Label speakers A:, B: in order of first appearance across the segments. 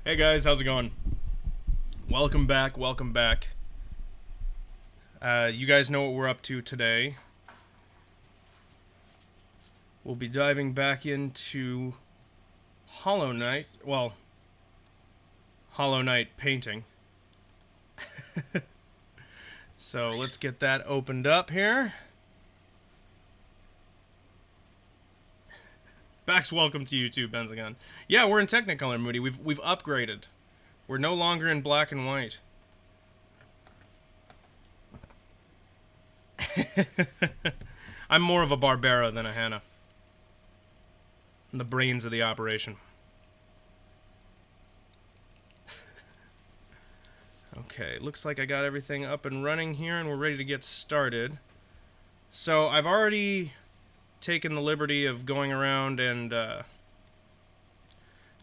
A: Hey guys, how's it going? Welcome back, welcome back. You guys know what we're up to today. We'll be diving back into Hollow Knight. Well, Hollow Knight painting. So let's get that opened up here. Bax, welcome to YouTube, Benzagon. Yeah, we're in Technicolor, Moody. We've upgraded. We're no longer in black and white. I'm more of a Barbara than a Hannah. I'm the brains of the operation. Okay, looks like I got everything up and running here and we're ready to get started. So I've already taken the liberty of going around and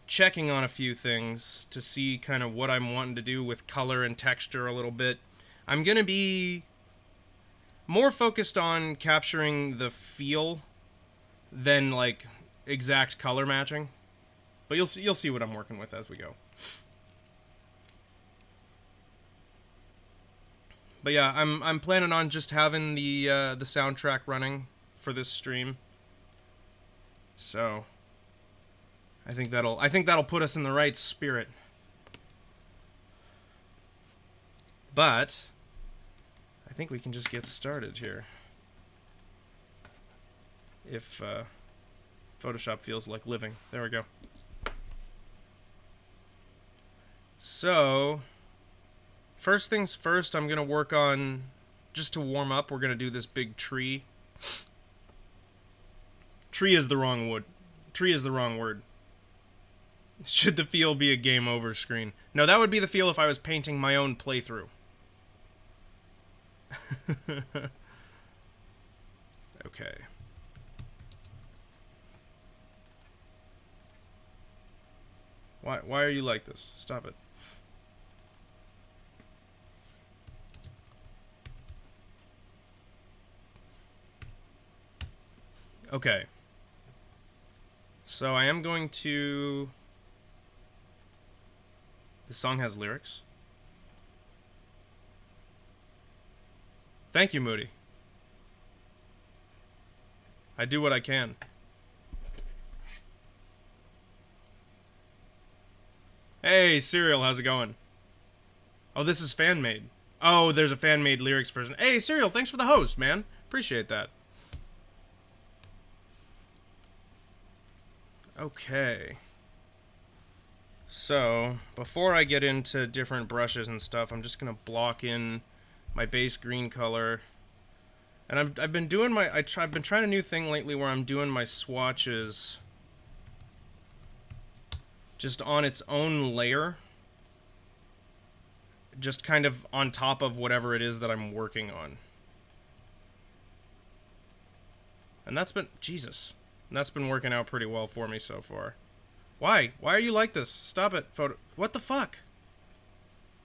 A: checking on a few things to see kind of what I'm wanting to do with color and texture a little bit. I'm going to be more focused on capturing the feel than like exact color matching. But you'll see what I'm working with as we go. But yeah, I'm planning on just having the soundtrack running for this stream. So I think that'll put us in the right spirit. But I think we can just get started here. If Photoshop feels like living. There we go. So first things first, I'm going to work on, just to warm up, we're going to do this big tree. Tree is the wrong wood. Tree is the wrong word. Should the feel be a game over screen? No, that would be the feel if I was painting my own playthrough. Okay. Why are you like this? Stop it. Okay. So I am going to... The song has lyrics. Thank you, Moody. I do what I can. Hey, Serial, how's it going? Oh, this is fan-made. Oh, there's a fan-made lyrics version. Hey, Serial, thanks for the host, man. Appreciate that. Okay. So, before I get into different brushes and stuff, I'm just going to block in my base green color. And I've been doing my... I've been trying a new thing lately where I'm doing my swatches just on its own layer. Just kind of on top of whatever it is that I'm working on. And that's been... Jesus. And that's been working out pretty well for me so far. Why? Why are you like this? Stop it, photo... What the fuck?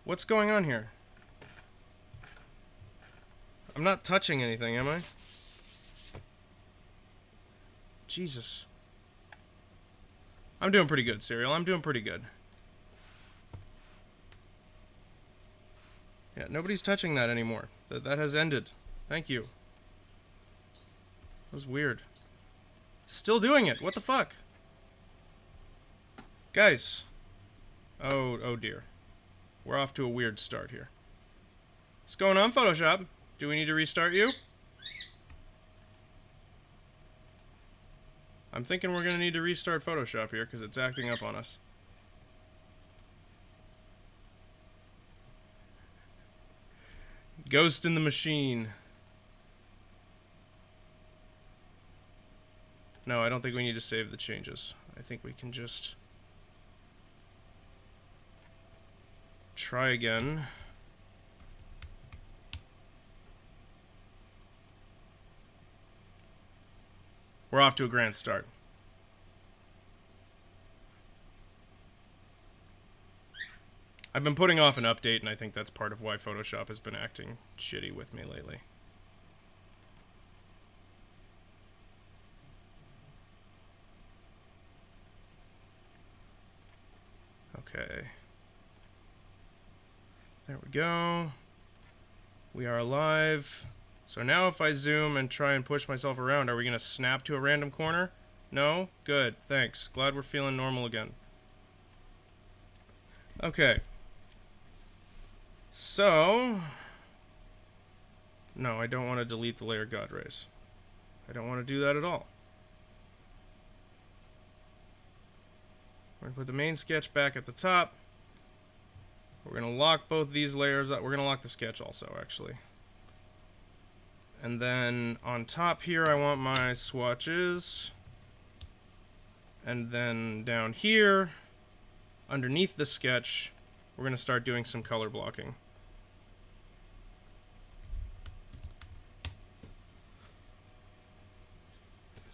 A: What's going on here? I'm not touching anything, am I? Jesus. I'm doing pretty good, Serial. I'm doing pretty good. Yeah, nobody's touching that anymore. That has ended. Thank you. That was weird. Still doing it. What the fuck? Guys. Oh dear. We're off to a weird start here. What's going on, Photoshop? Do we need to restart you? I'm thinking we're going to need to restart Photoshop here because it's acting up on us. Ghost in the machine. No, I don't think we need to save the changes. I think we can just try again. We're off to a grand start. I've been putting off an update, and I think that's part of why Photoshop has been acting shitty with me lately. Okay. There we go. We are alive. So now if I zoom and try and push myself around, are we going to snap to a random corner? No? Good. Thanks. Glad we're feeling normal again. Okay. So... No, I don't want to delete the layer God rays. I don't want to do that at all. We're going to put the main sketch back at the top. We're going to lock both these layers up. We're going to lock the sketch also, actually. And then on top here, I want my swatches. And then down here, underneath the sketch, we're going to start doing some color blocking.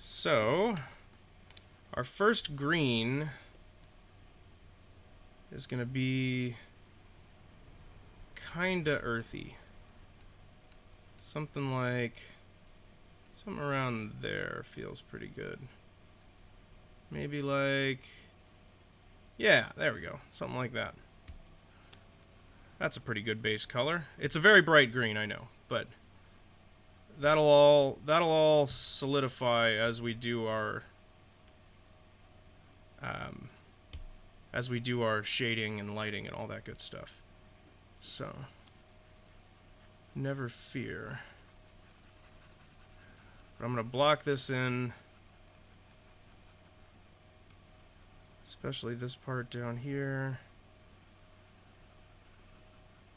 A: So, our first green is going to be kinda earthy. Something around there feels pretty good. Maybe like, yeah, there we go. Something like that. That's a pretty good base color. It's a very bright green, I know, but that'll all solidify as we do our shading and lighting and all that good stuff. So, never fear. But I'm going to block this in, especially this part down here.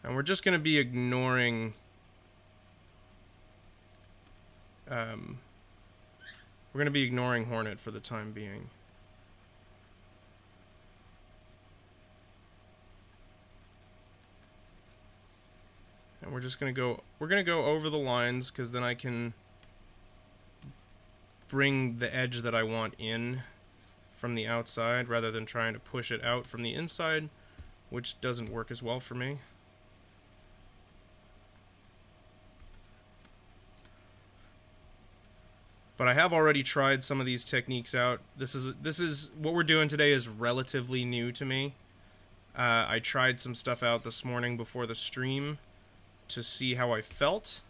A: And we're just going to be ignoring Hornet for the time being. And we're just going to go over the lines, because then I can bring the edge that I want in from the outside rather than trying to push it out from the inside, which doesn't work as well for me. But I have already tried some of these techniques out. This is what we're doing today is relatively new to me. I tried some stuff out this morning before the stream to see how I felt,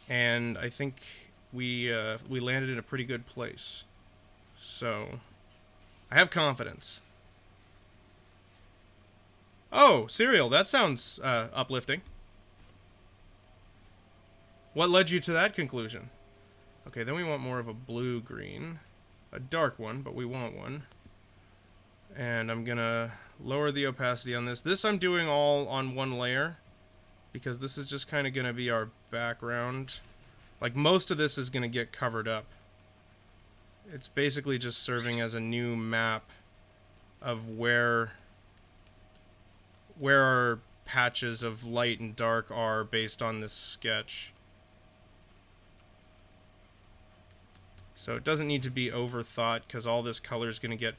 A: and I think we landed in a pretty good place. So I have confidence. Oh, cereal, that sounds uplifting. What led you to that conclusion? Okay, then we want more of a blue-green. A dark one, but we want one. And I'm gonna lower the opacity on this. This I'm doing all on one layer, because this is just kind of gonna be our background. Like, most of this is gonna get covered up. It's basically just serving as a new map of where our patches of light and dark are based on this sketch. So it doesn't need to be overthought, because all this color is going to get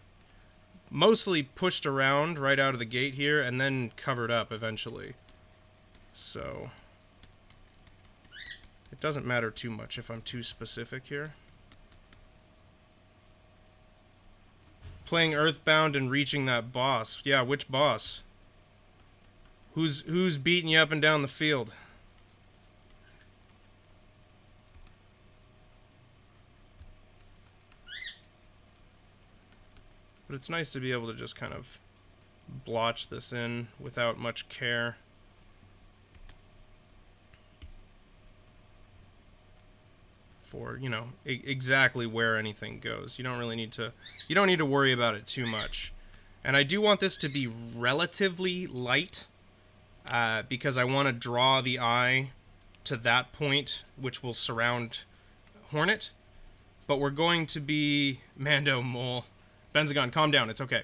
A: mostly pushed around right out of the gate here and then covered up eventually. So it doesn't matter too much if I'm too specific here. Playing Earthbound and reaching that boss. Yeah, which boss? Who's beating you up and down the field? But it's nice to be able to just kind of blotch this in without much care. For, you know, exactly where anything goes. You don't need to worry about it too much. And I do want this to be relatively light, because I want to draw the eye to that point, which will surround Hornet. But we're going to be Mando Mole. Benzagon, calm down. It's okay.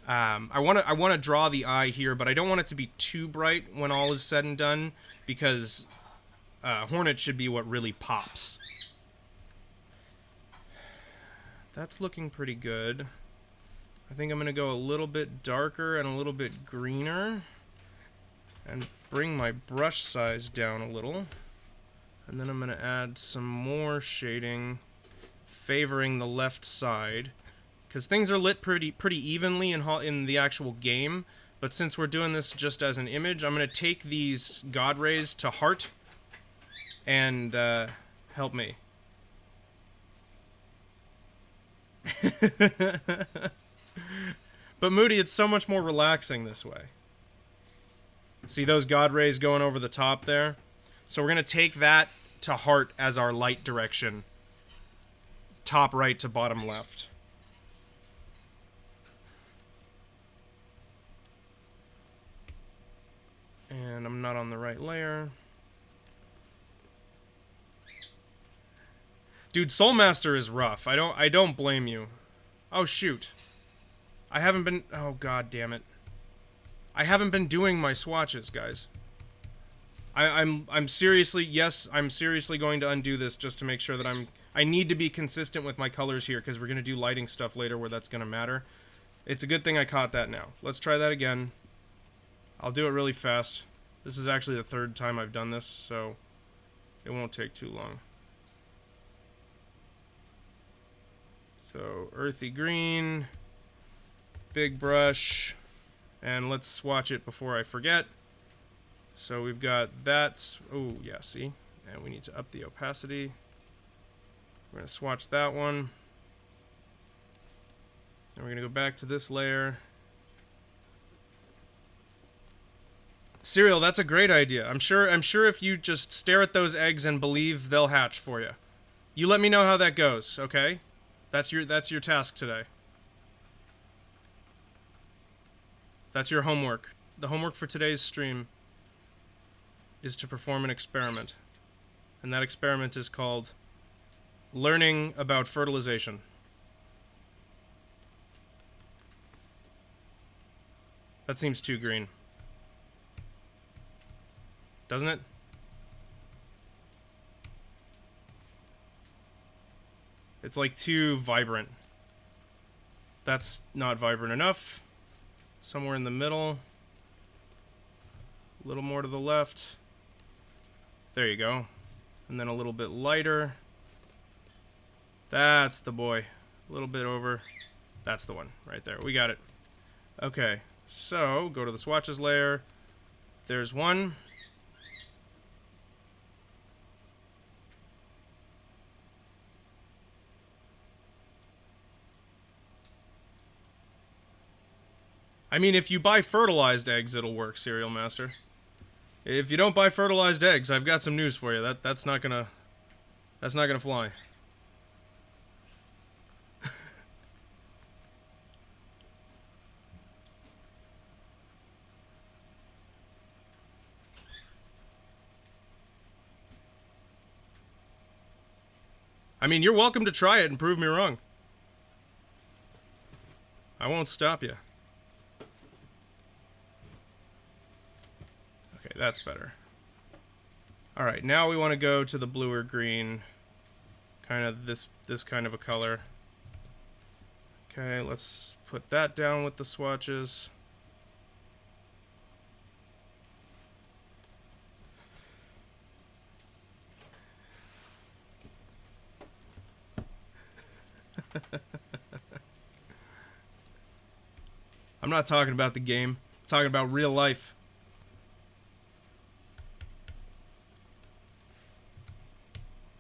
A: I want to draw the eye here, but I don't want it to be too bright when all is said and done, because Hornet should be what really pops. That's looking pretty good. I think I'm going to go a little bit darker and a little bit greener, and bring my brush size down a little. And then I'm going to add some more shading, favoring the left side, because things are lit pretty evenly in the actual game. But since we're doing this just as an image, I'm going to take these God rays to heart and help me. But Moody, it's so much more relaxing this way. See those God rays going over the top there? So we're going to take that to heart as our light direction. Top right to bottom left. And I'm not on the right layer. Dude, Soulmaster is rough. I don't blame you. Oh shoot. I haven't been... Oh, god damn it. I haven't been doing my swatches, guys. I'm seriously... Yes, I'm seriously going to undo this just to make sure that I need to be consistent with my colors here, because we're going to do lighting stuff later where that's going to matter. It's a good thing I caught that now. Let's try that again. I'll do it really fast. This is actually the third time I've done this, so it won't take too long. So, earthy green... Big brush, and let's swatch it before I forget. So we've got that. Oh, yeah, see? And we need to up the opacity. We're going to swatch that one. And we're going to go back to this layer. Cereal, that's a great idea. I'm sure if you just stare at those eggs and believe, they'll hatch for you. You let me know how that goes, okay? That's your task today. That's your homework. The homework for today's stream is to perform an experiment. And that experiment is called learning about fertilization. That seems too green. Doesn't it? It's like too vibrant. That's not vibrant enough. Somewhere in the middle. A little more to the left. There you go. And then a little bit lighter. That's the boy. A little bit over. That's the one right there. We got it. Okay. So, go to the swatches layer. There's one. I mean, if you buy fertilized eggs, it'll work, Cereal Master. If you don't buy fertilized eggs, I've got some news for you. That's not gonna fly. I mean, you're welcome to try it and prove me wrong. I won't stop you. Okay, that's better. Alright, now we want to go to the bluer green. Kind of this kind of a color. Okay, let's put that down with the swatches. I'm not talking about the game. I'm talking about real life.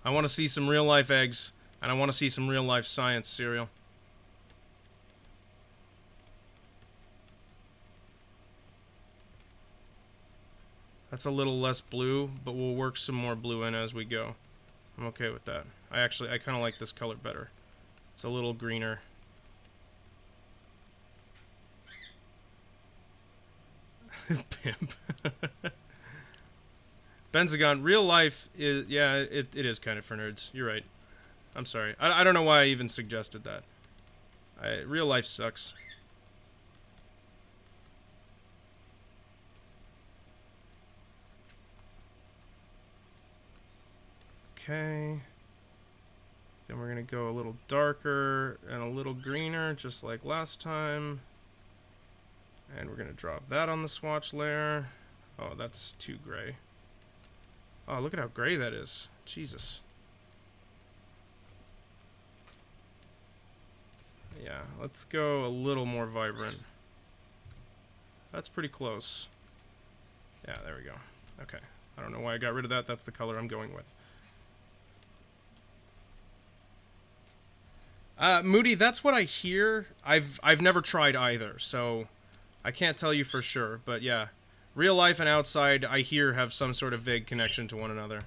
A: I want to see some real life eggs, and I want to see some real life science, Cereal. That's a little less blue, but we'll work some more blue in as we go. I'm okay with that. I kind of like this color better. It's a little greener. Pimp. Benzagon, real life is... Yeah, it is kind of for nerds. You're right. I'm sorry. I don't know why I even suggested that. Real life sucks. Okay. Then we're going to go a little darker and a little greener, just like last time. And we're going to drop that on the swatch layer. Oh, that's too gray. Oh, look at how gray that is. Jesus. Yeah, let's go a little more vibrant. That's pretty close. Yeah, there we go. Okay. I don't know why I got rid of that. That's the color I'm going with. Moody, that's what I hear. I've never tried either, so I can't tell you for sure. But yeah, real life and outside, I hear have some sort of vague connection to one another.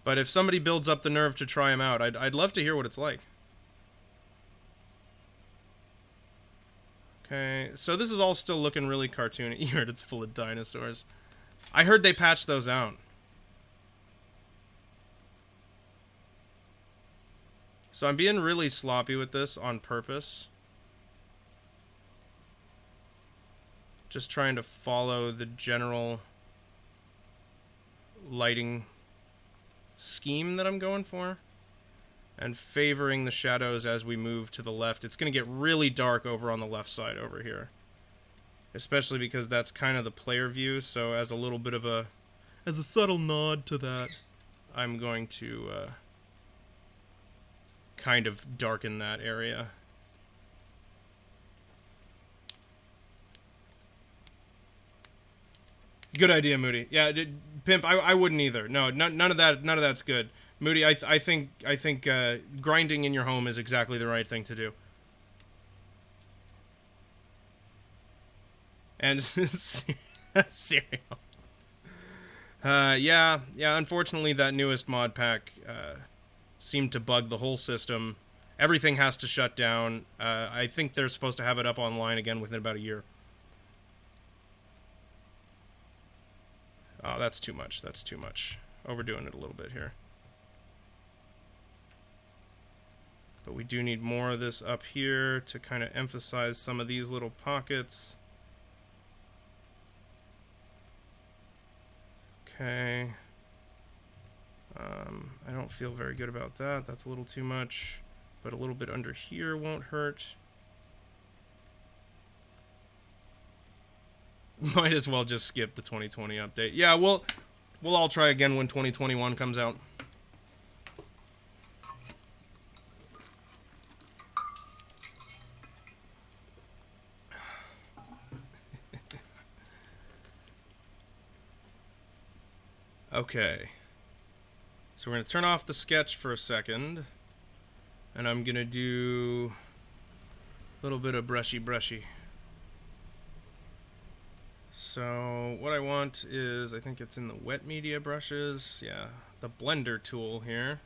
A: But if somebody builds up the nerve to try them out, I'd love to hear what it's like. Okay, so this is all still looking really cartoony. You heard it's full of dinosaurs. I heard they patched those out. So I'm being really sloppy with this on purpose. Just trying to follow the general lighting scheme that I'm going for. And favoring the shadows as we move to the left. It's going to get really dark over on the left side over here. Especially because that's kind of the player view. So as a little bit of a... as a subtle nod to that, I'm going to... kind of darken that area. Good idea, Moody. Yeah, Pimp, I wouldn't either. No, none of that's good. Moody, I think grinding in your home is exactly the right thing to do. And cereal. Yeah, unfortunately that newest mod pack seemed to bug the whole system. Everything has to shut down. I think they're supposed to have it up online again within about a year. Oh, that's too much. That's too much. Overdoing it a little bit here. But we do need more of this up here to kind of emphasize some of these little pockets. Okay. I don't feel very good about that. That's a little too much. But a little bit under here won't hurt. Might as well just skip the 2020 update. Yeah, we'll all try again when 2021 comes out. Okay. So we're going to turn off the sketch for a second. And I'm going to do a little bit of brushy. So what I want is, I think it's in the wet media brushes. Yeah, the blender tool here.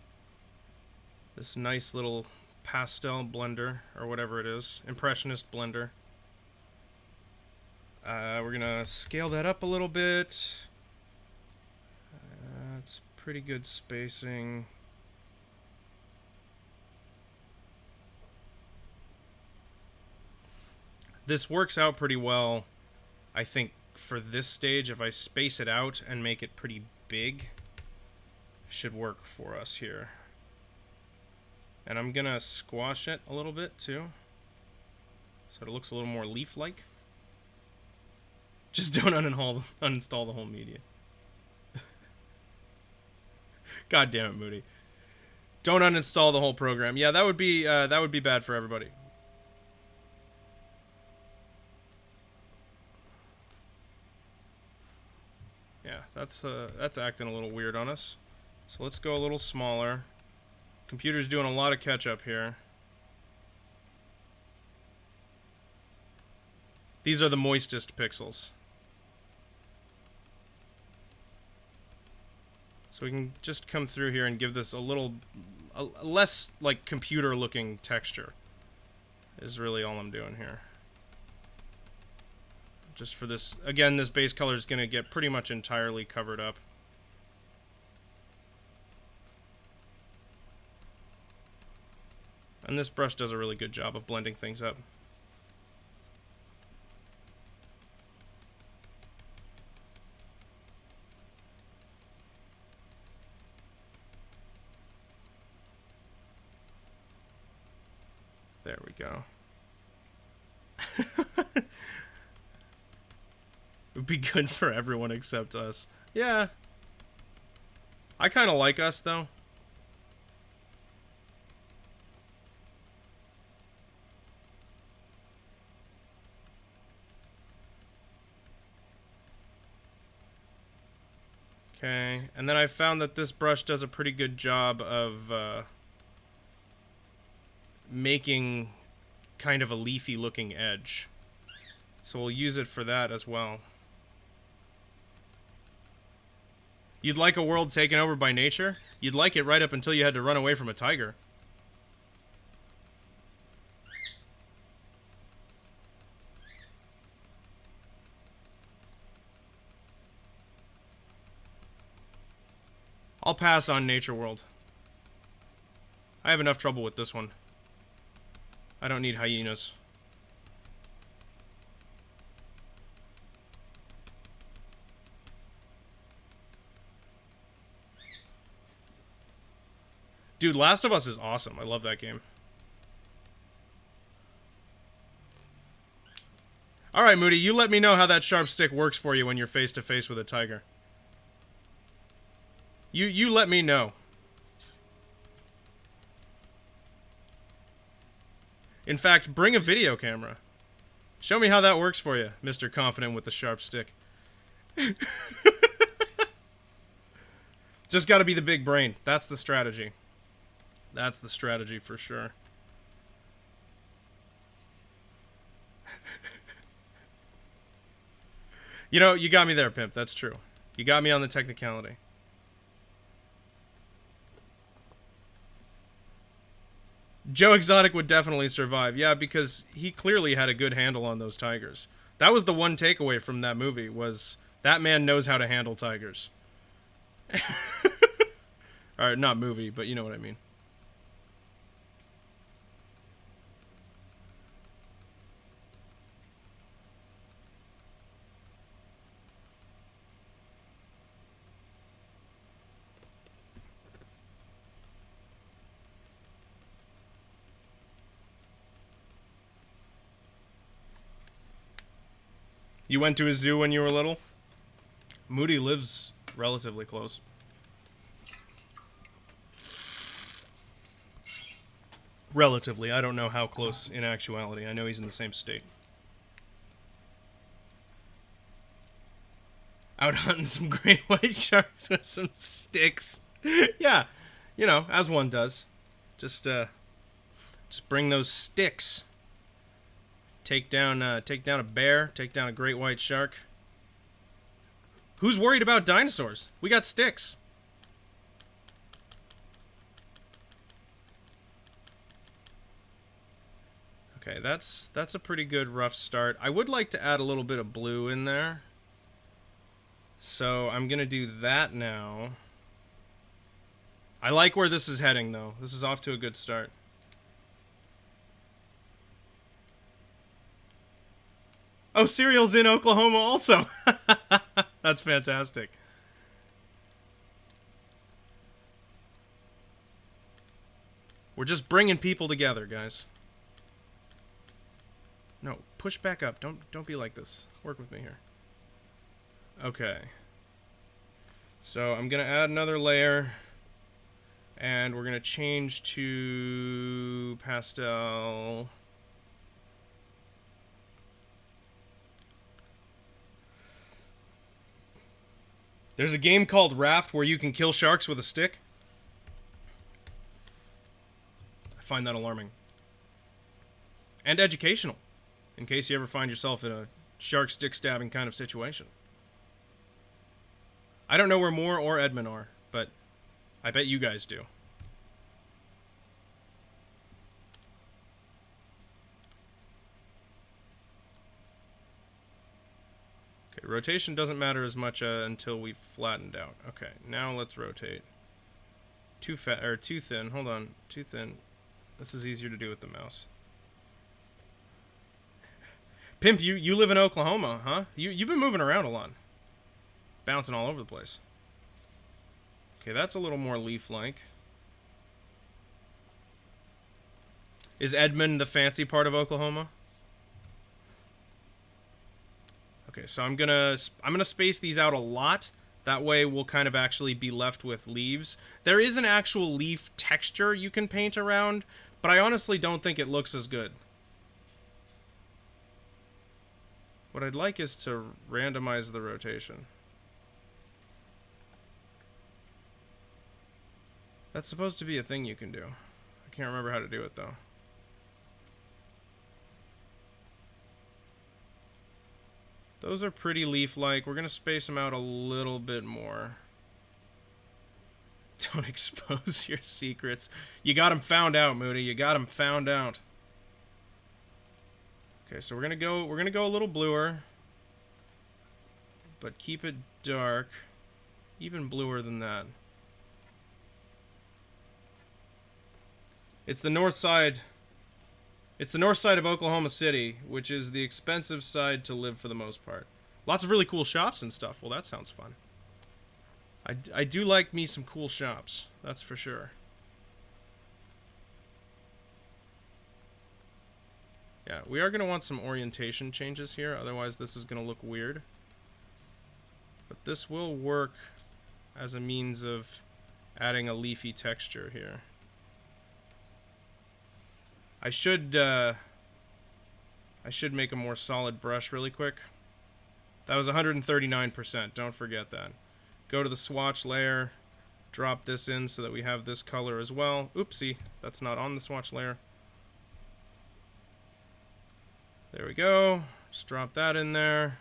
A: This nice little pastel blender, or whatever it is. Impressionist blender. We're going to scale that up a little bit. That's pretty good spacing. This works out pretty well, I think, for this stage. If I space it out and make it pretty big, should work for us here. And I'm gonna squash it a little bit too, so it looks a little more leaf-like. Just don't uninstall the whole media. God damn it, Moody. Don't uninstall the whole program. Yeah, that would be bad for everybody. Yeah, that's acting a little weird on us. So let's go a little smaller. Computer's doing a lot of catch-up here. These are the moistest pixels. So we can just come through here and give this a less, like, computer-looking texture. Is really all I'm doing here. Just for this, again, this base color is going to get pretty much entirely covered up. And this brush does a really good job of blending things up. There we go. It would be good for everyone except us. Yeah. I kind of like us, though. Okay, and then I found that this brush does a pretty good job of making kind of a leafy looking edge. So we'll use it for that as well. You'd like a world taken over by nature? You'd like it right up until you had to run away from a tiger. I'll pass on Nature World. I have enough trouble with this one. I don't need hyenas. Dude, Last of Us is awesome. I love that game. Alright, Moody, you let me know how that sharp stick works for you when you're face to face with a tiger. You let me know. In fact, bring a video camera. Show me how that works for you, Mr. Confident with the sharp stick. Just gotta be the big brain. That's the strategy. That's the strategy for sure. You know, you got me there, Pimp. That's true. You got me on the technicality. Joe Exotic would definitely survive. Yeah, because he clearly had a good handle on those tigers. That was the one takeaway from that movie, was that man knows how to handle tigers. Alright, not movie, but you know what I mean. You went to a zoo when you were little? Moody lives relatively close. Relatively. I don't know how close in actuality. I know he's in the same state. Out hunting some great white sharks with some sticks. Yeah, you know, as one does. Just bring those sticks. Take down a bear, take down a great white shark. Who's worried about dinosaurs? We got sticks. Okay, that's a pretty good rough start. I would like to add a little bit of blue in there. So I'm gonna do that now. I like where this is heading though. This is off to a good start. Oh, Serial's in Oklahoma also. That's fantastic. We're just bringing people together, guys. No, push back up. Don't be like this. Work with me here. Okay. So I'm gonna add another layer, and we're gonna change to pastel. There's a game called Raft where you can kill sharks with a stick. I find that alarming. And educational, in case you ever find yourself in a shark stick stabbing kind of situation. I don't know where Moore or Edmund are, but I bet you guys do. Okay, rotation doesn't matter as much until we've flattened out. Okay, now let's rotate. Too fat or too thin. Hold on, too thin. This is easier to do with the mouse. Pimp, you live in Oklahoma, huh? You've been moving around a lot. Bouncing all over the place. Okay, that's a little more leaf-like. Is Edmond the fancy part of Oklahoma? Okay, so I'm gonna space these out a lot. That way we'll kind of actually be left with leaves. There is an actual leaf texture you can paint around, but I honestly don't think it looks as good. What I'd like is to randomize the rotation. That's supposed to be a thing you can do. I can't remember how to do it, though. Those are pretty leaf-like. We're going to space them out a little bit more. Don't expose your secrets. You got them found out, Moody. You got them found out. Okay, so we're going to go a little bluer. But keep it dark. Even bluer than that. It's the north side. It's the north side of Oklahoma City, which is the expensive side to live for the most part. Lots of really cool shops and stuff. Well, that sounds fun. I do like me some cool shops. That's for sure. Yeah, we are going to want some orientation changes here. Otherwise, this is going to look weird. But this will work as a means of adding a leafy texture here. I should make a more solid brush really quick. That was 139%. Don't forget that. Go to the swatch layer, drop this in so that we have this color as well. Oopsie, that's not on the swatch layer. There we go. Just drop that in there.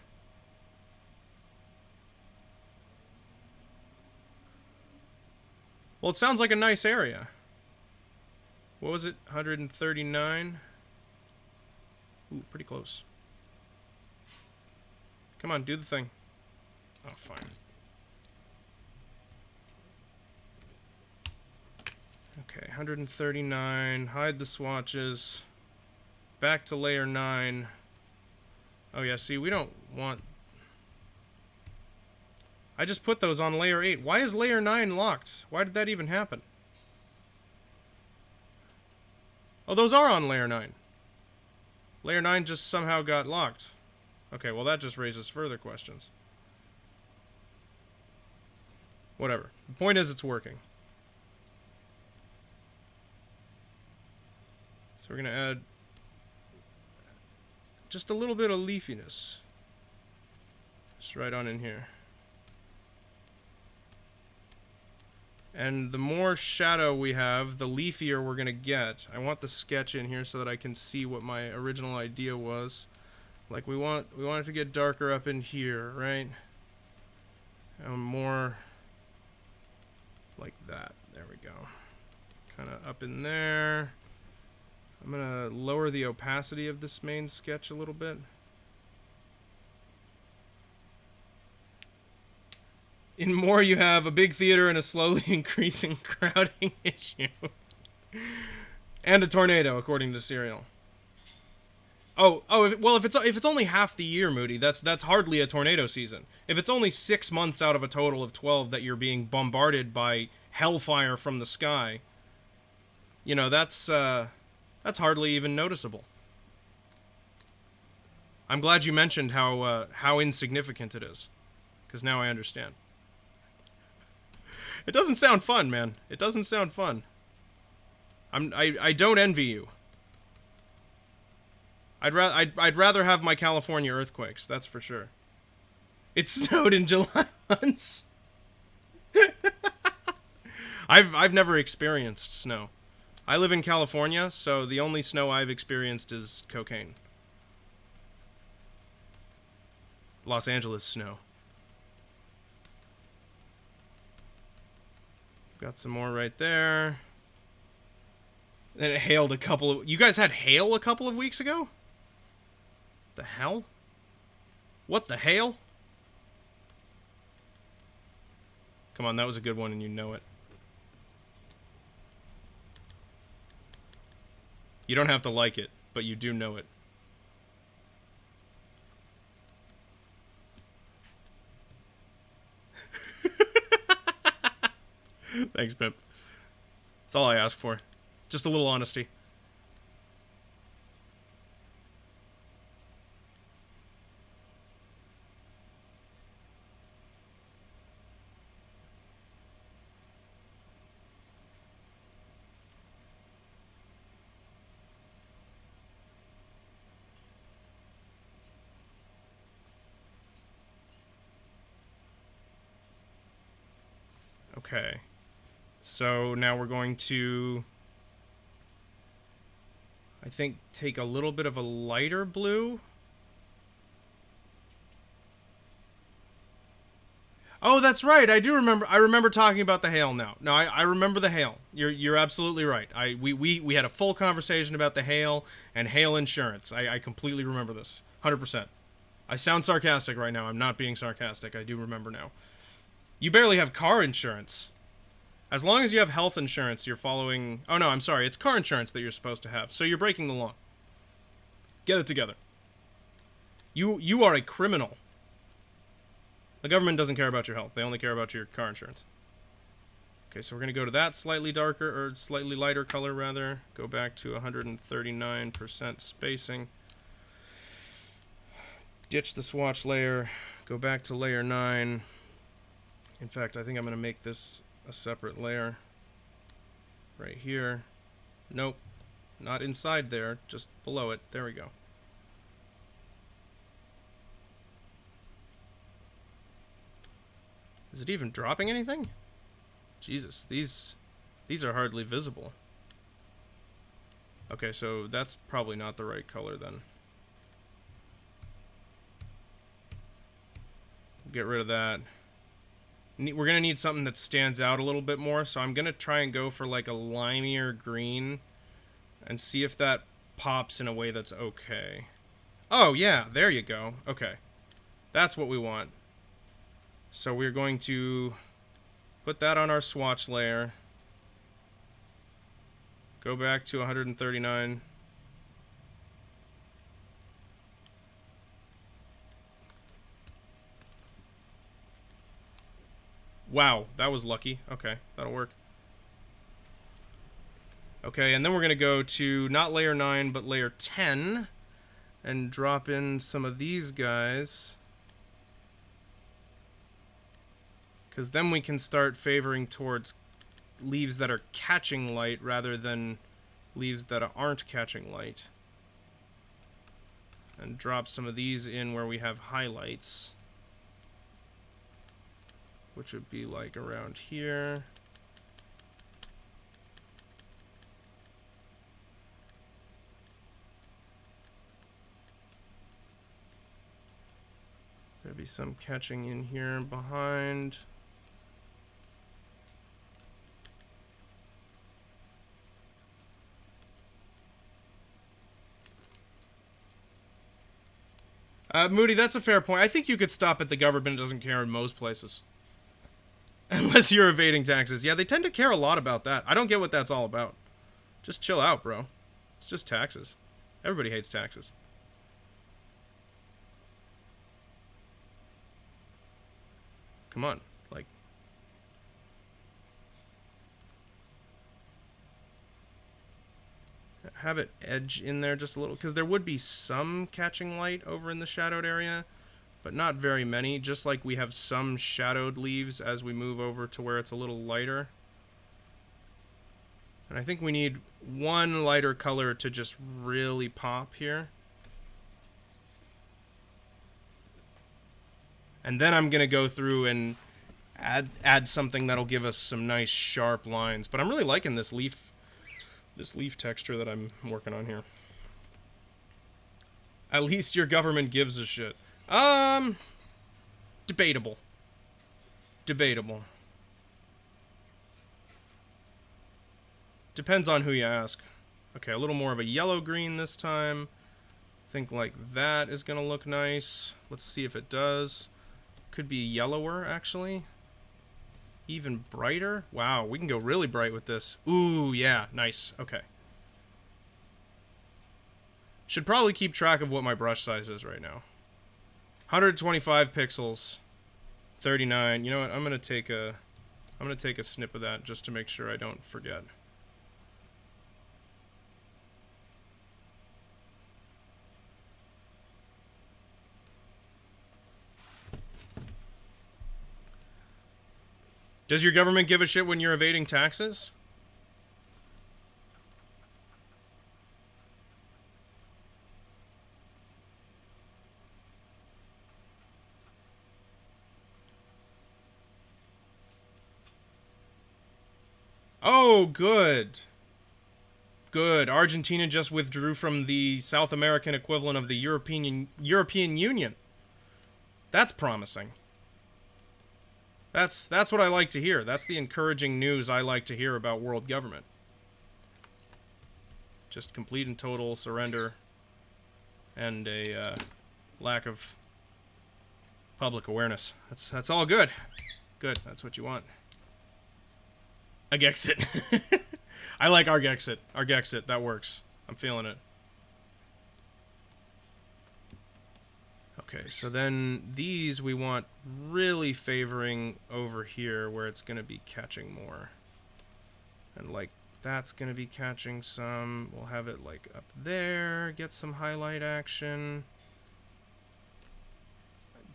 A: Well, it sounds like a nice area. What was it? 139? Ooh, pretty close. Come on, do the thing. Oh, fine. Okay, 139. Hide the swatches. Back to layer 9. Oh, yeah, see, we don't want... I just put those on layer 8. Why is layer 9 locked? Why did that even happen? Oh, those are on layer 9. Layer 9 just somehow got locked. Okay, well that just raises further questions. Whatever. The point is it's working. So we're going to add just a little bit of leafiness. Just right on in here. And the more shadow we have, the leafier we're going to get. I want the sketch in here so that I can see what my original idea was. Like we want it to get darker up in here, right? And more like that. There we go. Kind of up in there. I'm going to lower the opacity of this main sketch a little bit. In more, you have a big theater and a slowly increasing crowding issue. And a tornado, according to Serial. Well, if it's only half the year, Moody, that's hardly a tornado season. If it's only 6 months out of a total of 12 that you're being bombarded by hellfire from the sky, you know, that's hardly even noticeable. I'm glad you mentioned how insignificant it is, because now I understand. It doesn't sound fun, man. It doesn't sound fun. I don't envy you. I'd rather have my California earthquakes, that's for sure. It snowed in July once. I've never experienced snow. I live in California, so the only snow I've experienced is cocaine. Los Angeles snow. Got some more right there. And it hailed a couple of... You guys had hail a couple of weeks ago? The hell? What the hail? Come on, that was a good one and you know it. You don't have to like it, but you do know it. Thanks, Pimp. That's all I ask for. Just a little honesty. Okay. So now we're going to, I think, take a little bit of a lighter blue. Oh, that's right. I do remember. I remember talking about the hail now. No, I remember the hail. You're absolutely right. We had a full conversation about the hail and hail insurance. I completely remember this. 100%. I sound sarcastic right now. I'm not being sarcastic. I do remember now. You barely have car insurance. As long as you have health insurance, you're following... Oh, no, I'm sorry. It's car insurance that you're supposed to have. So you're breaking the law. Get it together. You are a criminal. The government doesn't care about your health. They only care about your car insurance. Okay, so we're going to go to that slightly darker, or slightly lighter color, rather. Go back to 139% spacing. Ditch the swatch layer. Go back to layer 9. In fact, I think I'm going to make this a separate layer. Right here. Nope. Not inside there, just below it. There we go. Is it even dropping anything? Jesus, these are hardly visible. Okay, so that's probably not the right color then. Get rid of that. We're gonna need something that stands out a little bit more, so I'm gonna try and go for like a limier green and see if that pops in a way that's okay. Oh yeah, there you go. Okay, that's what we want. So we're going to put that on our swatch layer. Go back to 139. Wow, that was lucky. Okay, that'll work. Okay, and then we're going to go to not layer 9, but layer 10. And drop in some of these guys. Because then we can start favoring towards leaves that are catching light rather than leaves that aren't catching light. And drop some of these in where we have highlights. Which would be like around here. There'd be some catching in here behind. Moody, that's a fair point. I think you could stop at the government doesn't care in most places. Unless you're evading taxes. Yeah, they tend to care a lot about that. I don't get what that's all about. Just chill out, bro. It's just taxes. Everybody hates taxes. Come on. Like... have it edge in there just a little, because there would be some catching light over in the shadowed area, but not very many, just like we have some shadowed leaves as we move over to where it's a little lighter. And I think we need one lighter color to just really pop here. And then I'm going to go through and add something that'll give us some nice sharp lines. But I'm really liking this leaf texture that I'm working on here. At least your government gives a shit. Debatable. Debatable. Depends on who you ask. Okay, a little more of a yellow-green this time. Think like that is gonna look nice. Let's see if it does. Could be yellower, actually. Even brighter? Wow, we can go really bright with this. Ooh, yeah, nice. Okay. Should probably keep track of what my brush size is right now. 125 pixels. 39. You know what? I'm gonna take a snip of that just to make sure I don't forget. Does your government give a shit when you're evading taxes? Oh, good. Good. Argentina just withdrew from the South American equivalent of the European Union. That's promising. That's what I like to hear. That's the encouraging news I like to hear about world government. Just complete and total surrender and a lack of public awareness. That's all good. Good. That's what you want. Agexit. I like Argexit. Argexit. That works. I'm feeling it. Okay, so then these we want really favoring over here where it's going to be catching more. And like that's going to be catching some. We'll have it like up there, get some highlight action.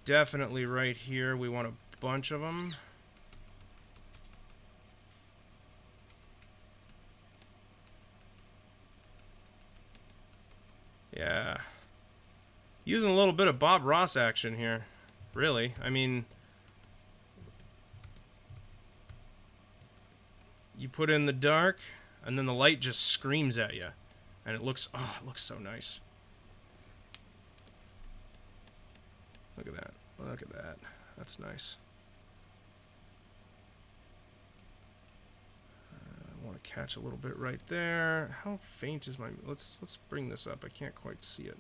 A: Definitely right here we want a bunch of them. Yeah. Using a little bit of Bob Ross action here. Really. I mean, you put in the dark, and then the light just screams at you. And it looks, oh, it looks so nice. Look at that. Look at that. That's nice. I want to catch a little bit right there. How faint is my... Let's bring this up. I can't quite see it.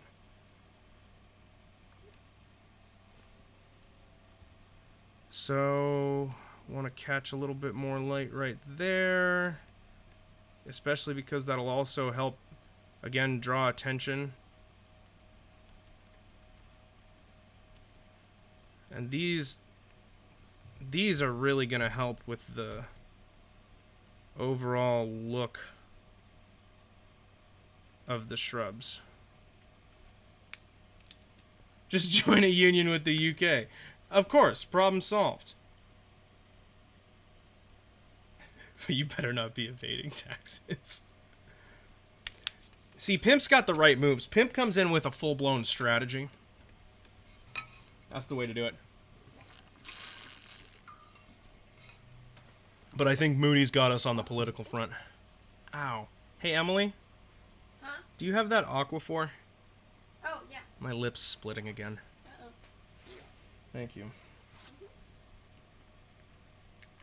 A: So, want to catch a little bit more light right there. Especially because that'll also help, again, draw attention. And these are really going to help with the overall look of the shrubs. Just join a union with the UK. Of course, problem solved. But you better not be evading taxes. See, Pimp's got the right moves. Pimp comes in with a full-blown strategy. That's the way to do it. But I think Moody's got us on the political front. Ow. Hey, Emily?
B: Huh?
A: Do you have that Aquaphor?
B: Oh, yeah.
A: My lip's splitting again.
B: Uh-oh.
A: Thank you.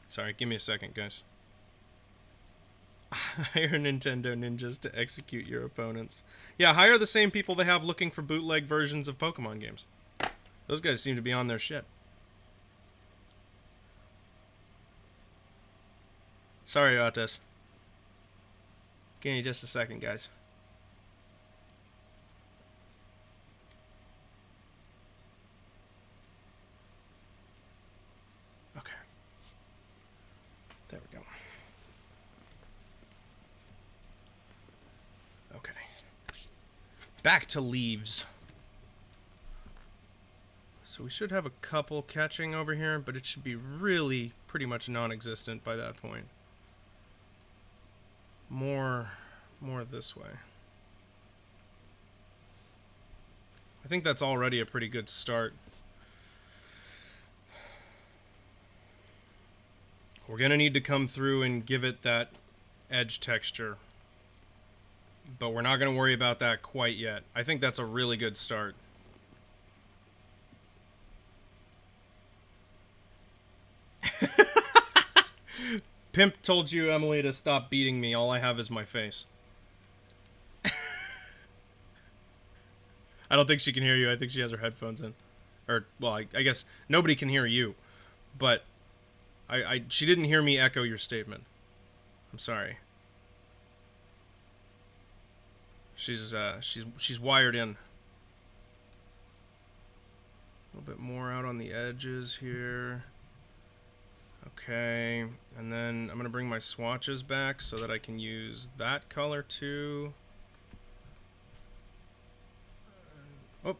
A: Sorry, give me a second, guys. Hire Nintendo ninjas to execute your opponents. Yeah, hire the same people they have looking for bootleg versions of Pokemon games. Those guys seem to be on their shit. Sorry about this. Give me just a second, guys. Okay. There we go. Okay. Back to leaves. So we should have a couple catching over here, but it should be really pretty much non-existent by that point. More this way. I think that's already a pretty good start. We're gonna need to come through and give it that edge texture. But we're not gonna worry about that quite yet. I think that's a really good start. Pimp told you, Emily, to stop beating me. All I have is my face. I don't think she can hear you. I think she has her headphones in. Or, well, I guess nobody can hear you. But she didn't hear me echo your statement. I'm sorry. She's wired in. A little bit more out on the edges here. Okay, and then I'm going to bring my swatches back so that I can use that color too. Oh,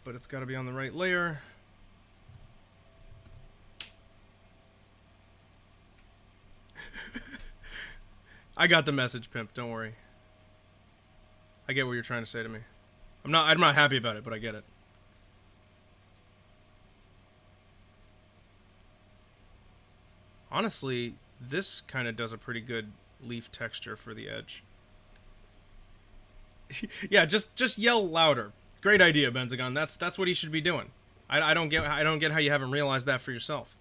A: but it's got to be on the right layer. I got the message, Pimp, don't worry. I get what you're trying to say to me. I'm not happy about it, but I get it. Honestly, This kind of does a pretty good leaf texture for the edge. Yeah, just yell louder. Great idea, Benzagon. That's what he should be doing. I don't get how you haven't realized that for yourself.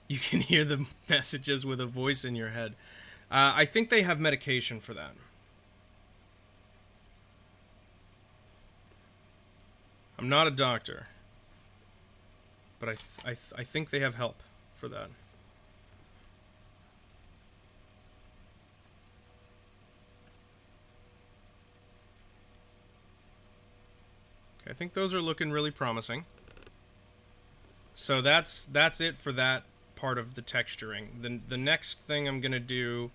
A: You can hear the messages with a voice in your head. I think they have medication for that. I'm not a doctor, but I think they have help for that. Okay, I think those are looking really promising. So that's it for that part of the texturing. The next thing I'm gonna do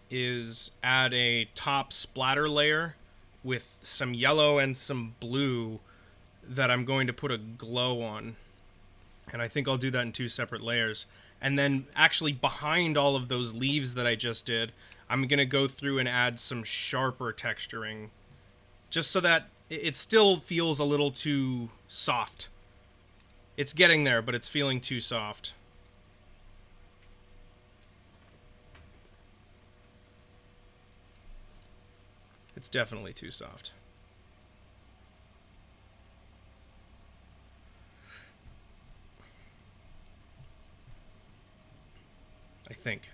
A: is add a top splatter layer with some yellow and some blue that I'm going to put a glow on. And I think I'll do that in 2 separate layers. And then actually behind all of those leaves that I just did, I'm going to go through and add some sharper texturing. Just so that it still feels a little too soft. It's getting there, but it's feeling too soft. It's definitely too soft. I think.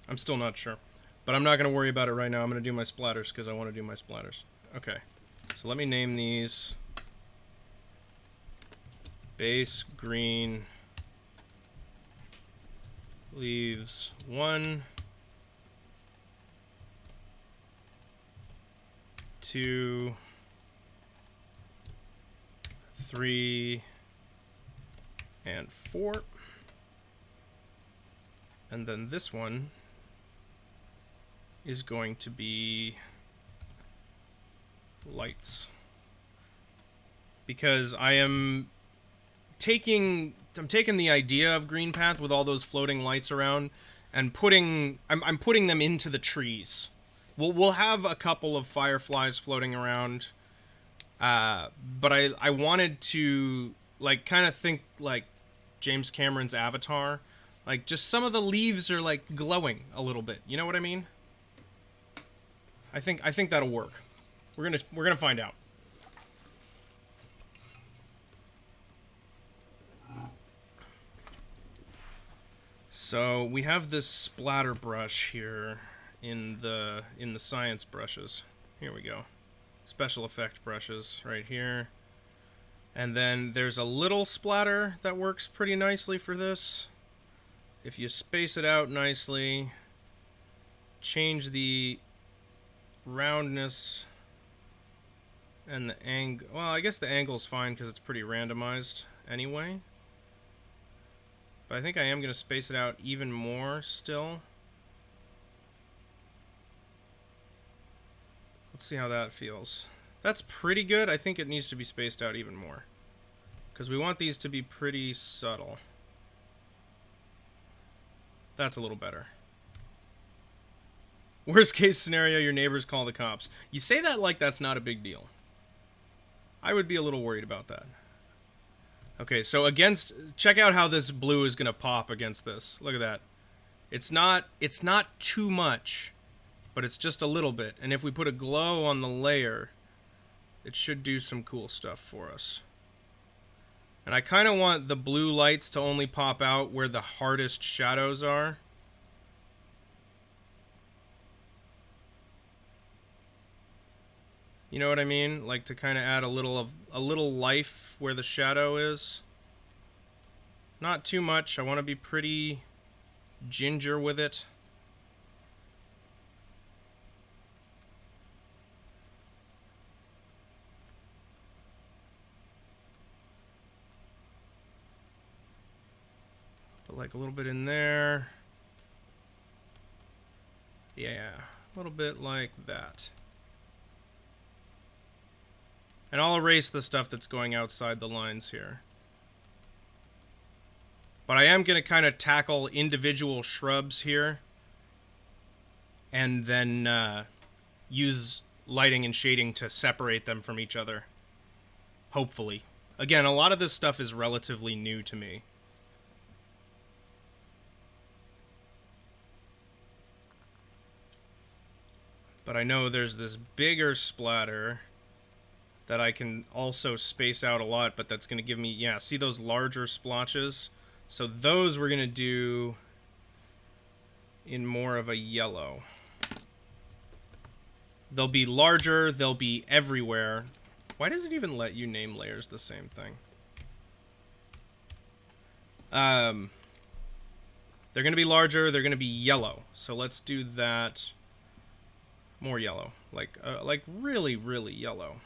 A: I'm still not sure. But I'm not going to worry about it right now. I'm going to do my splatters because I want to do my splatters. Okay. So let me name these. Base green leaves 1, 2, 3, and 4. And then this one is going to be lights. Because I'm taking the idea of Green Path with all those floating lights around and I'm putting them into the trees. We'll have a couple of fireflies floating around, but I wanted to like kind of think like James Cameron's Avatar, like just some of the leaves are like glowing a little bit. You know what I mean? I think that'll work. We're gonna find out. So we have this splatter brush here in the science brushes. Here we go. Special effect brushes right here. And then there's a little splatter that works pretty nicely for this. If you space it out nicely, change the roundness and the angle. Well, I guess the angle's fine because it's pretty randomized anyway. But I think I am going to space it out even more still. Let's see how that feels. That's pretty good. I think it needs to be spaced out even more, because we want these to be pretty subtle. That's a little better. Worst case scenario, your neighbors call the cops. You say that like that's not a big deal. I would be a little worried about that. Okay, so check out how this blue is gonna pop against this. Look at that. It's not too much, but it's just a little bit. And if we put a glow on the layer, it should do some cool stuff for us. And I kind of want the blue lights to only pop out where the hardest shadows are. You know what I mean? Like to kind of add a little life where the shadow is. Not too much. I want to be pretty ginger with it. Put like a little bit in there. Yeah, a little bit like that. And I'll erase the stuff that's going outside the lines here. But I am going to kind of tackle individual shrubs here. And then use lighting and shading to separate them from each other. Hopefully. Again, a lot of this stuff is relatively new to me. But I know there's this bigger splatter that I can also space out a lot, but that's going to give me, yeah, see those larger splotches? So those we're going to do in more of a yellow. They'll be larger, they'll be everywhere. Why does it even let you name layers the same thing? They're going to be larger, they're going to be yellow. So let's do that. More yellow. Like really, really yellow.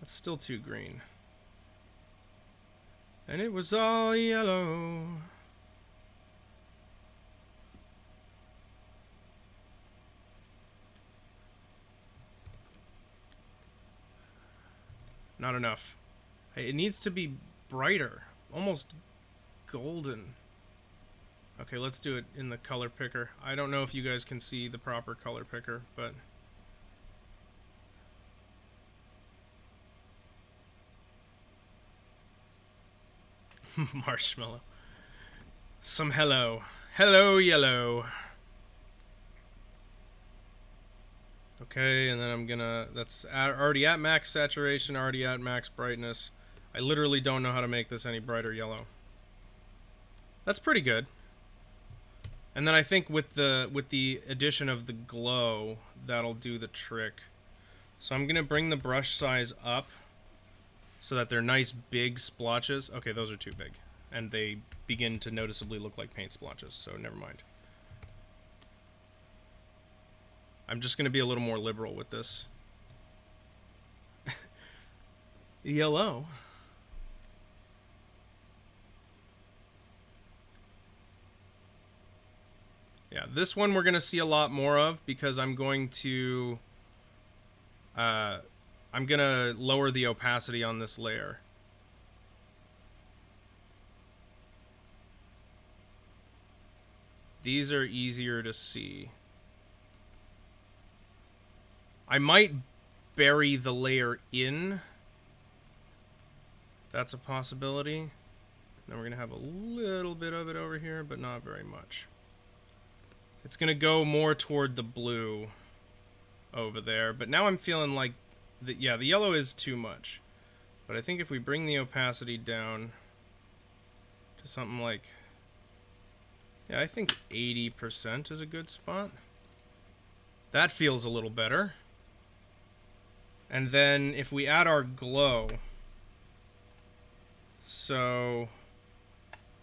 A: That's still too green. And it was all yellow. Not enough. It needs to be brighter. Almost golden. Okay, let's do it in the color picker. I don't know if you guys can see the proper color picker, but... Marshmallow. Some hello. Hello, yellow. Okay, and then I'm gonna... That's already at max saturation, already at max brightness. I literally don't know how to make this any brighter yellow. That's pretty good. And then I think with the addition of the glow, that'll do the trick. So I'm gonna bring the brush size up so that they're nice big splotches. Okay, those are too big. And they begin to noticeably look like paint splotches, so never mind. I'm just gonna be a little more liberal with this. Yellow. Yeah, this one we're gonna see a lot more of because I'm going to I'm gonna lower the opacity on this layer. These are easier to see. I might bury the layer in. That's a possibility. Then we're gonna have a little bit of it over here, but not very much. It's gonna go more toward the blue over there, but now I'm feeling like the yellow is too much. But I think if we bring the opacity down to something like, yeah, I think 80% is a good spot. That feels a little better. And then if we add our glow, so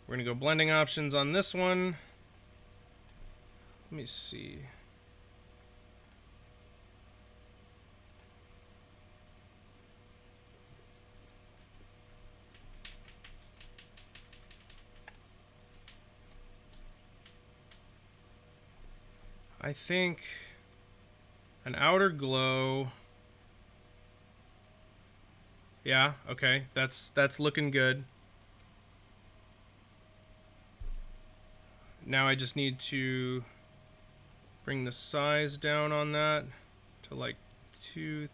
A: we're gonna go blending options on this one. Let me see. I think an outer glow. Yeah, okay. That's looking good. Now I just need to bring the size down on that to like 2,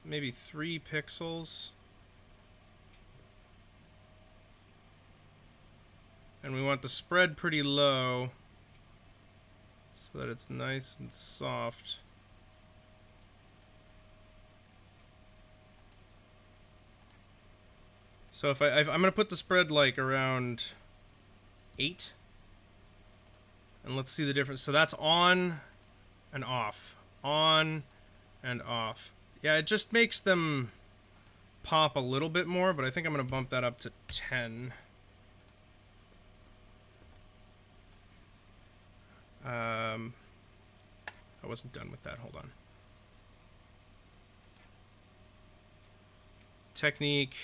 A: maybe 3 pixels. And we want the spread pretty low so that it's nice and soft. So if I'm going to put the spread like around 8. And let's see the difference. So that's on and off. On and off. Yeah, it just makes them pop a little bit more, but I think I'm going to bump that up to 10. I wasn't done with that. Hold on. Technique.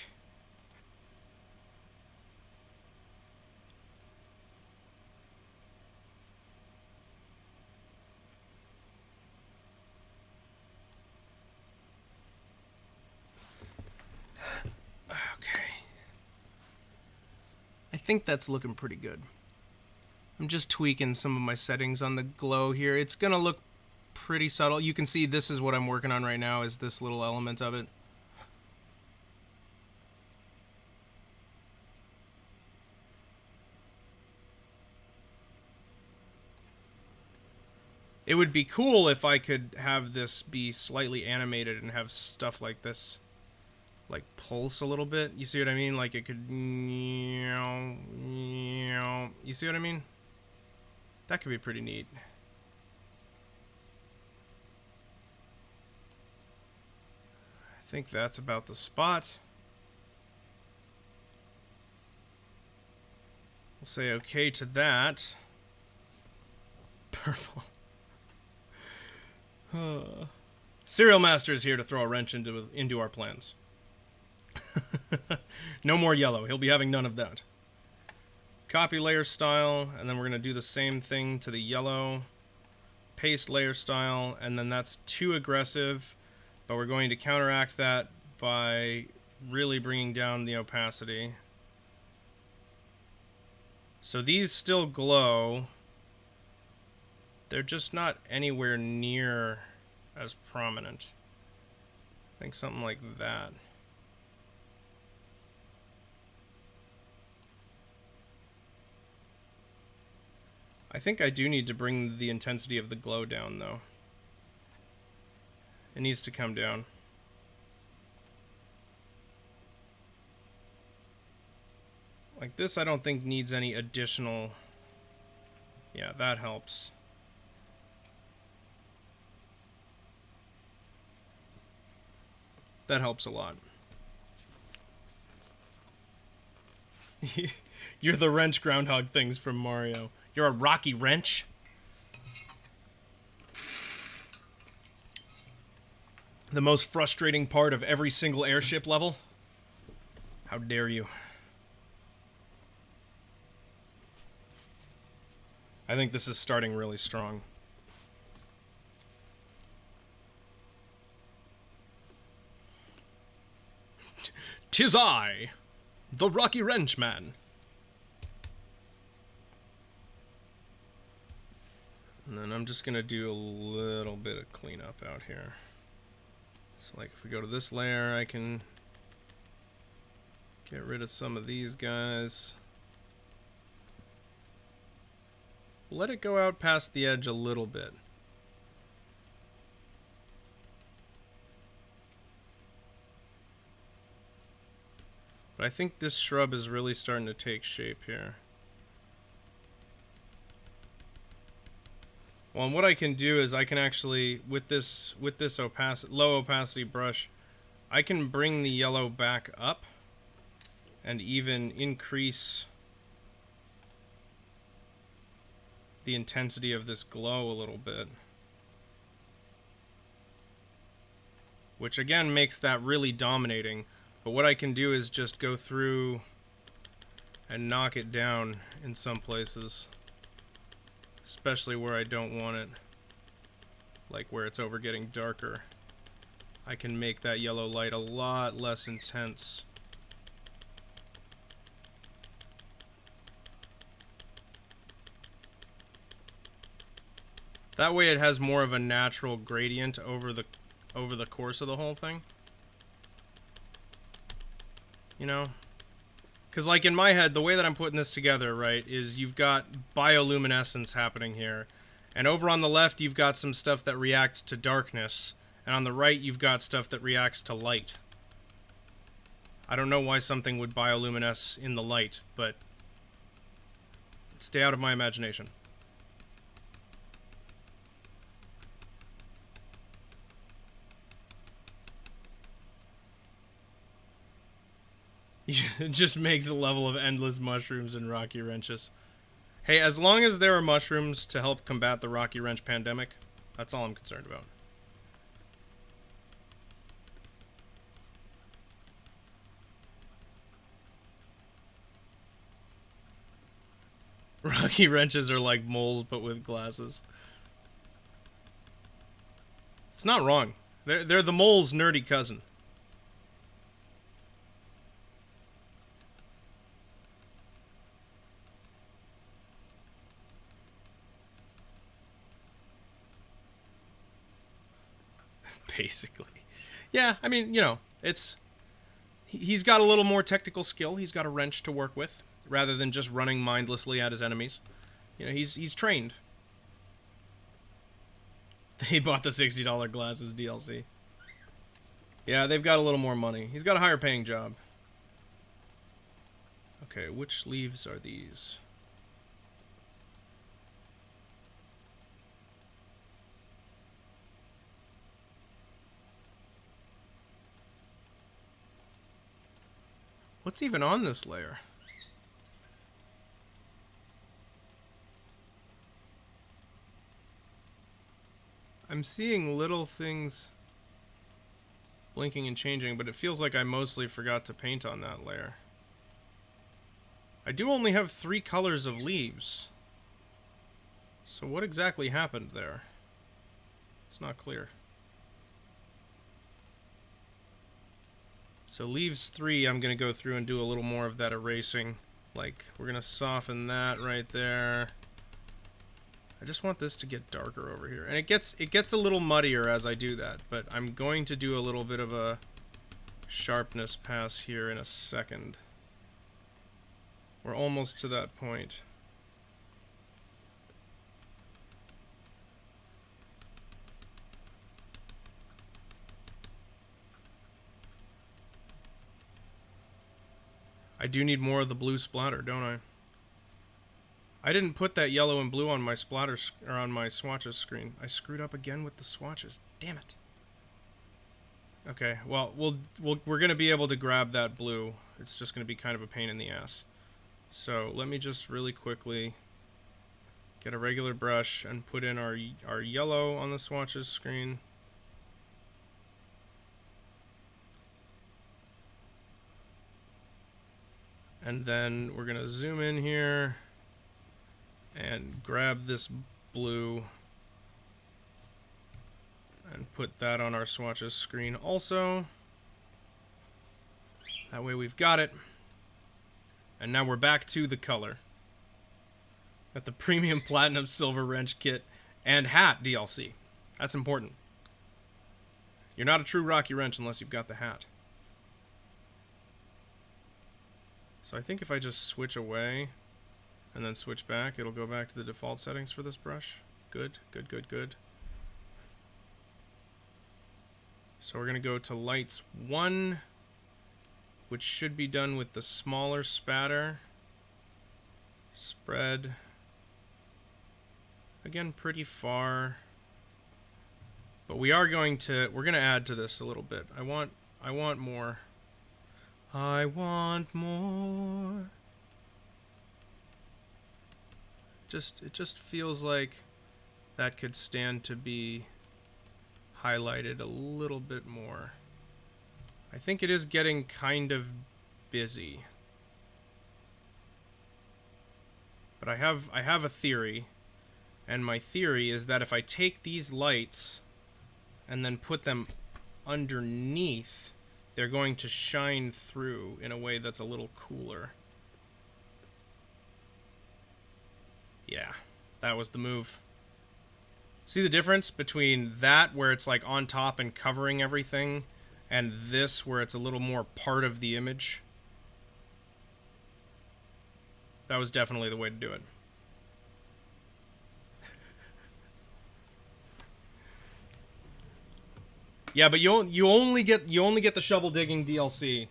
A: I think that's looking pretty good. I'm just tweaking some of my settings on the glow here. It's gonna look pretty subtle. You can see this is what I'm working on right now, is this little element of it. It would be cool if I could have this be slightly animated and have stuff like this, like, pulse a little bit. You see what I mean? Like, it could... You see what I mean? That could be pretty neat. I think that's about the spot. We'll say okay to that. Purple. Serial Master is here to throw a wrench into our plans. No more yellow. He'll be having none of that. Copy layer style, and then we're going to do the same thing to the yellow. Paste layer style, and then that's too aggressive, but we're going to counteract that by really bringing down the opacity. So these still glow. They're just not anywhere near as prominent. I think something like that. I think I do need to bring the intensity of the glow down, though. It needs to come down. Like this, I don't think needs any additional... Yeah, that helps. That helps a lot. You're the wrench groundhog things from Mario. You're a rocky wrench? The most frustrating part of every single airship level? How dare you? I think this is starting really strong. 'Tis I, the Rocky Wrench Man. And then I'm just gonna do a little bit of cleanup out here. So like if we go to this layer, I can get rid of some of these guys. Let it go out past the edge a little bit. But I think this shrub is really starting to take shape here. Well, and what I can do is I can actually, with this low opacity brush, I can bring the yellow back up and even increase the intensity of this glow a little bit. Which again makes that really dominating. But what I can do is just go through and knock it down in some places. Especially where I don't want it. Like where it's over getting darker. I can make that yellow light a lot less intense. That way it has more of a natural gradient over the course of the whole thing. You know? Because like in my head, the way that I'm putting this together, right, is you've got bioluminescence happening here. And over on the left, you've got some stuff that reacts to darkness. And on the right, you've got stuff that reacts to light. I don't know why something would bioluminesce in the light, but stay out of my imagination. It just makes a level of endless mushrooms and rocky wrenches. Hey, as long as there are mushrooms to help combat the rocky wrench pandemic, that's all I'm concerned about. Rocky wrenches are like moles, but with glasses. It's not wrong. They're the mole's nerdy cousin. Basically. Yeah, I mean, you know, he's got a little more technical skill. He's got a wrench to work with, rather than just running mindlessly at his enemies. You know, he's trained. They bought the $60 glasses DLC. Yeah, they've got a little more money. He's got a higher paying job. Okay, which leaves are these? What's even on this layer? I'm seeing little things blinking and changing, but it feels like I mostly forgot to paint on that layer. I do only have 3 colors of leaves. So what exactly happened there? It's not clear. So leaves 3, I'm going to go through and do a little more of that erasing. Like, we're going to soften that right there. I just want this to get darker over here. And it gets a little muddier as I do that, but I'm going to do a little bit of a sharpness pass here in a second. We're almost to that point. I do need more of the blue splatter, don't I? I didn't put that yellow and blue on my splatter or on my swatches screen. I screwed up again with the swatches. Damn it. Okay, well, we're going to be able to grab that blue. It's just going to be kind of a pain in the ass. So let me just really quickly get a regular brush and put in our yellow on the swatches screen. And then we're going to zoom in here and grab this blue and put that on our swatches screen also. That way we've got it. And now we're back to the color. Got the premium platinum silver wrench kit and hat DLC. That's important. You're not a true Rocky Wrench unless you've got the hat. So I think if I just switch away and then switch back, it'll go back to the default settings for this brush. Good, good, good, good. So we're going to go to lights 1, which should be done with the smaller spatter. Spread. Again, pretty far. But we're going to add to this a little bit. I want more. I want more. It just feels like that could stand to be highlighted a little bit more. I think it is getting kind of busy. But I have a theory, and my theory is that if I take these lights and then put them underneath, they're going to shine through in a way that's a little cooler. Yeah, that was the move. See the difference between that, where it's like on top and covering everything, and this, where it's a little more part of the image? That was definitely the way to do it. Yeah, but you only get the shovel digging DLC.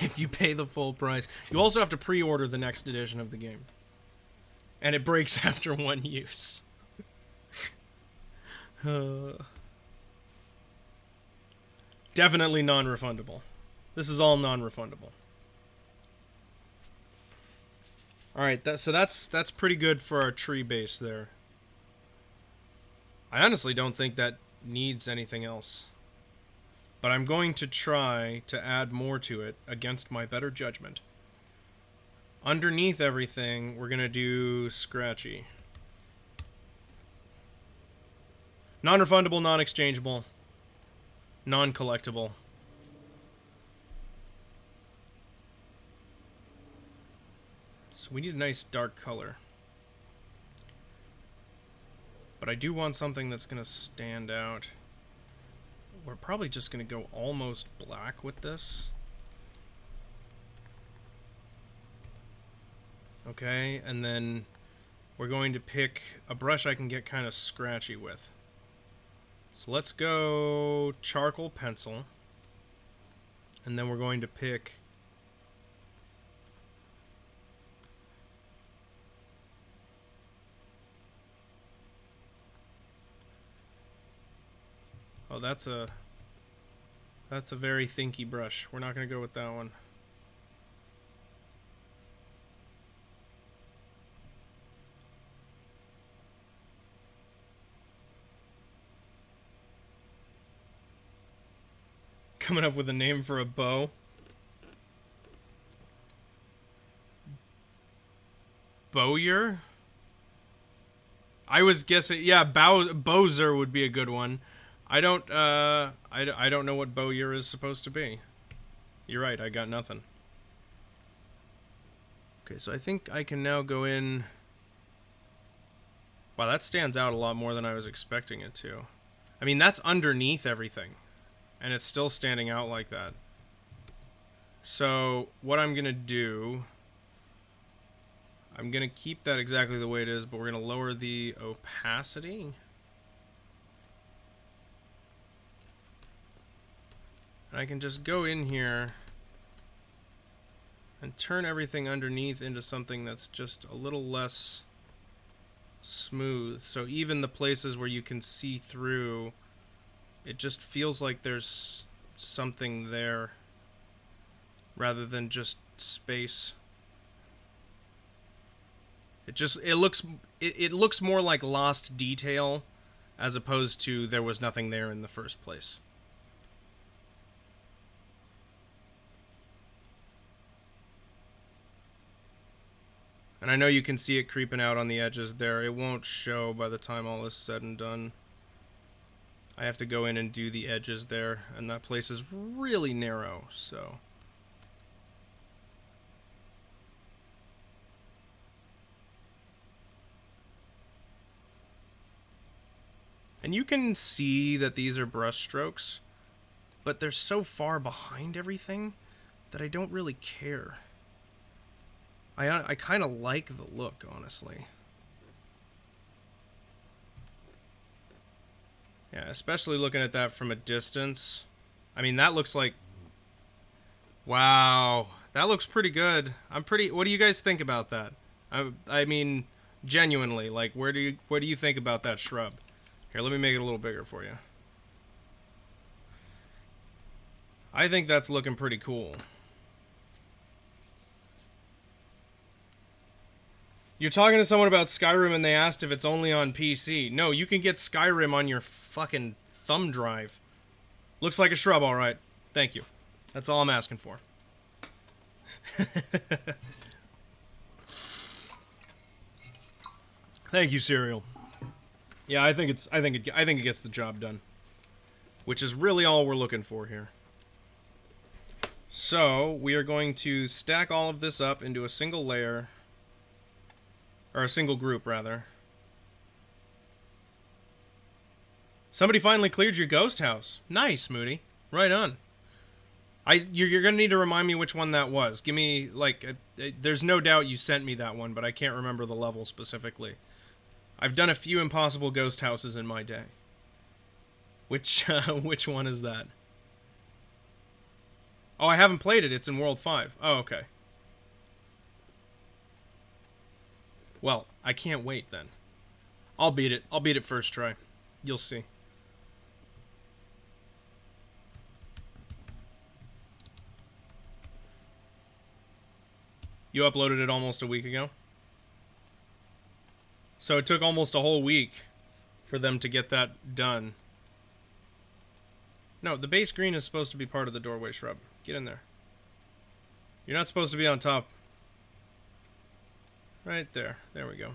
A: If you pay the full price. You also have to pre-order the next edition of the game. And it breaks after 1 use. Definitely non-refundable. This is all non-refundable. Alright, so that's pretty good for our tree base there. I honestly don't think that needs anything else. But I'm going to try to add more to it against my better judgment. Underneath everything, we're going to do scratchy. Non-refundable, non-exchangeable, non-collectible. So we need a nice dark color. But I do want something that's going to stand out. We're probably just going to go almost black with this. Okay, and then we're going to pick a brush I can get kind of scratchy with. So let's go charcoal pencil. And then we're going to pick oh, that's a very thinky brush. We're not going to go with that one. Coming up with a name for a bow. Bowyer? I was guessing, yeah, Bowser would be a good one. I don't know what Bowyer is supposed to be. You're right, I got nothing. Okay, so I think I can now go in. Wow, that stands out a lot more than I was expecting it to. I mean, that's underneath everything. And it's still standing out like that. So, what I'm going to do... I'm going to keep that exactly the way it is, but we're going to lower the opacity. And I can just go in here and turn everything underneath into something that's just a little less smooth. So even the places where you can see through... It just feels like there's something there rather than just space. It looks more like lost detail as opposed to there was nothing there in the first place. And I know you can see it creeping out on the edges there. It won't show by the time all is said and done. I have to go in and do the edges there, and that place is really narrow, so... And you can see that these are brush strokes, but they're so far behind everything that I don't really care. I kind of like the look, honestly. Yeah, especially looking at that from a distance. I mean, that looks like... Wow. That looks pretty good. What do you guys think about that? I mean, genuinely, like, what do you think about that shrub? Here, let me make it a little bigger for you. I think that's looking pretty cool. You're talking to someone about Skyrim and they asked if it's only on PC. No, you can get Skyrim on your fucking thumb drive. Looks like a shrub, alright. Thank you. That's all I'm asking for. Thank you, Serial. Yeah, I think it gets the job done. Which is really all we're looking for here. So, we are going to stack all of this up into a single layer. Or a single group, rather. Somebody finally cleared your ghost house. Nice, Moody. Right on. You're gonna need to remind me which one that was. Give me, like, there's no doubt you sent me that one, but I can't remember the level specifically. I've done a few impossible ghost houses in my day. Which one is that? Oh, I haven't played it. It's in World 5. Oh, okay. Well, I can't wait then. I'll beat it. I'll beat it first try. You'll see. You uploaded it almost a week ago? So it took almost a whole week for them to get that done. No, the base green is supposed to be part of the doorway shrub. Get in there. You're not supposed to be on top. Right there. There we go.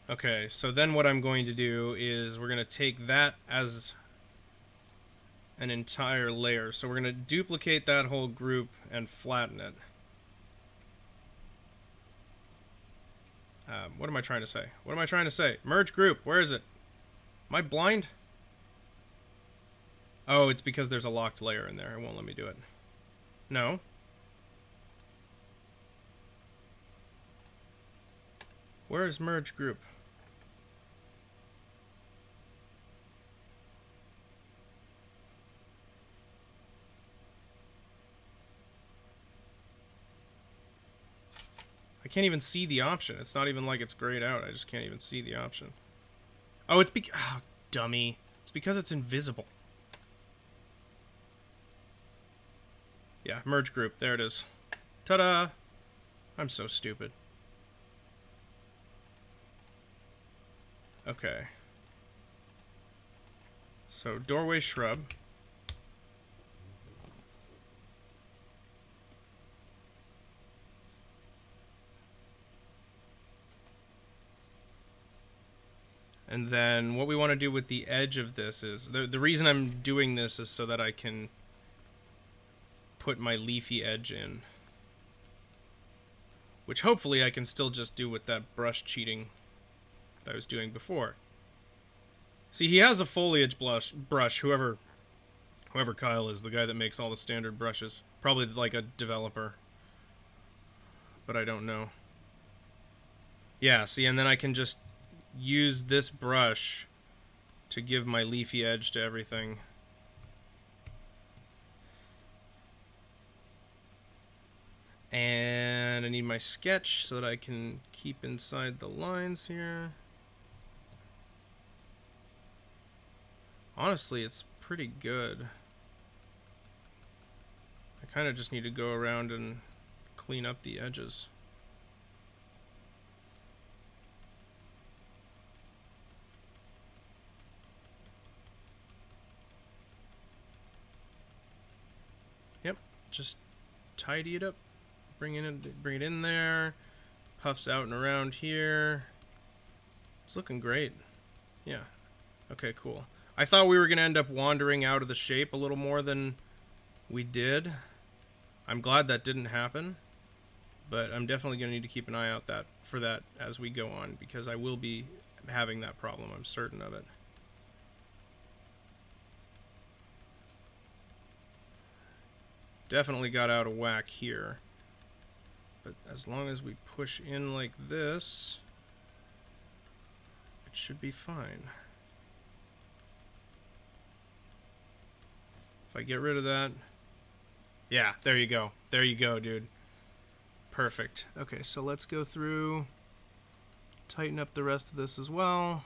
A: Okay, so then what I'm going to do is we're going to take that as an entire layer. So we're going to duplicate that whole group and flatten it. What am I trying to say? What am I trying to say? Merge group. Where is it? Am I blind? Oh, it's because there's a locked layer in there. It won't let me do it. No. Where is merge group? I can't even see the option. It's not even like it's grayed out. I just can't even see the option. Oh, it's because... Oh, dummy. It's because it's invisible. Yeah, merge group. There it is. Ta-da! I'm so stupid. Okay. So, doorway shrub. And then what we want to do with the edge of this is... The reason I'm doing this is so that I can put my leafy edge in. Which hopefully I can still just do with that brush cheating that I was doing before. See, he has a foliage brush, whoever Kyle is, the guy that makes all the standard brushes. Probably like a developer. But I don't know. Yeah, see, and then I can just use this brush to give my leafy edge to everything. And I need my sketch so that I can keep inside the lines here. Honestly, it's pretty good. I kind of just need to go around and clean up the edges. Yep, just tidy it up. Bring it in there. Puffs out and around here. It's looking great. Yeah. Okay, cool. I thought we were going to end up wandering out of the shape a little more than we did. I'm glad that didn't happen. But I'm definitely going to need to keep an eye out for that as we go on, because I will be having that problem. I'm certain of it. Definitely got out of whack here. But as long as we push in like this, it should be fine. If I get rid of that... Yeah, there you go. There you go, dude. Perfect. Okay, so let's go through, tighten up the rest of this as well.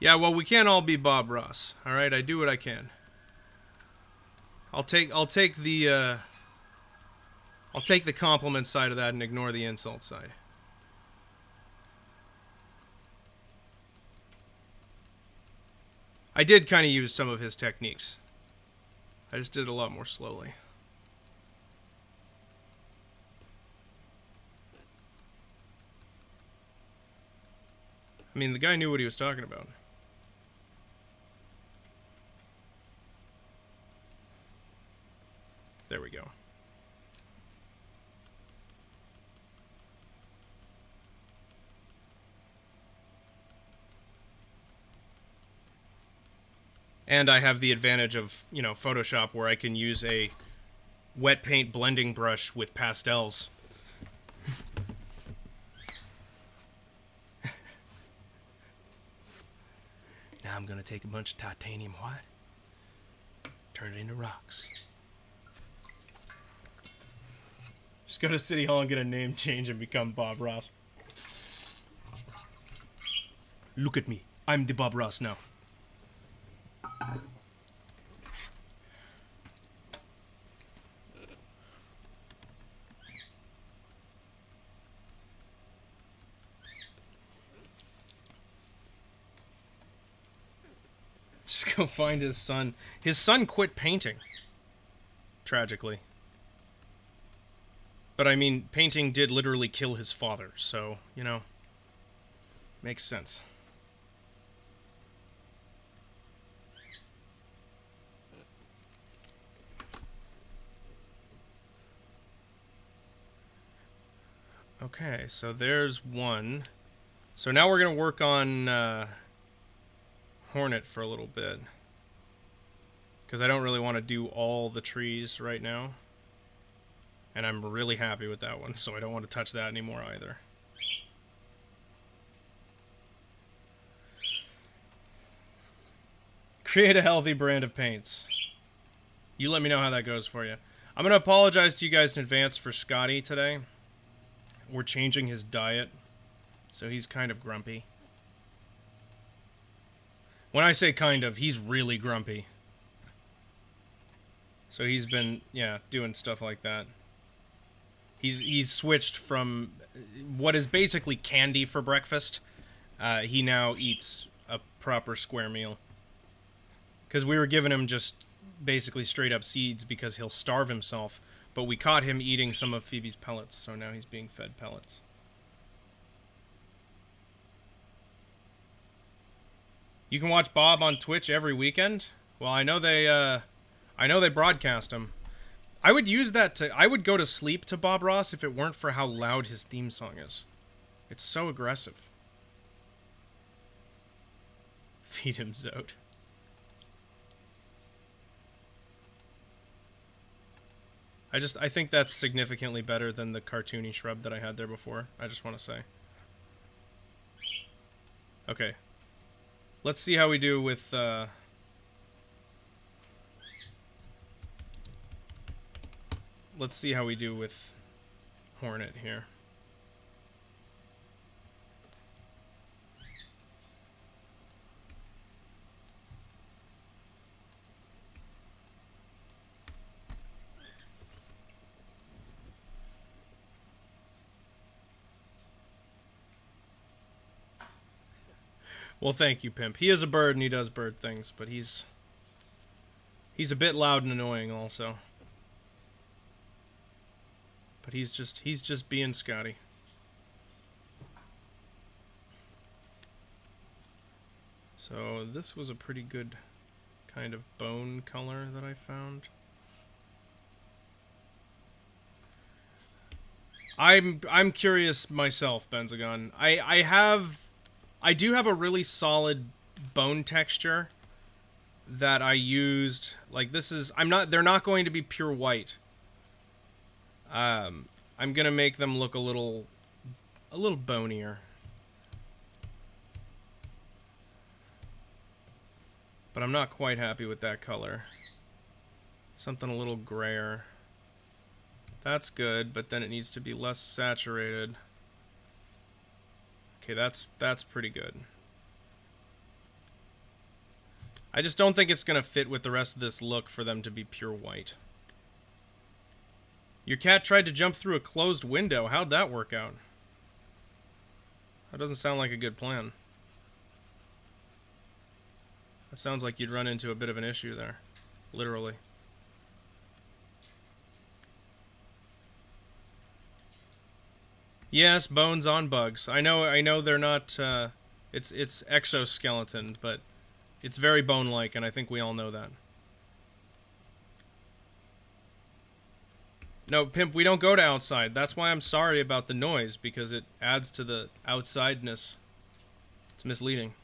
A: Yeah, well, we can't all be Bob Ross. All right, I do what I can. I'll take the compliment side of that and ignore the insult side. I did kind of use some of his techniques. I just did it a lot more slowly. I mean, the guy knew what he was talking about. There we go. And I have the advantage of, you know, Photoshop, where I can use a wet paint blending brush with pastels. Now I'm gonna take a bunch of titanium white, turn it into rocks. Just go to City Hall and get a name change and become Bob Ross. Look at me. I'm the Bob Ross now. Just go find his son. His son quit painting. Tragically. But I mean, painting did literally kill his father, so, you know. Makes sense. Okay, so there's one. So now we're going to work on Hornet for a little bit. Because I don't really want to do all the trees right now. And I'm really happy with that one, so I don't want to touch that anymore either. Create a healthy brand of paints. You let me know how that goes for you. I'm going to apologize to you guys in advance for Scotty today. We're changing his diet, so he's kind of grumpy. When I say kind of, he's really grumpy. So he's been, yeah, doing stuff like that. He's switched from what is basically candy for breakfast. He now eats a proper square meal. Because we were giving him just basically straight up seeds because he'll starve himself. But we caught him eating some of Phoebe's pellets, so now he's being fed pellets. You can watch Bob on Twitch every weekend. Well, I know they broadcast him. I would use that to... I would go to sleep to Bob Ross if it weren't for how loud his theme song is. It's so aggressive. Feed him Zote. I think that's significantly better than the cartoony shrub that I had there before. I just want to say. Okay. Let's see how we do with, let's see how we do with Hornet here. Well, thank you, Pimp. He is a bird and he does bird things, but he's a bit loud and annoying also. But he's just being Scotty. So this was a pretty good kind of bone color that I found. I'm curious myself, Benzagon. I do have a really solid bone texture that I used. Like this is they're not going to be pure white. I'm gonna make them look a little bonier. But I'm not quite happy with that color. Something a little grayer. That's good, but then it needs to be less saturated. Okay, that's pretty good. I just don't think it's gonna fit with the rest of this look for them to be pure white. Your cat tried to jump through a closed window. How'd that work out? That doesn't sound like a good plan. That sounds like you'd run into a bit of an issue there. Literally. Yes, bones on bugs. I know they're not, it's exoskeleton, but it's very bone-like, and I think we all know that. No, Pimp, we don't go to outside. That's why I'm sorry about the noise, because it adds to the outsideness. It's misleading.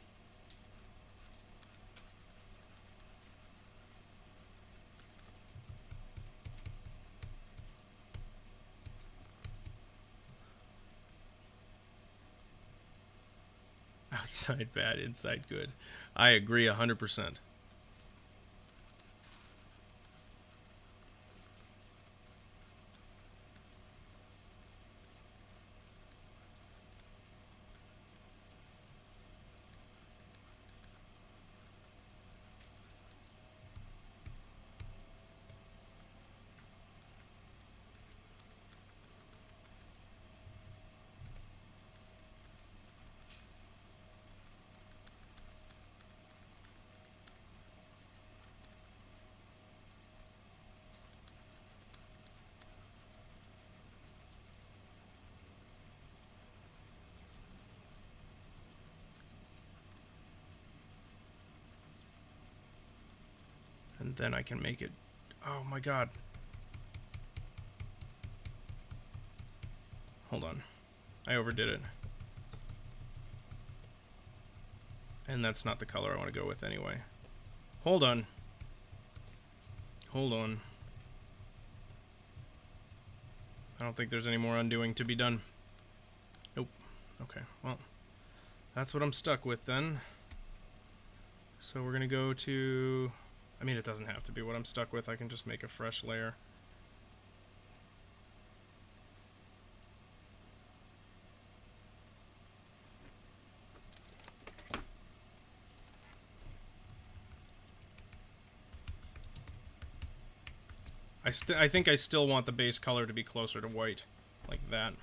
A: Outside bad, inside good. I agree 100%. then I can make it... Oh my god. Hold on. I overdid it. And that's not the color I want to go with anyway. Hold on. Hold on. I don't think there's any more undoing to be done. Nope. Okay, well, that's what I'm stuck with then. So we're gonna go to... I mean, it doesn't have to be what I'm stuck with. I can just make a fresh layer. I think I still want the base color to be closer to white, like that.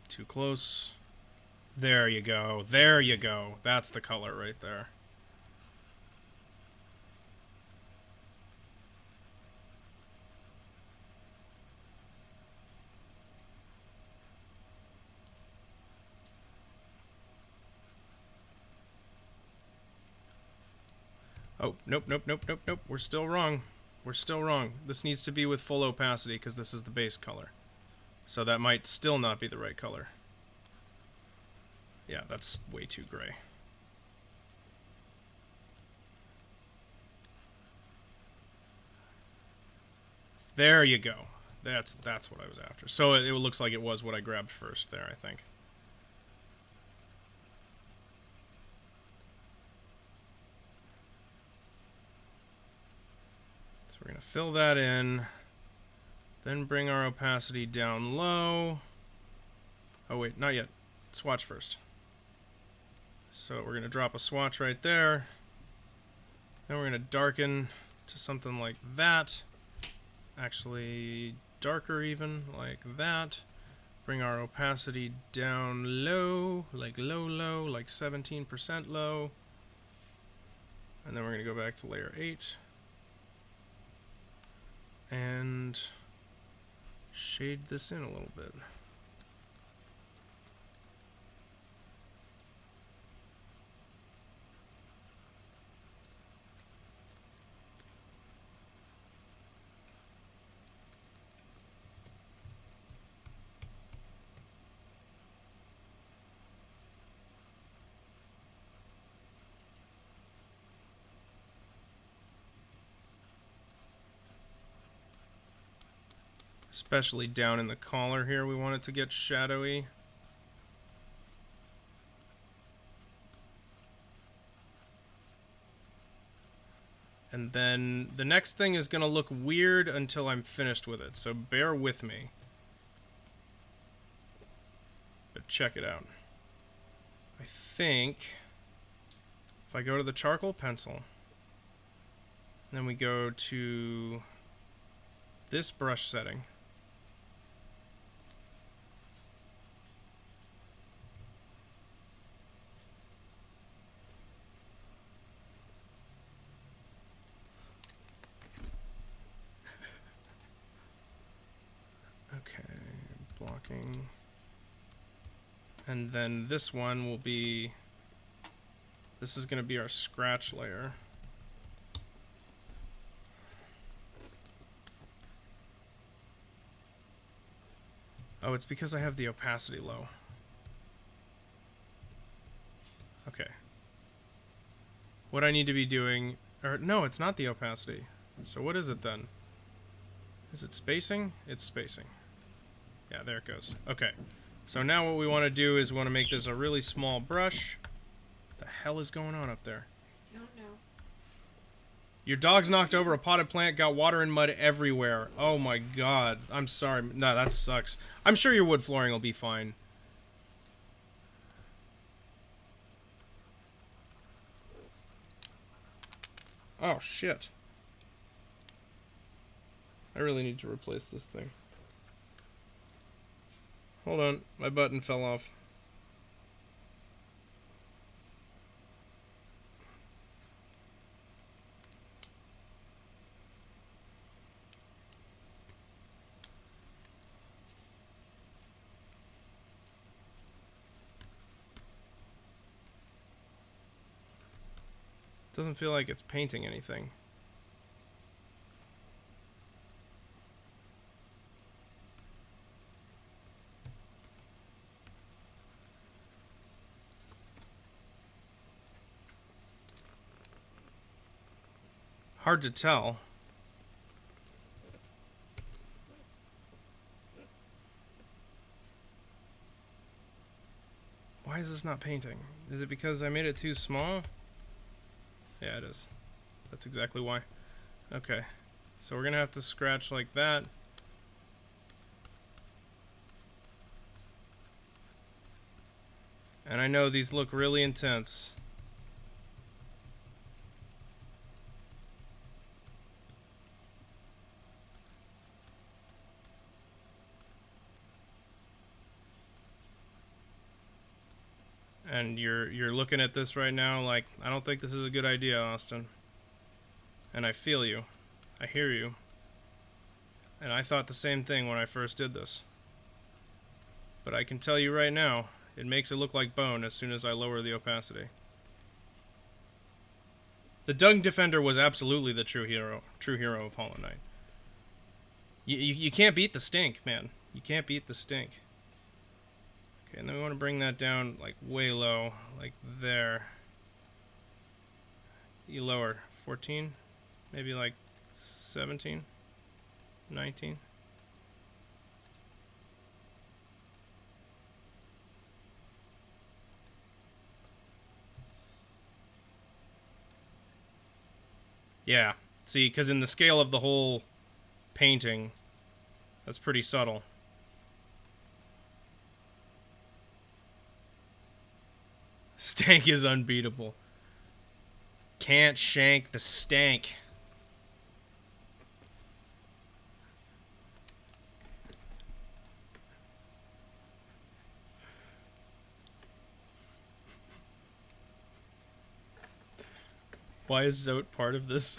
A: Too close. There you go. There you go. That's the color right there. Oh, nope, nope, nope, nope, nope. We're still wrong. We're still wrong. This needs to be with full opacity because this is the base color. So that might still not be the right color. Yeah, that's way too gray. There you go. That's what I was after. So it looks like it was what I grabbed first there, I think. So we're going to fill that in. Then bring our opacity down low. Oh wait, not yet. Swatch first. So we're going to drop a swatch right there. Then we're going to darken to something like that. Actually, darker even, like that. Bring our opacity down low, like low, like 17% low. And then we're going to go back to layer 8. And shade this in a little bit. Especially down in the collar here, we want it to get shadowy. And then the next thing is going to look weird until I'm finished with it, so bear with me. But check it out. I think if I go to the charcoal pencil, then we go to this brush setting. Okay, blocking. And then this one will be, this is going to be our scratch layer. Oh, it's because I have the opacity low. Okay. What I need to be doing, or no, it's not the opacity. So what is it then? Is it spacing? It's spacing. Yeah, there it goes. Okay. So now what we want to do is we want to make this a really small brush. What the hell is going on up there?
B: I don't know.
A: Your dog's knocked over a potted plant, got water and mud everywhere. Oh my god. I'm sorry. No, that sucks. I'm sure your wood flooring will be fine. Oh, shit. I really need to replace this thing. Hold on, my button fell off. doesn't feel like it's painting anything. Hard to tell. Why is this not painting? Is it because I made it too small? Yeah, it is. That's exactly why. Okay. So we're gonna have to scratch like that. And I know these look really intense. And you're looking at this right now like, I don't think this is a good idea, Austin. And I feel you. I hear you. And I thought the same thing when I first did this. But I can tell you right now, it makes it look like bone as soon as I lower the opacity. The Dung Defender was absolutely the true hero of Hollow Knight. You can't beat the stink, man. You can't beat the stink. Okay, and then we want to bring that down, like, way low. Like, there. You lower. 14? Maybe, like, 17? 19? Yeah. See, because in the scale of the whole painting, that's pretty subtle. Stank is unbeatable. Can't shank the stank. Why is Zote part of this?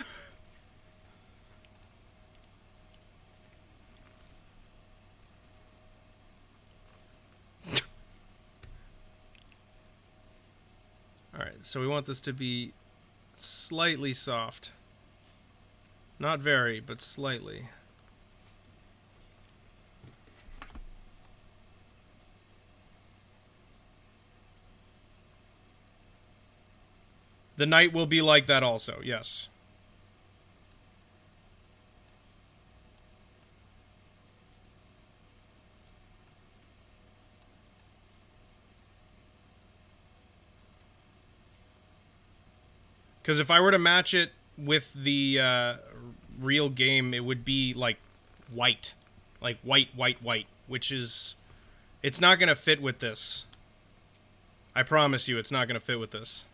A: Alright, so we want this to be slightly soft. Not very, but slightly. The knight will be like that also, yes. Because if I were to match it with the real game, it would be like white. Like white, which is... It's not going to fit with this. I promise you, it's not going to fit with this.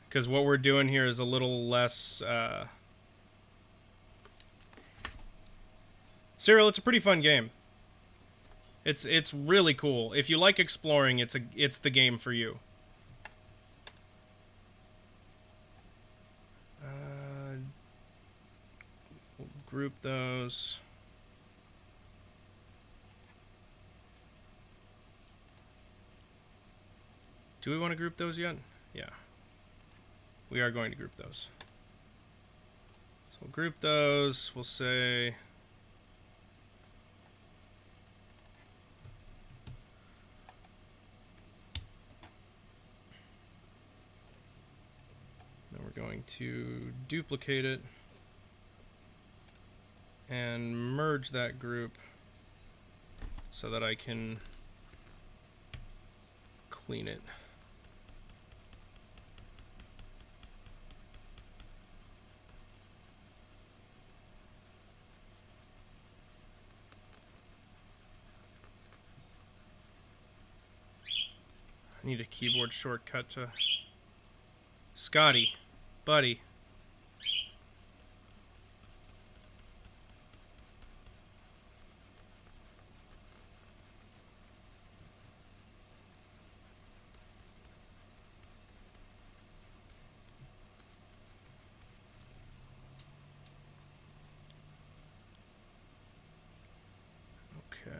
A: Because what we're doing here is a little less... Cyril, it's a pretty fun game. It's really cool. If you like exploring, it's the game for you. We'll group those. Do we want to group those yet? Yeah. We are going to group those. So we'll group those. We'll say... We're going to duplicate it and merge that group so that I can clean it. I need a keyboard shortcut to... Scotty. Buddy. Okay.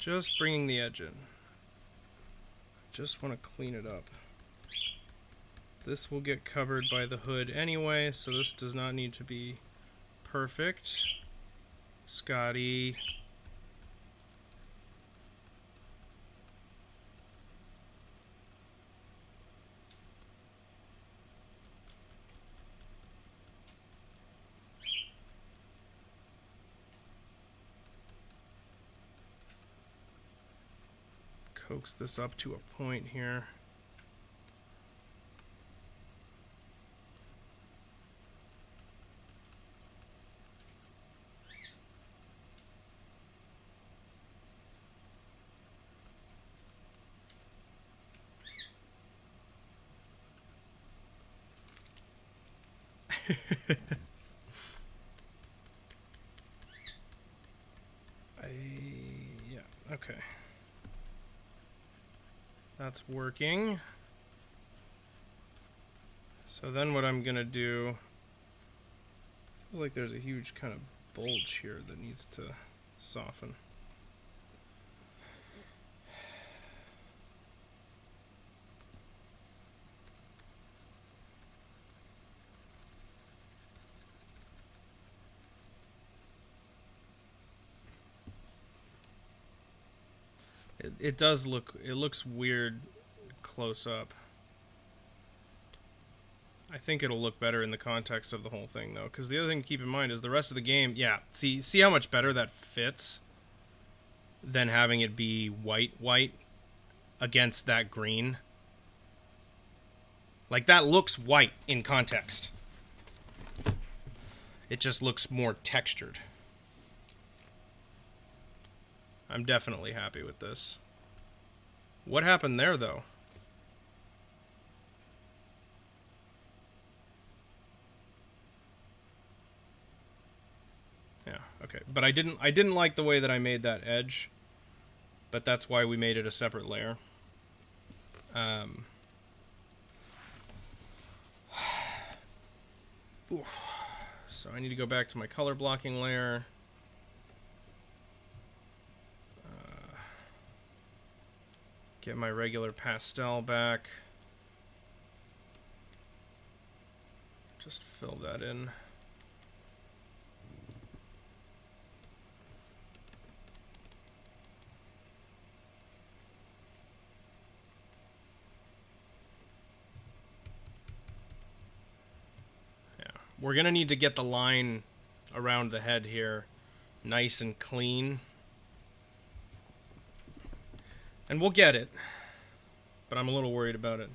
A: Just bringing the edge in. Just want to clean it up. This will get covered by the hood anyway, so this does not need to be perfect. Scotty. Coax this up to a point here. Yeah, okay. That's working. So then what I'm gonna do, feels like there's a huge kind of bulge here that needs to soften. It does look, it looks weird close up. I think it'll look better in the context of the whole thing, though, because the other thing to keep in mind is the rest of the game, yeah, see how much better that fits than having it be white against that green? Like, that looks white in context. It just looks more textured. I'm definitely happy with this. What happened there, though? Yeah, okay. But I didn't like the way that I made that edge. But that's why we made it a separate layer. So I need to go back to my color blocking layer. Get my regular pastel back. Just fill that in. Yeah, we're gonna need to get the line around the head here nice and clean. And we'll get it, but I'm a little worried about it.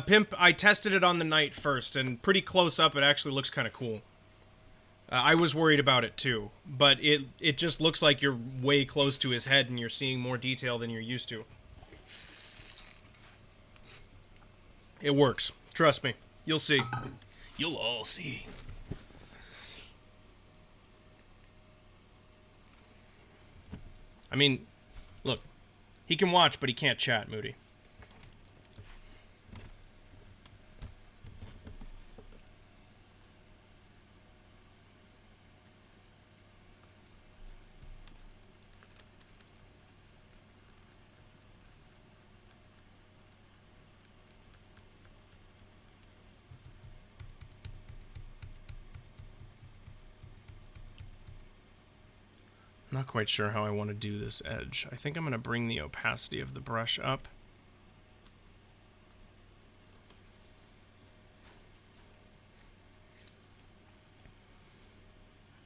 A: Pimp, I tested it on the night first, and pretty close up, it actually looks kind of cool. I was worried about it too, but it just looks like you're way close to his head and you're seeing more detail than you're used to. It works. Trust me. You'll see. You'll all see. I mean, look, he can watch, but he can't chat, Moody. Not quite sure how I want to do this edge. I think I'm going to bring the opacity of the brush up.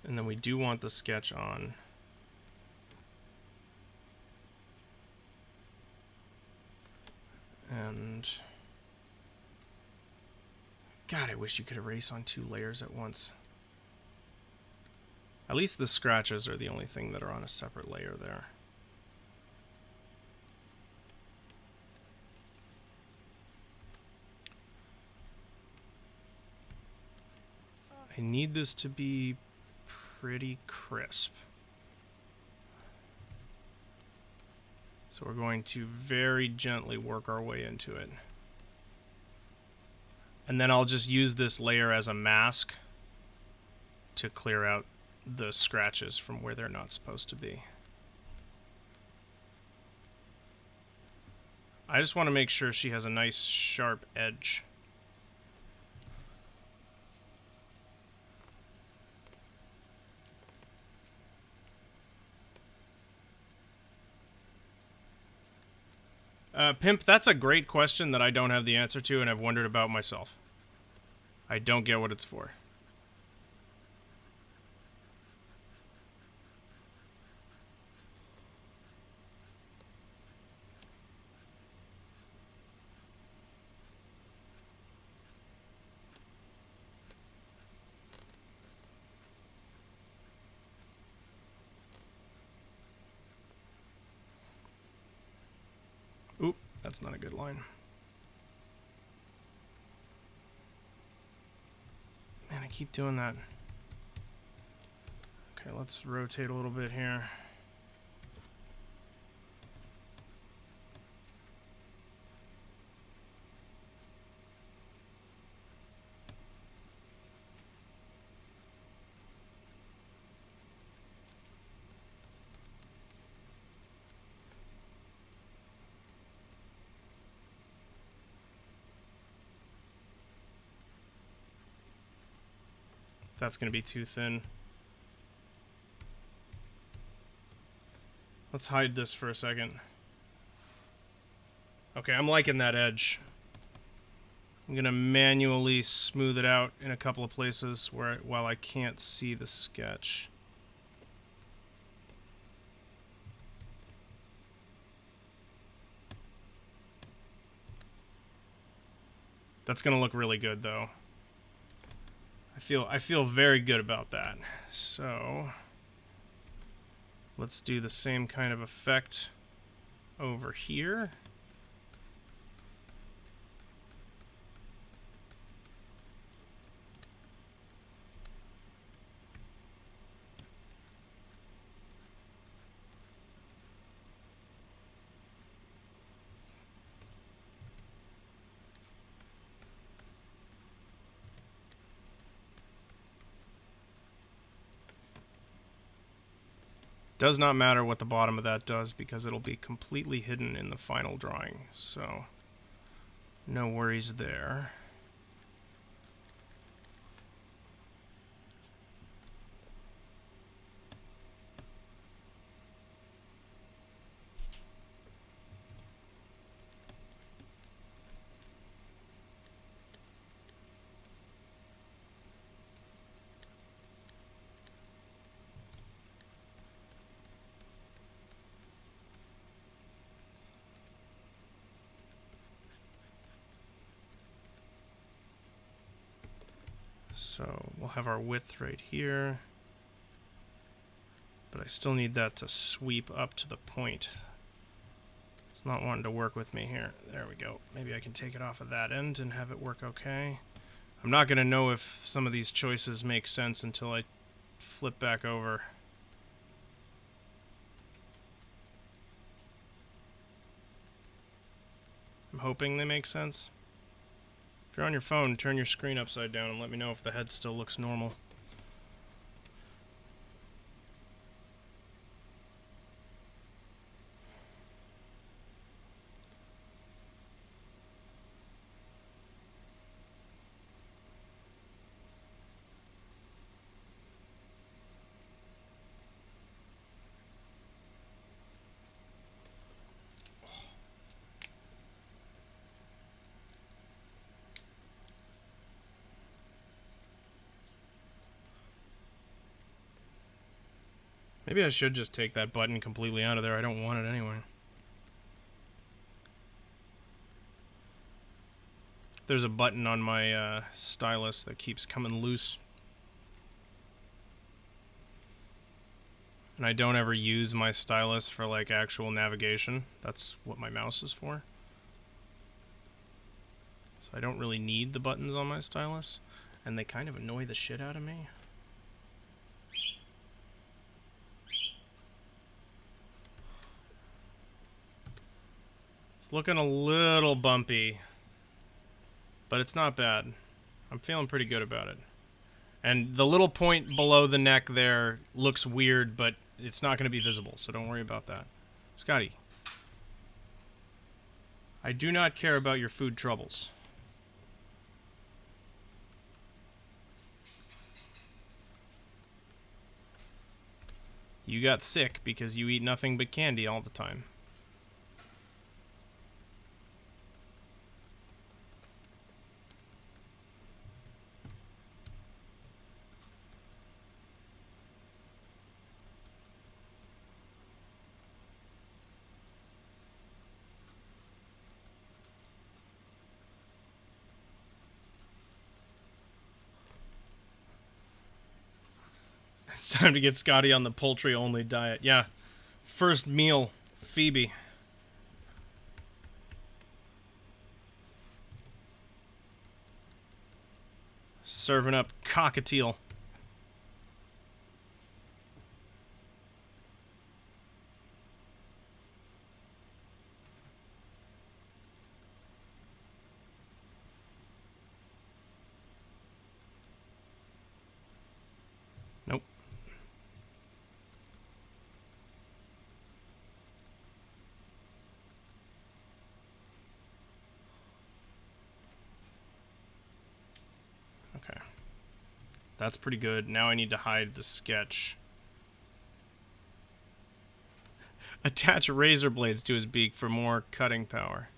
A: And then we do want the sketch on. And God, I wish you could erase on 2 layers at once. At least the scratches are the only thing that are on a separate layer there. I need this to be pretty crisp. So we're going to very gently work our way into it. And then I'll just use this layer as a mask to clear out the scratches from where they're not supposed to be. I just want to make sure she has a nice sharp edge. Pimp, that's a great question that I don't have the answer to and I've wondered about myself. I don't get what it's for. Oop, that's not a good line. Man, I keep doing that. Okay, let's rotate a little bit here. That's going to be too thin. Let's hide this for a second. Okay, I'm liking that edge. I'm going to manually smooth it out in a couple of places while I can't see the sketch. That's going to look really good, though. I feel very good about that. So let's do the same kind of effect over here. Does not matter what the bottom of that does because it'll be completely hidden in the final drawing, so no worries there. So we'll have our width right here, but I still need that to sweep up to the point. It's not wanting to work with me here. There we go. Maybe I can take it off of that end and have it work okay. I'm not going to know if some of these choices make sense until I flip back over. I'm hoping they make sense. If you're on your phone, turn your screen upside down and let me know if the head still looks normal. Maybe I should just take that button completely out of there. I don't want it anyway. There's a button on my stylus that keeps coming loose. And I don't ever use my stylus for like actual navigation. That's what my mouse is for. So I don't really need the buttons on my stylus. And they kind of annoy the shit out of me. It's looking a little bumpy, but it's not bad. I'm feeling pretty good about it. And the little point below the neck there looks weird, but it's not going to be visible, so don't worry about that. Scotty, I do not care about your food troubles. You got sick because you eat nothing but candy all the time. It's time to get Scotty on the poultry-only diet. Yeah. First meal, Phoebe. Serving up cockatiel. Nope. Okay. That's pretty good. Now I need to hide the sketch. Attach razor blades to his beak for more cutting power.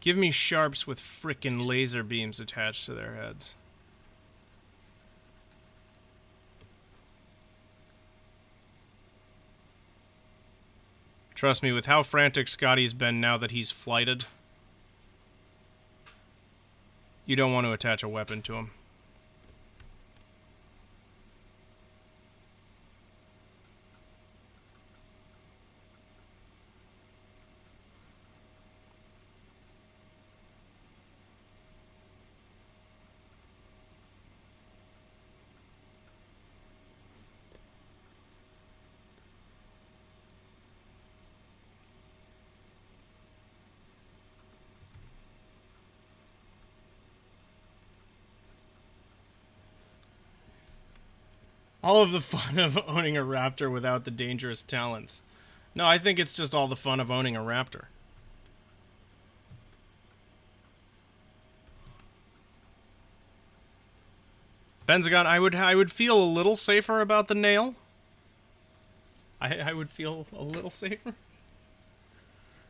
A: Give me sharps with frickin' laser beams attached to their heads. Trust me, with how frantic Scotty's been now that he's flighted, you don't want to attach a weapon to him. All of the fun of owning a raptor without the dangerous talents. No, I think it's just all the fun of owning a raptor. Benzagon, I would feel a little safer about the nail. I would feel a little safer.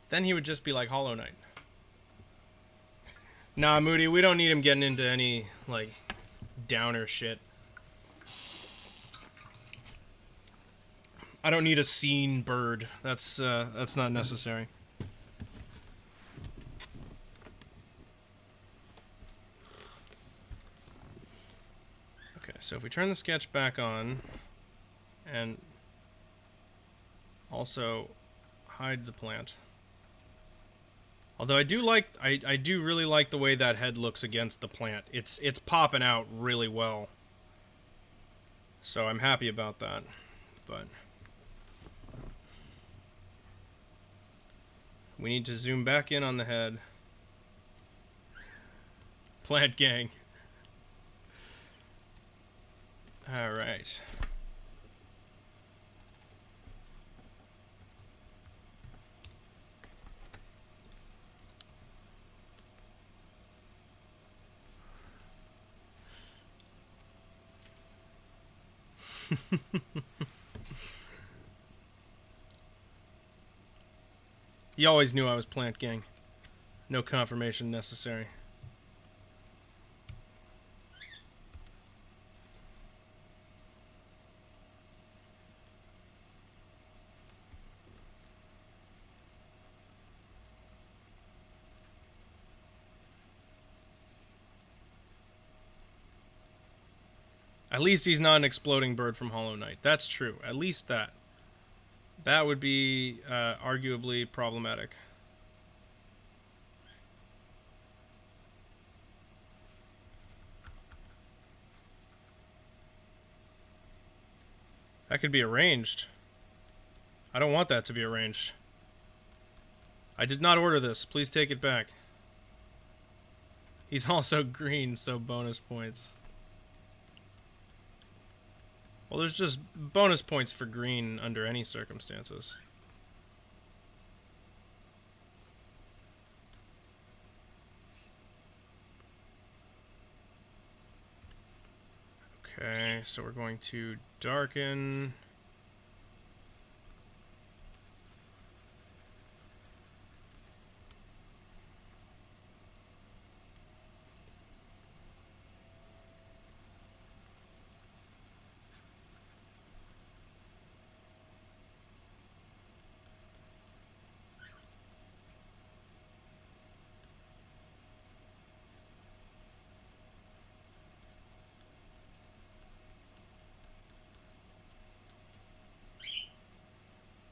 A: Then he would just be like Hollow Knight. Nah, Moody, we don't need him getting into any, like, downer shit. I don't need a scene bird. That's not necessary. Okay, so if we turn the sketch back on, and also hide the plant. Although I do like, I do really like the way that head looks against the plant. It's popping out really well. So I'm happy about that, but we need to zoom back in on the head. Plant gang. Alright. You always knew I was plant gang. No confirmation necessary. At least he's not an exploding bird from Hollow Knight. That's true. At least that. That would be arguably problematic. That could be arranged. I don't want that to be arranged. I did not order this. Please take it back. He's also green, so bonus points. Well, there's just bonus points for green under any circumstances. Okay, so we're going to darken.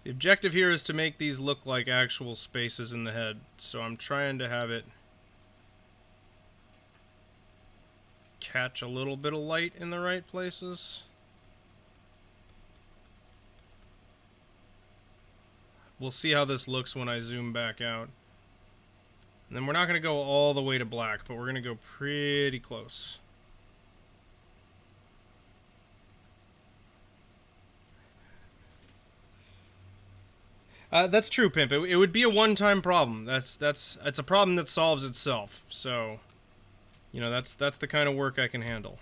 A: The objective here is to make these look like actual spaces in the head, so I'm trying to have it catch a little bit of light in the right places. We'll see how this looks when I zoom back out. And then we're not going to go all the way to black, but we're going to go pretty close. That's true, Pimp. It would be a one-time problem. It's a problem that solves itself. So, you know, that's the kind of work I can handle.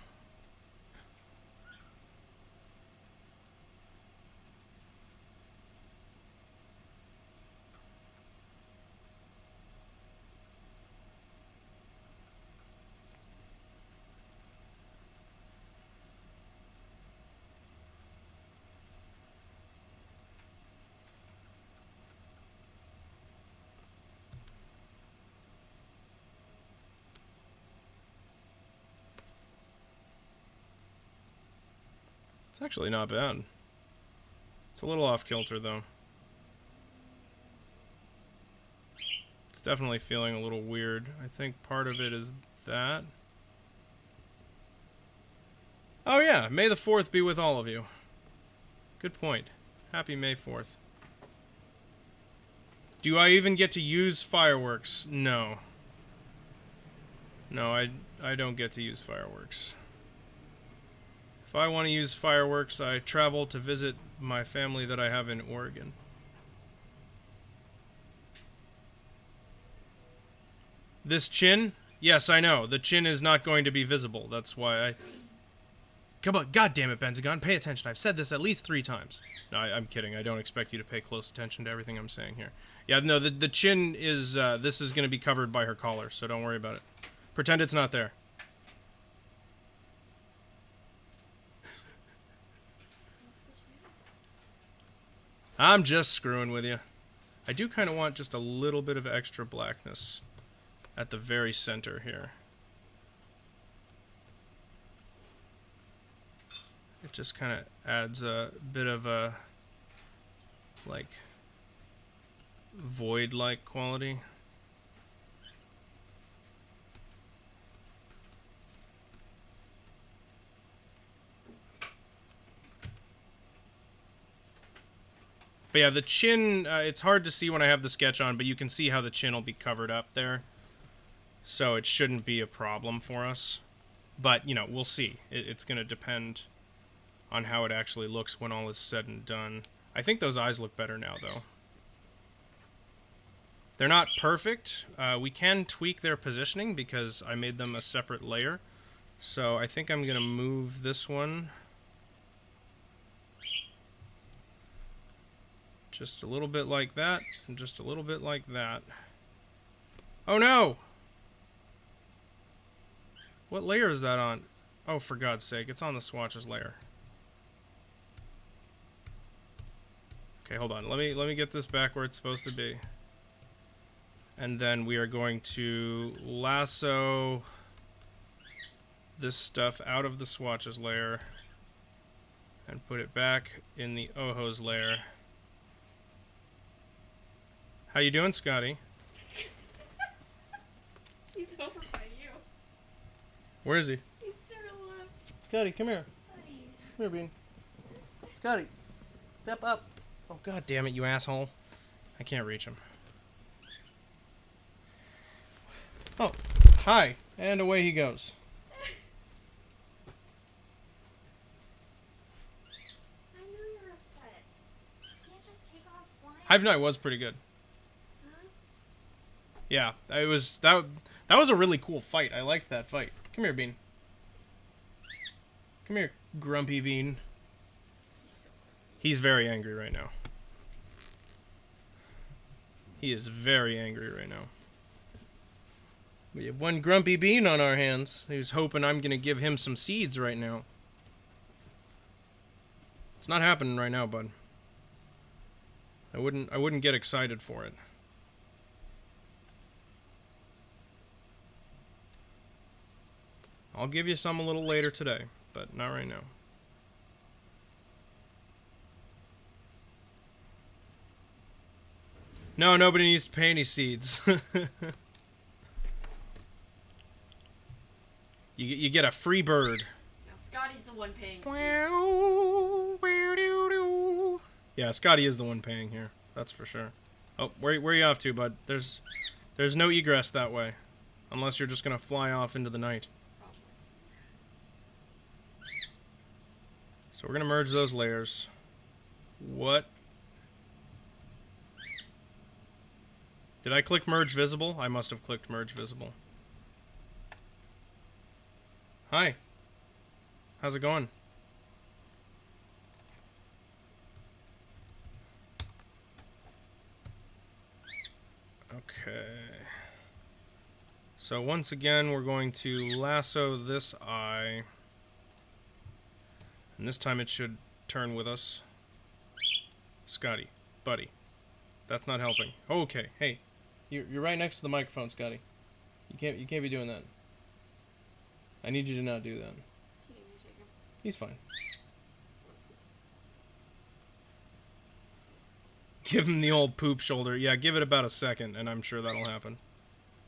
A: It's actually not bad. It's a little off kilter, though. It's definitely feeling a little weird. I think part of it is that. Oh yeah, May the 4th be with all of you. Good point. Happy May 4th. Do I even get to use fireworks? No. No, I don't get to use fireworks. If I want to use fireworks, I travel to visit my family that I have in Oregon. This chin? Yes, I know. The chin is not going to be visible. That's why I... Come on, God damn it, Benzagon, pay attention. I've said this at least 3 times. No, I'm kidding. I don't expect you to pay close attention to everything I'm saying here. Yeah, no, the chin is... this is going to be covered by her collar, so don't worry about it. Pretend it's not there. I'm just screwing with you. I do kind of want just a little bit of extra blackness at the very center here. It just kind of adds a bit of a, like, void-like quality. But yeah, the chin, it's hard to see when I have the sketch on, but you can see how the chin will be covered up there. So it shouldn't be a problem for us. But, you know, we'll see. It's going to depend on how it actually looks when all is said and done. I think those eyes look better now, though. They're not perfect. We can tweak their positioning because I made them a separate layer. So I think I'm going to move this one just a little bit like that, and just a little bit like that. Oh no! What layer is that on? Oh, for God's sake, it's on the swatches layer. Okay, hold on. Let me get this back where it's supposed to be. And then we are going to lasso this stuff out of the swatches layer and put it back in the Ohos layer. How you doing, Scotty?
B: He's over by you.
A: Where is he?
B: He's to the left.
A: Scotty, come here.
B: Buddy.
A: Come here, Bean. Scotty, step up. Oh, God damn it, you asshole. I can't reach him. Oh, hi. And away he goes. Hive Night was pretty good.
B: Huh?
A: Yeah, it was that. That was a really cool fight. I liked that fight. Come here, Bean. Come here, Grumpy Bean.
B: He's so grumpy.
A: He's very angry right now. He is very angry right now. We have one Grumpy Bean on our hands who's hoping I'm gonna give him some seeds right now. It's not happening right now, bud. I wouldn't get excited for it. I'll give you some a little later today, but not right now. No, nobody needs to pay any seeds. You get a free bird.
B: Now Scotty's the one paying.
A: Yeah, Scotty is the one paying here. That's for sure. Oh, where are you off to, bud? There's no egress that way, unless you're just gonna fly off into the night.
B: Probably.
A: So we're gonna merge those layers. What? Did I click merge visible? I must have clicked merge visible. Hi. How's it going? Okay. So once again, we're going to lasso this eye. And this time it should turn with us. Scotty, buddy. That's not helping. Oh, okay, hey. You're right next to the microphone, Scotty. You can't be doing that. I need you to not do that.
B: She didn't take him.
A: He's fine. Give him the old poop shoulder. Yeah, give it about a second, and I'm sure that'll happen.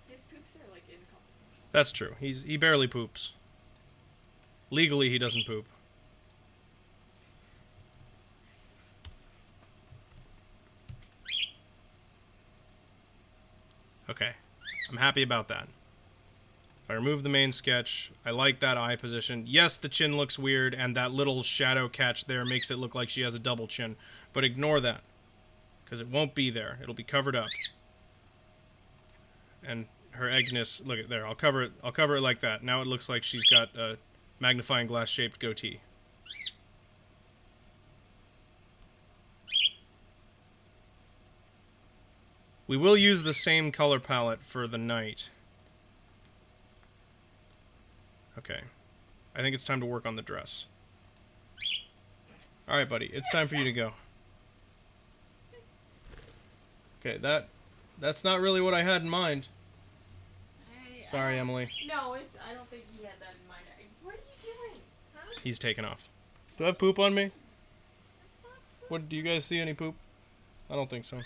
B: His poops are like inconsequential.
A: That's true. He barely poops. Legally, he doesn't poop. Okay, I'm happy about that. If I remove the main sketch, I like that eye position. Yes, the chin looks weird, and that little shadow catch there makes it look like she has a double chin. But ignore that, because it won't be there. It'll be covered up. And her eggness, look at there. I'll cover it like that. Now it looks like she's got a magnifying glass shaped goatee. We will use the same color palette for the night. Okay. I think it's time to work on the dress. Alright, buddy. It's time for you to go. Okay, that's not really what I had in mind. Sorry, Emily.
B: No, I don't think he had that in mind. What are you doing? Huh?
A: He's taken off. Do I have poop on me?
B: That's not food.
A: What, do you guys see any poop? I don't think so.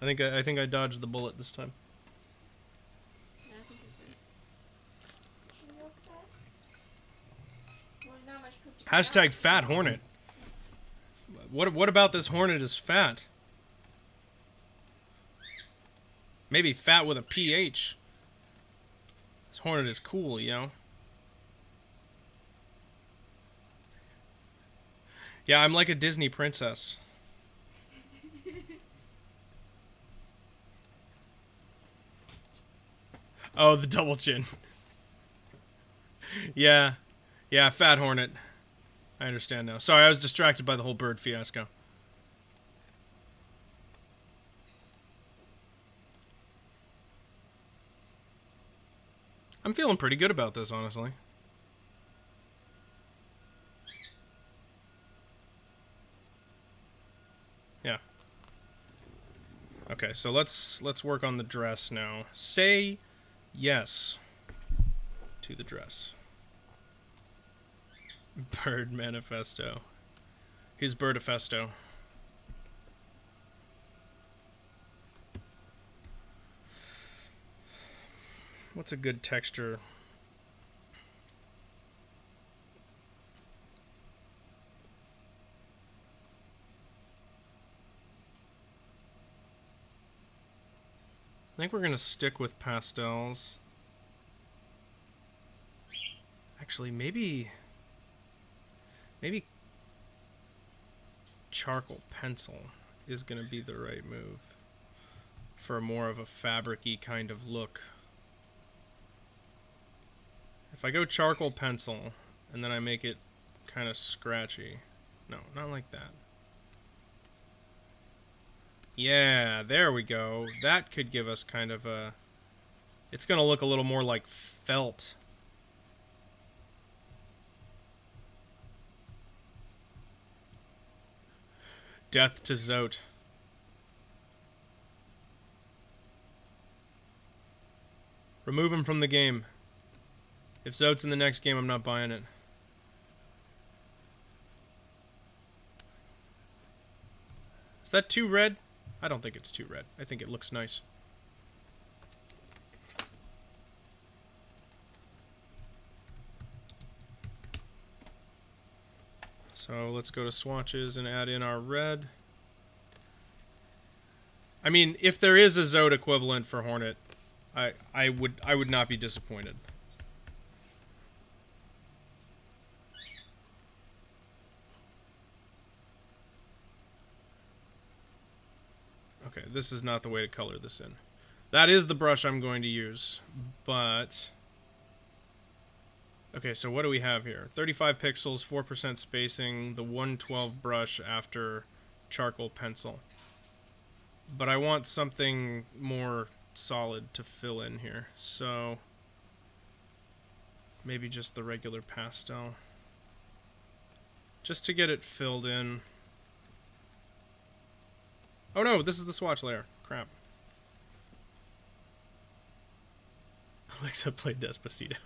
A: I think I dodged the bullet this time.
B: Yeah, I think you're good. Are you upset? Well, not much poop to get
A: Hashtag
B: out.
A: fat hornet. What about this hornet is fat? Maybe fat with a PH. This hornet is cool, you know? Yeah, I'm like a Disney princess. Oh, the double chin. Yeah. Yeah, fat hornet. I understand now. Sorry, I was distracted by the whole bird fiasco. I'm feeling pretty good about this, honestly. Yeah. Okay, so let's work on the dress now. Say yes to the dress. Bird manifesto. Here's Birdifesto. What's a good texture? I think we're gonna stick with pastels. Actually, maybe charcoal pencil is going to be the right move for more of a fabric-y kind of look. If I go charcoal pencil and then I make it kind of scratchy. No, not like that. Yeah, there we go. That could give us kind of a... It's going to look a little more like felt. Death to Zote. Remove him from the game. If Zote's in the next game, I'm not buying it. Is that too red? I don't think it's too red. I think it looks nice. So let's go to swatches and add in our red. I mean, if there is a Zote equivalent for Hornet, I would not be disappointed. Okay, this is not the way to color this in. That is the brush I'm going to use, but... Okay, so what do we have here? 35 pixels, 4% spacing, the 112 brush after charcoal pencil. But I want something more solid to fill in here, so... Maybe just the regular pastel. Just to get it filled in. Oh no, this is the swatch layer. Crap. Alexa played Despacito.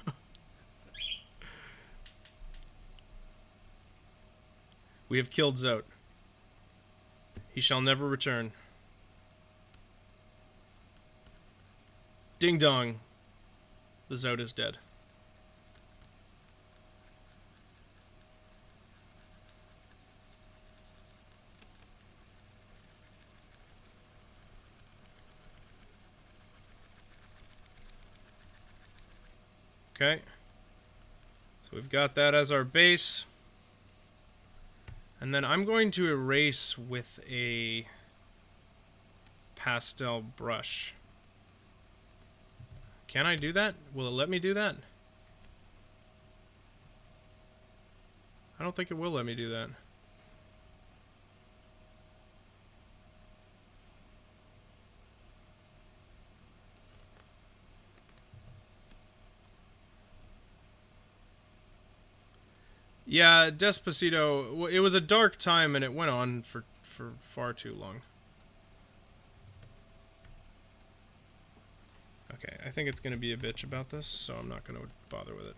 A: We have killed Zote. He shall never return. Ding dong. The Zote is dead. Okay. So we've got that as our base. And then I'm going to erase with a pastel brush. Can I do that? Will it let me do that? I don't think it will let me do that. Yeah, Despacito, it was a dark time and it went on for far too long. Okay, I think it's going to be a bitch about this, so I'm not going to bother with it.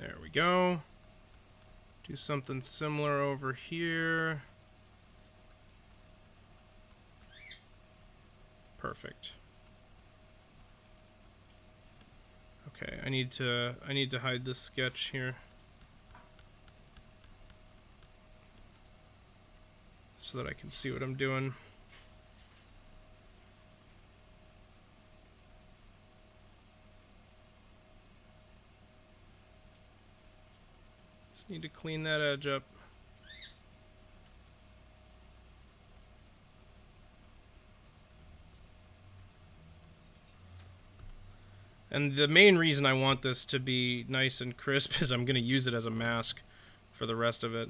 A: There we go. Do something similar over here. Perfect. Okay, I need to hide this sketch here. So that I can see what I'm doing. Just need to clean that edge up. And the main reason I want this to be nice and crisp is I'm going to use it as a mask for the rest of it.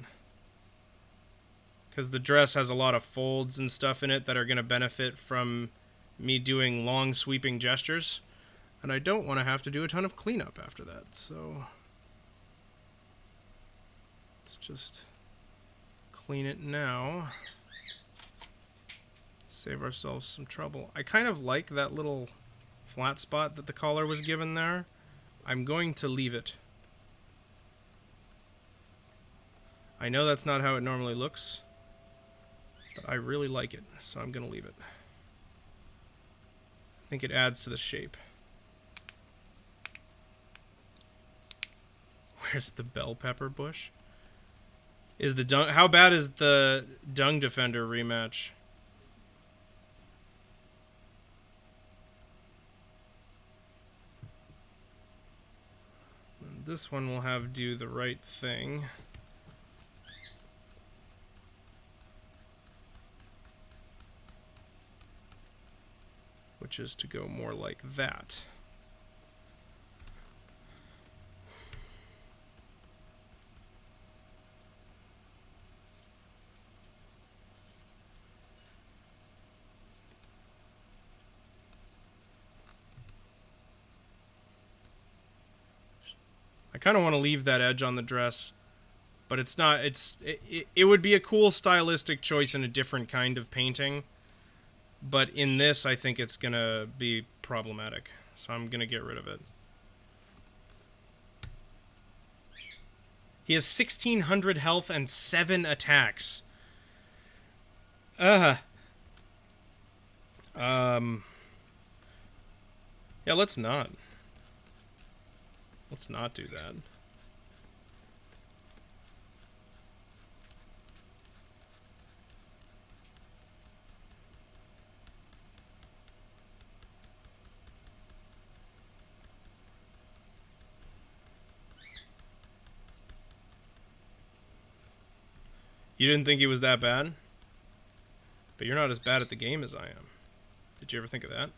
A: Because the dress has a lot of folds and stuff in it that are going to benefit from me doing long sweeping gestures. And I don't want to have to do a ton of cleanup after that, so... Let's just clean it now. Save ourselves some trouble. I kind of like that little flat spot that the collar was given there. I'm going to leave it. I know that's not how it normally looks, but I really like it, so I'm going to leave it. I think it adds to the shape. Where's the bell pepper bush? Is the dung... How bad is the Dung Defender rematch? And this one will have do the right thing. Which is to go more like that. I kind of want to leave that edge on the dress, but it's not. It would be a cool stylistic choice in a different kind of painting, but in this, I think it's gonna be problematic, so I'm gonna get rid of it. He has 1,600 health and 7 attacks. Yeah, let's not. Let's not do that. You didn't think he was that bad? But you're not as bad at the game as I am. Did you ever think of that?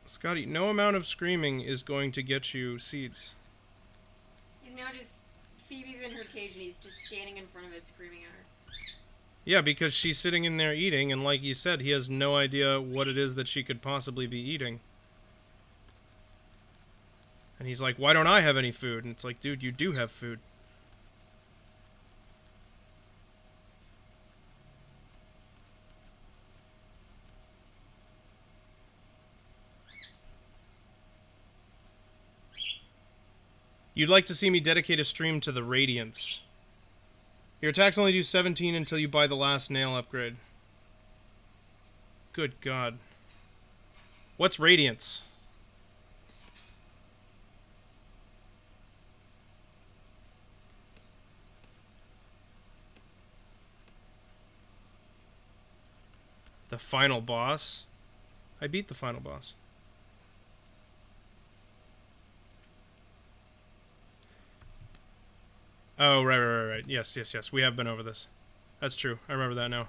A: Scotty, no amount of screaming is going to get you seeds.
B: He's now just... Phoebe's in her cage and he's just standing in front of it screaming at her.
A: Yeah, because she's sitting in there eating, and like you said, he has no idea what it is that she could possibly be eating. And he's like, why don't I have any food? And it's like, dude, you do have food. You'd like to see me dedicate a stream to the Radiance. Your attacks only do 17 until you buy the last nail upgrade. Good God. What's Radiance? The final boss? I beat the final boss. Oh, right. Yes. We have been over this. That's true. I remember that now.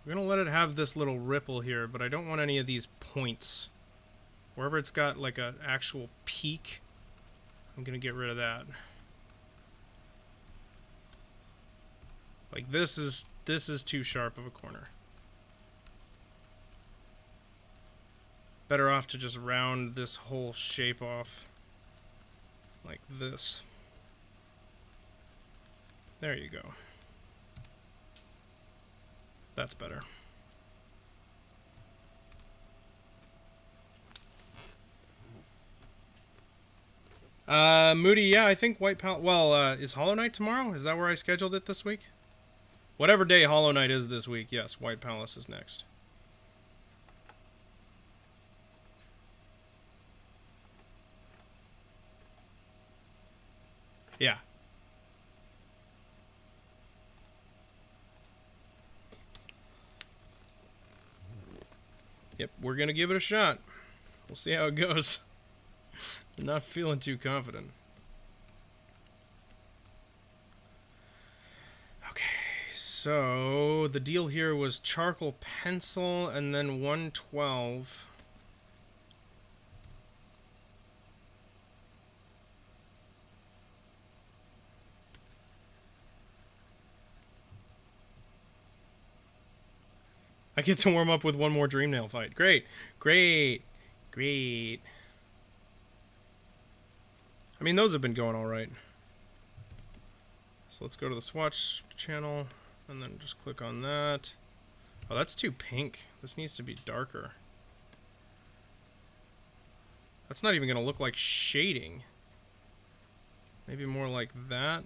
A: We're gonna let it have this little ripple here, but I don't want any of these points. Wherever it's got like an actual peak, I'm gonna get rid of that. Like this is too sharp of a corner. Better off to just round this whole shape off like this. There you go. That's better. Moody, yeah, I think White Palace... Well, is Hollow Knight tomorrow? Is that where I scheduled it this week? Whatever day Hollow Knight is this week, yes, White Palace is next. Yeah. Yep, we're gonna give it a shot. We'll see how it goes. I'm not feeling too confident. Okay, so the deal here was charcoal pencil and then 112. I get to warm up with one more dream nail fight. Great. Great. Great. I mean, those have been going alright. So let's go to the swatch channel and then just click on that. Oh, that's too pink. This needs to be darker. That's not even going to look like shading. Maybe more like that.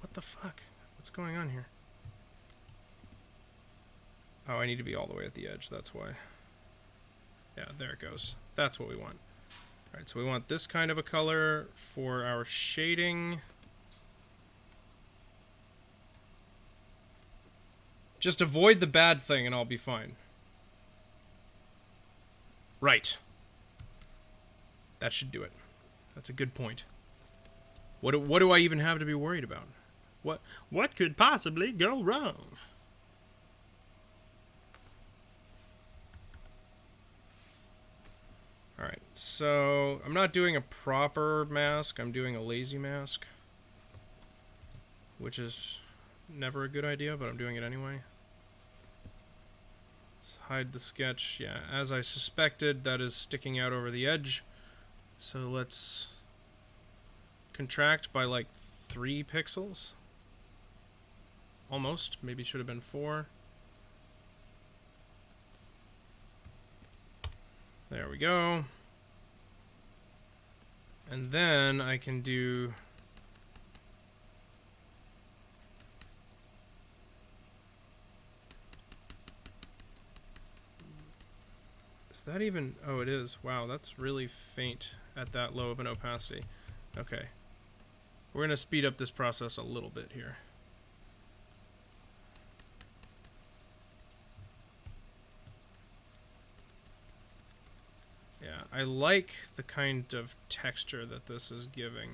A: What the fuck? What's going on here? Oh, I need to be all the way at the edge, that's why. Yeah, there it goes. That's what we want. Alright, so we want this kind of a color for our shading. Just avoid the bad thing and I'll be fine. Right. That should do it. That's a good point. What do I even have to be worried about? What could possibly go wrong? Alright, so I'm not doing a proper mask, I'm doing a lazy mask. Which is never a good idea, but I'm doing it anyway. Let's hide the sketch. Yeah, as I suspected, that is sticking out over the edge. So let's contract by like 3 pixels. Almost, maybe should have been 4. There we go. And then I can do... Is that even... Oh, it is. Wow, that's really faint at that low of an opacity. Okay. We're going to speed up this process a little bit here. Yeah, I like the kind of texture that this is giving.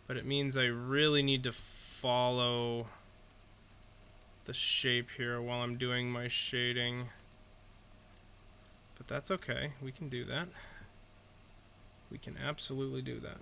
A: But it means I really need to follow the shape here while I'm doing my shading. But that's okay. We can do that. We can absolutely do that.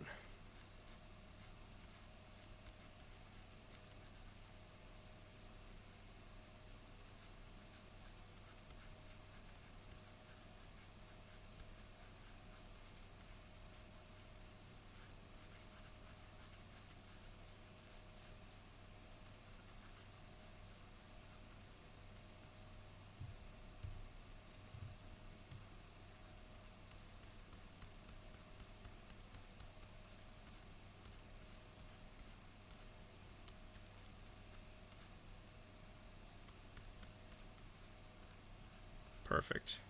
A: Perfect.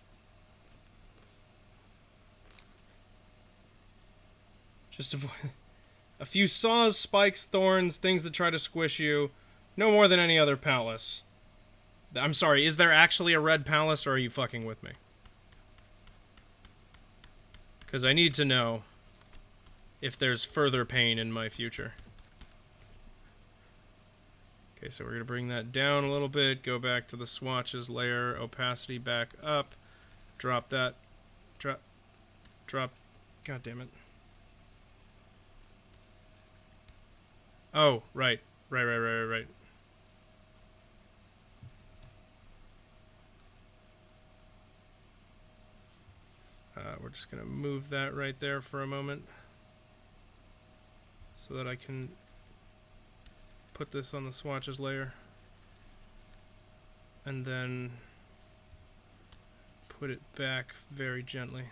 A: Just avoid a few saws, spikes, thorns, things that try to squish you. No more than any other palace. I'm sorry, is there actually a red palace, or are you fucking with me? Because I need to know if there's further pain in my future. Okay, so we're going to bring that down a little bit, go back to the swatches layer, opacity back up, drop that, drop, god damn it. Oh, right. We're just going to move that right there for a moment so that I can put this on the swatches layer and then put it back very gently.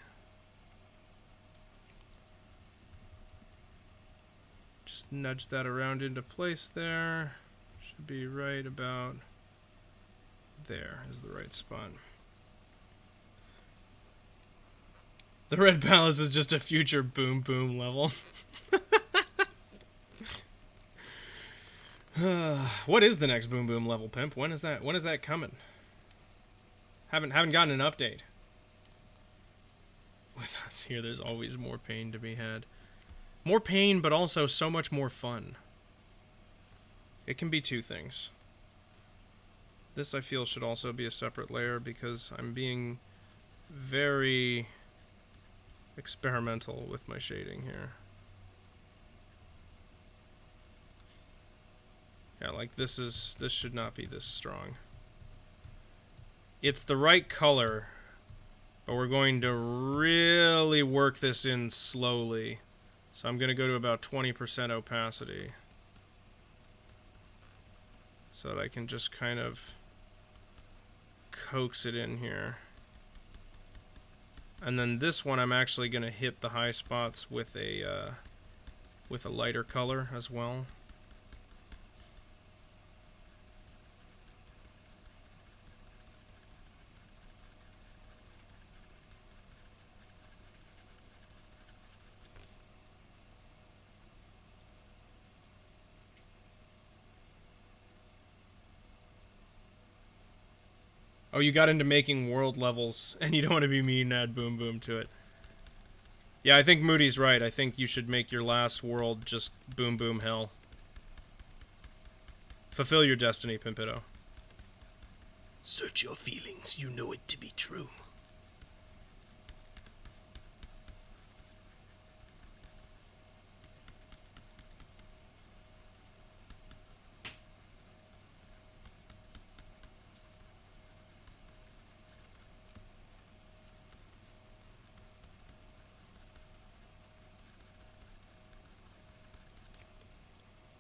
A: Just nudge that around into place there. Should be right about there is the right spot. The red palace is just a future boom boom level. What is the next boom boom level, Pimp? When is that coming? Haven't gotten an update. with us here. There's always more pain to be had. More pain, but also so much more fun. It can be two things. This, I feel, should also be a separate layer because I'm being very experimental with my shading here. Yeah, like this should not be this strong. It's the right color, but we're going to really work this in slowly. So I'm going to go to about 20% opacity so that I can just kind of coax it in here. And then this one I'm actually going to hit the high spots with a lighter color as well. Oh, you got into making world levels, and you don't want to be mean and add boom boom to it. Yeah, I think Moody's right. I think you should make your last world just boom boom hell. Fulfill your destiny, Pimpito. Search your feelings, you know it to be true.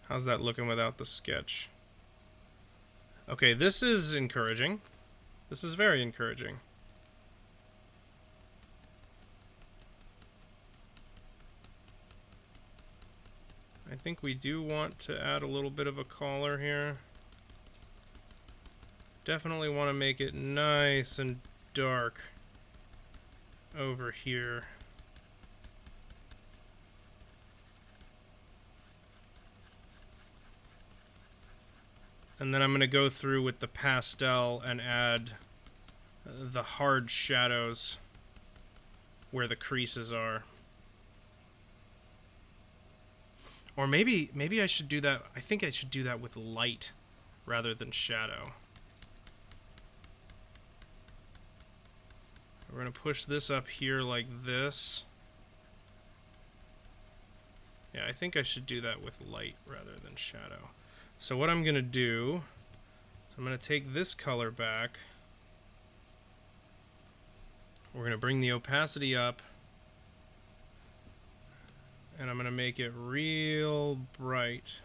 A: How's that looking without the sketch? Okay, this is encouraging. This is very encouraging. I think we do want to add a little bit of a collar here. Definitely want to make it nice and dark over here. And then I'm going to go through with the pastel and add the hard shadows where the creases are. Or maybe I should do that. I think I should do that with light rather than shadow. We're going to push this up here like this. Yeah, I think I should do that with light rather than shadow. So what I'm going to do, I'm going to take this color back. We're going to bring the opacity up. And I'm going to make it real bright.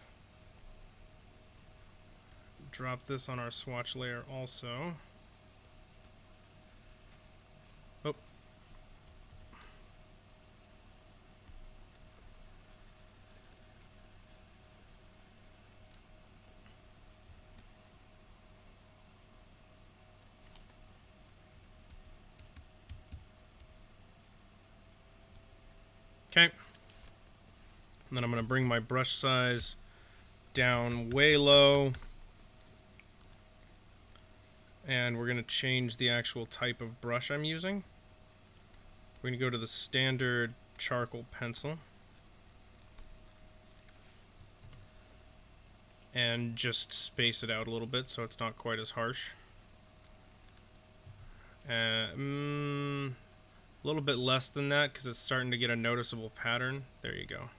A: Drop this on our swatch layer also. Oh. Okay. And then I'm going to bring my brush size down way low. And we're going to change the actual type of brush I'm using. We're going to go to the standard charcoal pencil. And just space it out a little bit so it's not quite as harsh. A little bit less than that because it's starting to get a noticeable pattern. There you go.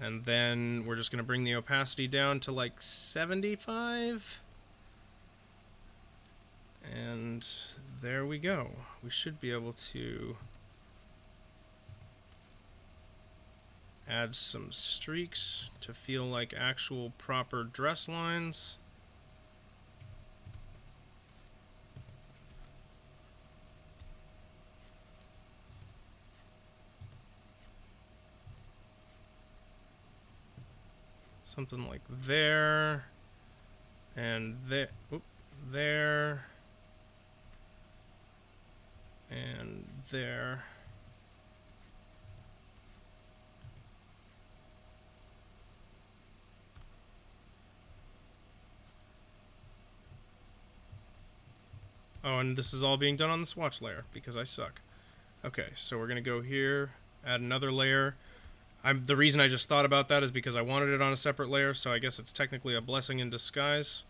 A: And then we're just going to bring the opacity down to like 75. And there we go. We should be able to add some streaks to feel like actual proper dress lines. Something like there, and there, there, and there. Oh, and this is all being done on the swatch layer because I suck. Okay, so we're going to go here, add another layer. The reason I just thought about that is because I wanted it on a separate layer, so I guess it's technically a blessing in disguise.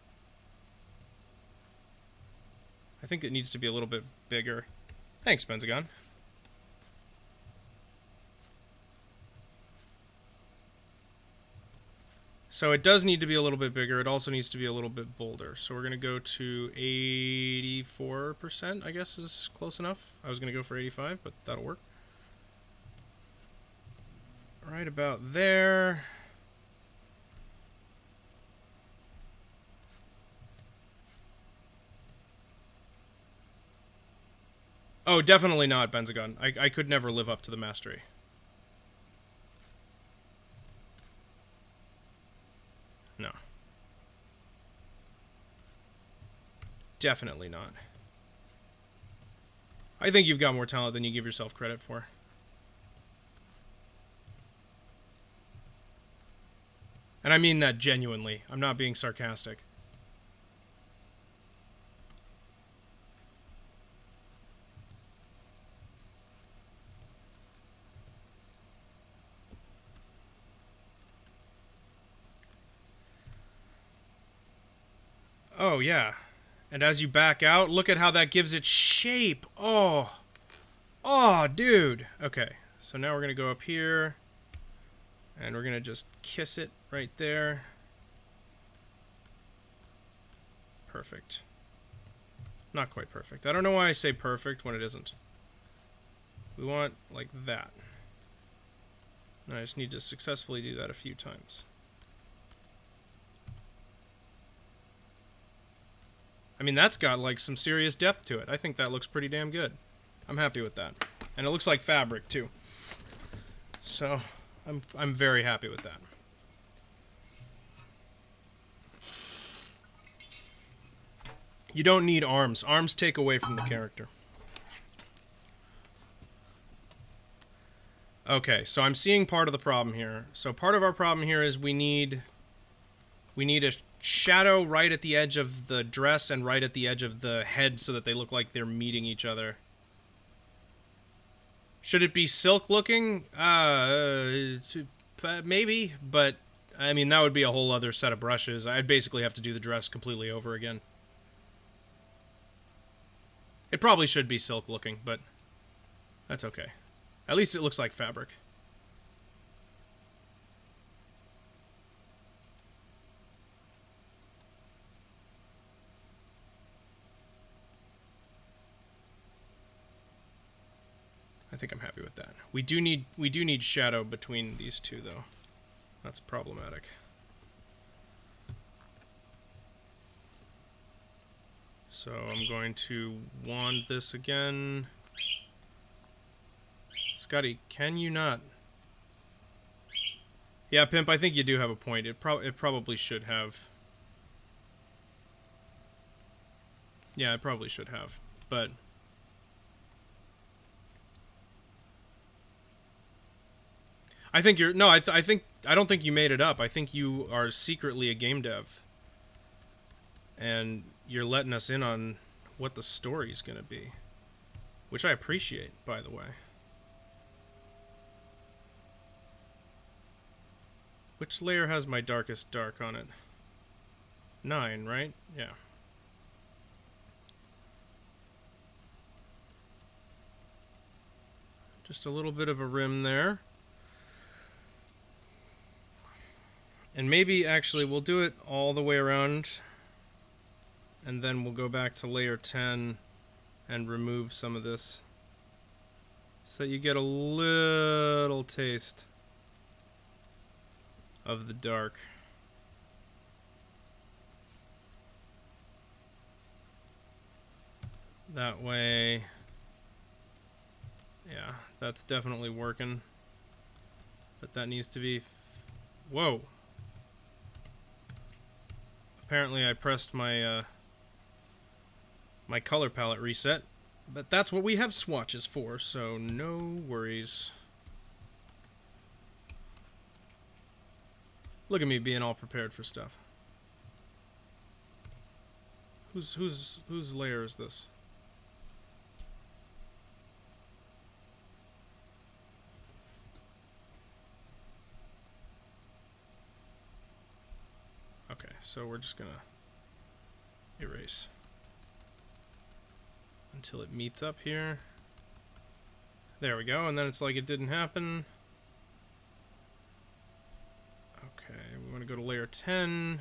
A: I think it needs to be a little bit bigger. Thanks, Benzagon. So it does need to be a little bit bigger. It also needs to be a little bit bolder. So we're going to go to 84%, I guess is close enough. I was going to go for 85, but that'll work. Right about there. Oh, definitely not, Benzagon. I could never live up to the mastery. No. Definitely not. I think you've got more talent than you give yourself credit for. And I mean that genuinely. I'm not being sarcastic. Oh, yeah. And as you back out, look at how that gives it shape. Oh. Oh, dude. Okay. So now we're going to go up here. And we're going to just kiss it right there. Perfect. Not quite perfect. I don't know why I say perfect when it isn't. We want like that. And I just need to successfully do that a few times. I mean, that's got like some serious depth to it. I think that looks pretty damn good. I'm happy with that. And it looks like fabric too. So, I'm very happy with that. You don't need arms. Arms take away from the character. Okay, so I'm seeing part of the problem here. So part of our problem here is we need a shadow right at the edge of the dress and right at the edge of the head so that they look like they're meeting each other. Should it be silk looking? Maybe, but I mean that would be a whole other set of brushes. I'd basically have to do the dress completely over again. It probably should be silk looking, but that's okay. At least it looks like fabric. I think I'm happy with that. We do need shadow between these two though. That's problematic. So I'm going to wand this again. Scotty, can you not? Yeah, Pimp, I think you do have a point. It probably should have. Yeah, it probably should have. But I think you're no, I don't think you made it up. I think you are secretly a game dev. And you're letting us in on what the story's going to be, which I appreciate, by the way. Which layer has my darkest dark on it? 9, right? Yeah. Just a little bit of a rim there. And maybe, actually, we'll do it all the way around. And then we'll go back to layer 10 and remove some of this. So that you get a little taste of the dark. That way, yeah, that's definitely working. But that needs to be, whoa. Apparently I pressed my, my color palette reset. But that's what we have swatches for, so no worries. Look at me being all prepared for stuff. Whose layer is this? so we're just gonna erase until it meets up here. There we go, and then it's like it didn't happen. Okay, we want to go to layer 10.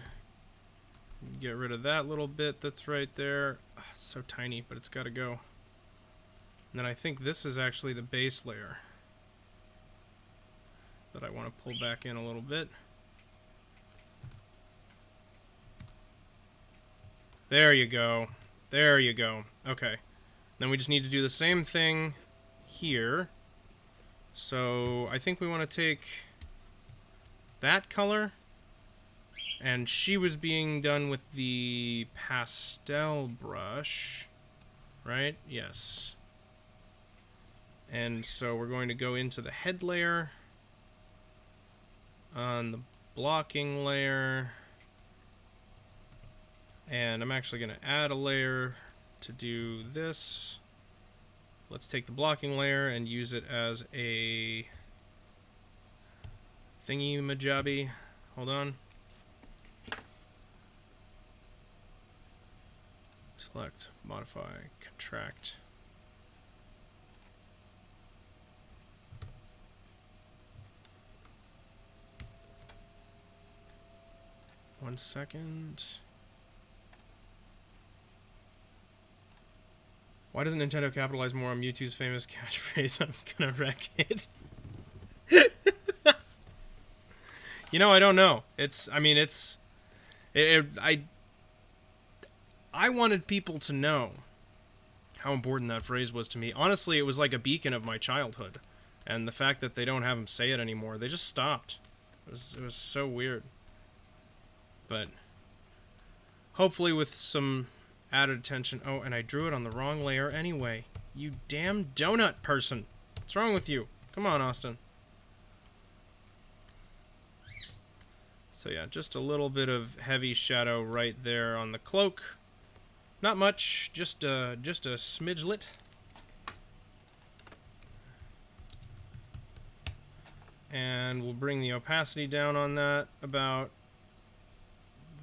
A: Get rid of that little bit that's right there. Oh, it's so tiny, but it's got to go. And then I think this is actually the base layer that I want to pull back in a little bit. There you go. There you go. Okay. Then we just need to do the same thing here. So I think we want to take that color, and she was being done with the pastel brush, right? Yes. And so we're going to go into the head layer on the blocking layer, and I'm actually going to add a layer to do this. Let's take the blocking layer and use it as a thingy-majabby. Hold on. Select, modify, contract. One second. Why doesn't Nintendo capitalize more on Mewtwo's famous catchphrase, "I'm gonna wreck it"? You know, I don't know. I wanted people to know how important that phrase was to me. Honestly, it was like a beacon of my childhood. And the fact that they don't have them say it anymore, they just stopped. It was so weird. But hopefully with some added attention. Oh, and I drew it on the wrong layer anyway. You damn donut person. What's wrong with you? Come on, Austin. So yeah, just a little bit of heavy shadow right there on the cloak. Not much, just a smidgelet. And we'll bring the opacity down on that about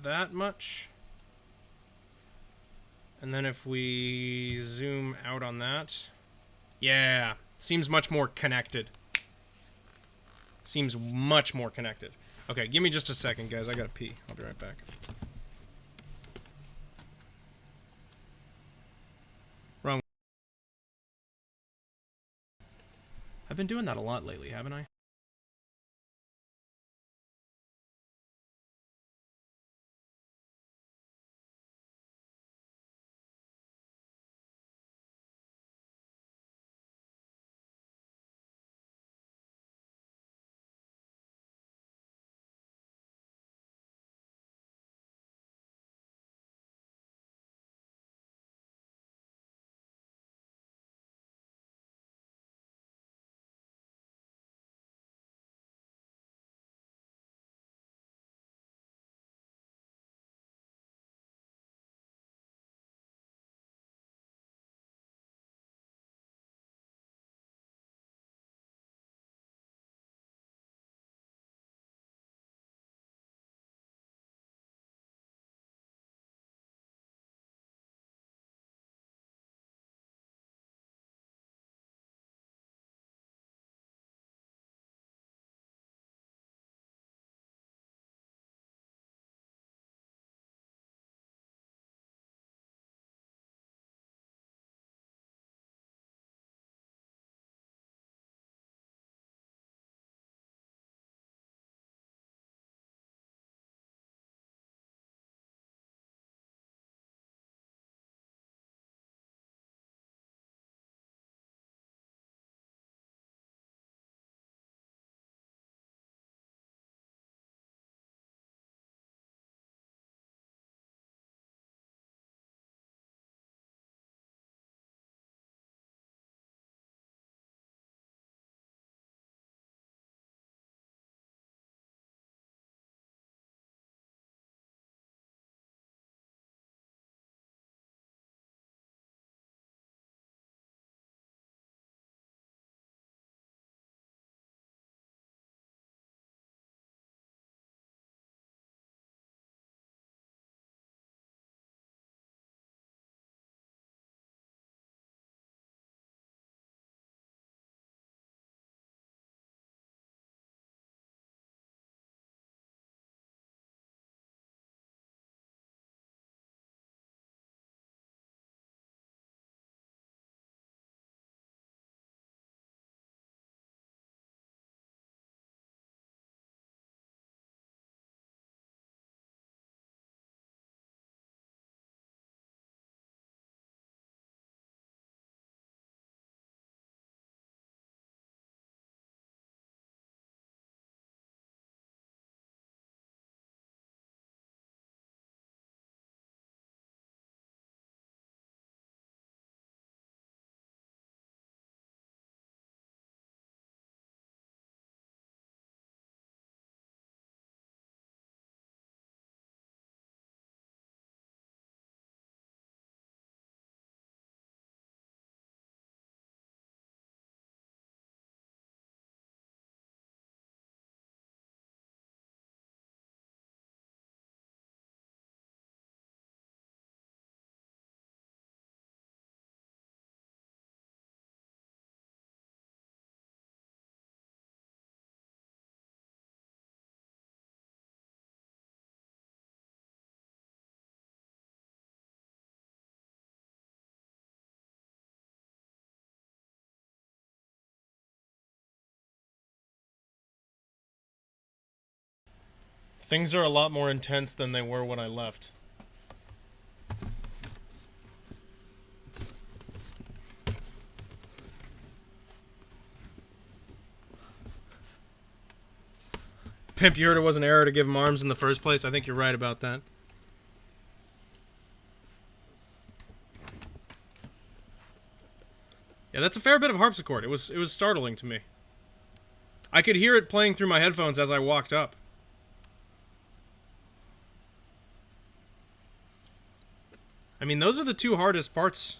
A: that much. And then if we zoom out on that, yeah, seems much more connected. Seems much more connected. Okay, give me just a second, guys. I gotta pee. I'll be right back. Wrong. I've been doing that a lot lately, haven't I? Things are a lot more intense than they were when I left. Pimp, you heard it was an error to give him arms in the first place? I think you're right about that. Yeah, that's a fair bit of harpsichord. It was startling to me. I could hear it playing through my headphones as I walked up. I mean, those are the two hardest parts.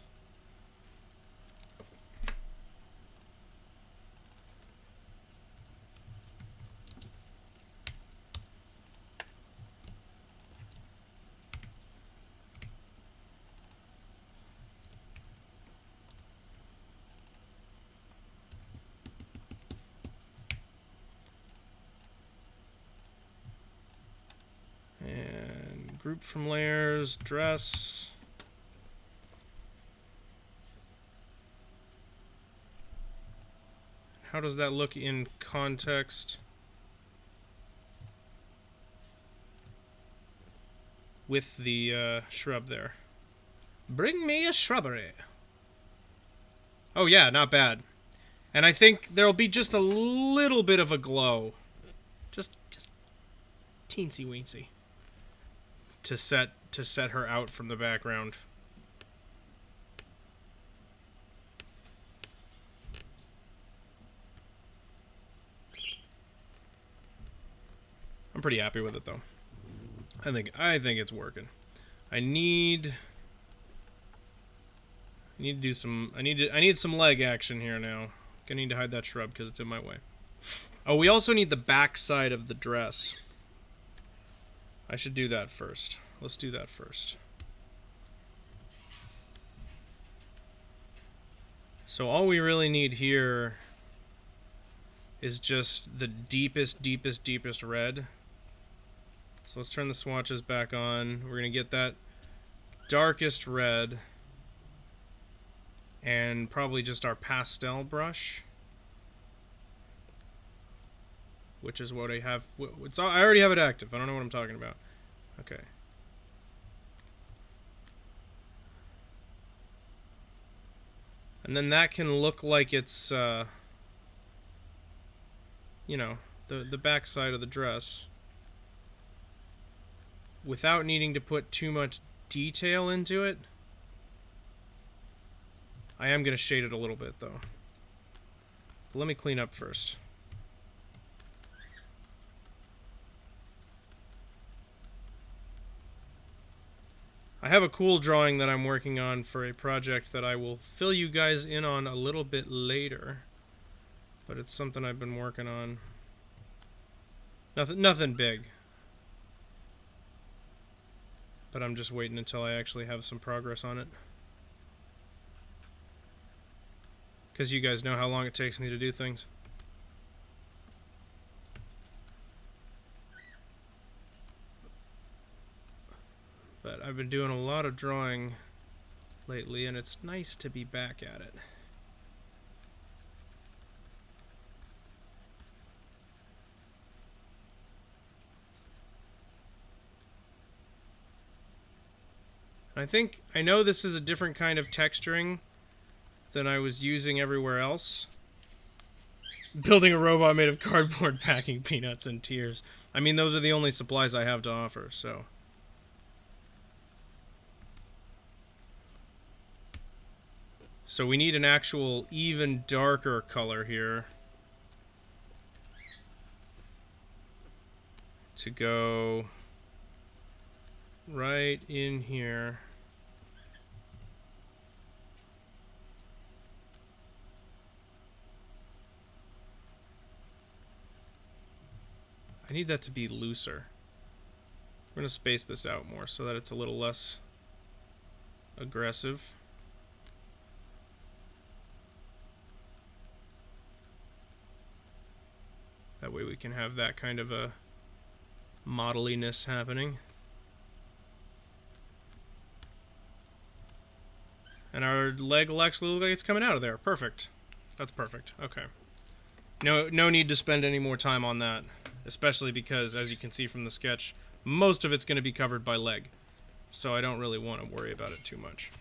A: And group from layers, dress. How does that look in context with the shrub there? Bring me a shrubbery. Oh yeah, not bad. And I think there'll be just a little bit of a glow. Just teensy weensy. To set her out from the background. I'm pretty happy with it though. I think it's working. I need to do some I need some leg action here now. Gonna need to hide that shrub because it's in my way. Oh, we also need the back side of the dress. I should do that first. Let's do that first. So all we really need here is just the deepest red. So let's turn the swatches back on. We're gonna get that darkest red and probably just our pastel brush, which is what I have. I already have it active. I don't know what I'm talking about. Okay. And then that can look like it's, you know, the back side of the dress, without needing to put too much detail into it. I am going to shade it a little bit, though. But let me clean up first. I have a cool drawing that I'm working on for a project that I will fill you guys in on a little bit later. But it's something I've been working on. Nothing big. But I'm just waiting until I actually have some progress on it. Because you guys know how long it takes me to do things. But I've been doing a lot of drawing lately, and it's nice to be back at it. I know this is a different kind of texturing than I was using everywhere else. Building a robot made of cardboard, packing peanuts and tears. I mean, those are the only supplies I have to offer, so. So we need an actual even darker color here to go right in here. I need that to be looser. We're going to space this out more so that it's a little less aggressive. That way we can have that kind of a modeliness happening. And our leg will actually look like it's coming out of there. Perfect. That's perfect. Okay. No need to spend any more time on that. especially because, as you can see from the sketch, most of it's going to be covered by leg, so I don't really want to worry about it too much.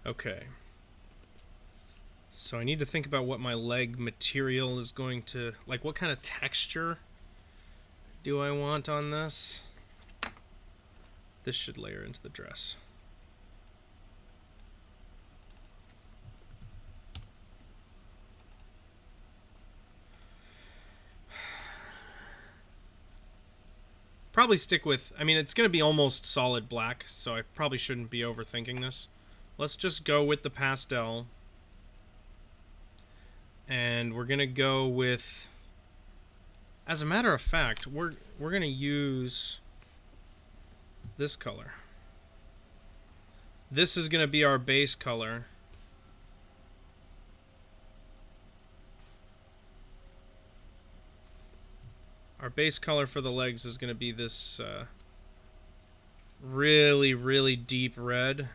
A: Okay. So I need to think about what my leg material is going to... Like, what kind of texture do I want on this? This should layer into the dress. Probably stick with... I mean, it's going to be almost solid black, so I probably shouldn't be overthinking this. Let's just go with the pastel. And we're going to go with... As a matter of fact, we're going to use this color. This is going to be our base color. Our base color for the legs is going to be this really, really deep red.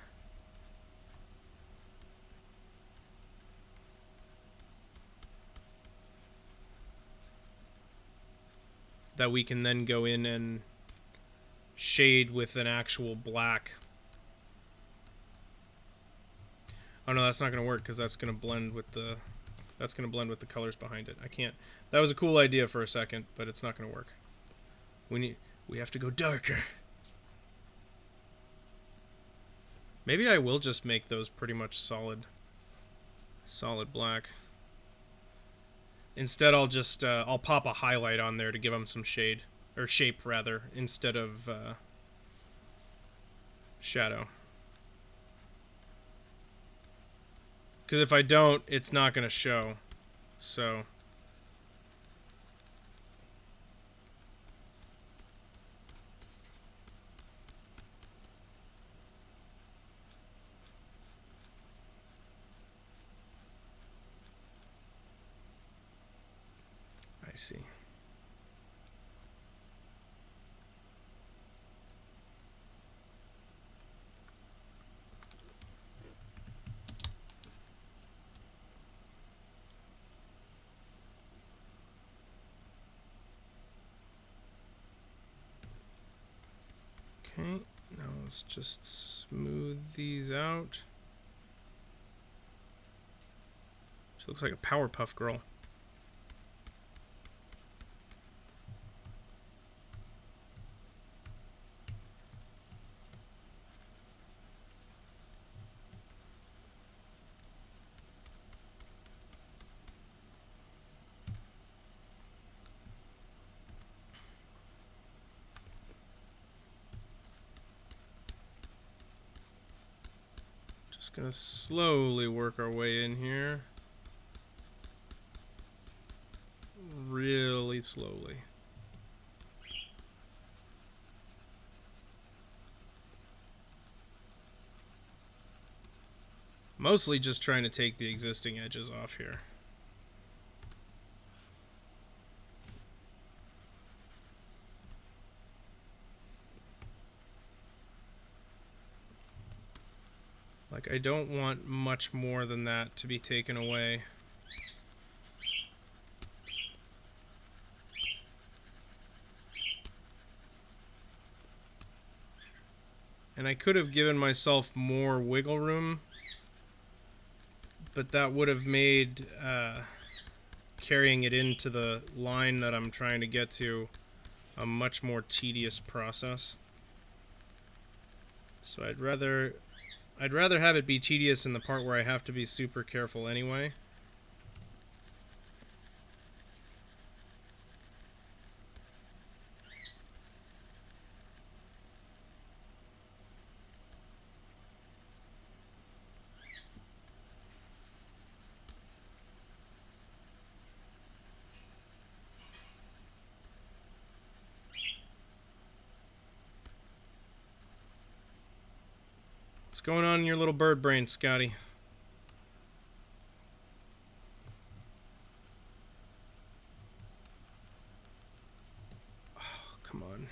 A: That we can then go in and shade with an actual black. Oh no, that's not going to work because that's going to blend with the colors behind it. I can't. That was a cool idea for a second, but it's not going to work. We have to go darker. Maybe I will just make those pretty much solid black. Instead, I'll just I'll pop a highlight on there to give them some shade, or shape rather, instead of shadow. Because if I don't, it's not going to show. So I see. Okay, now let's just smooth these out. She looks like a Powerpuff Girl. Just gonna slowly work our way in here. Really slowly. Mostly just trying to take the existing edges off here. Like, I don't want much more than that to be taken away. And I could have given myself more wiggle room, but that would have made carrying it into the line that I'm trying to get to a much more tedious process. So I'd rather have it be tedious in the part where I have to be super careful anyway. going on in your little bird brain, Scotty? Oh, come on.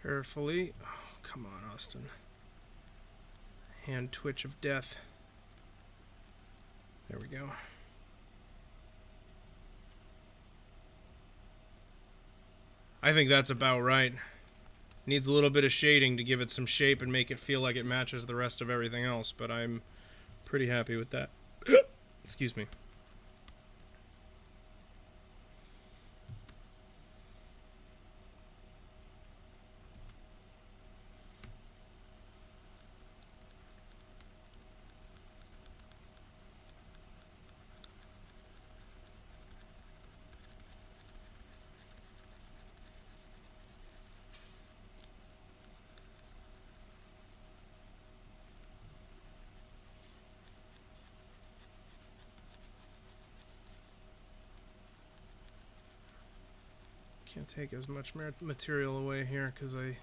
A: Carefully. Oh, come on, Austin. Hand twitch of death. There we go. I think that's about right. Needs a little bit of shading to give it some shape and make it feel like it matches the rest of everything else, but I'm pretty happy with that. Excuse me. Can't take as much material away here because I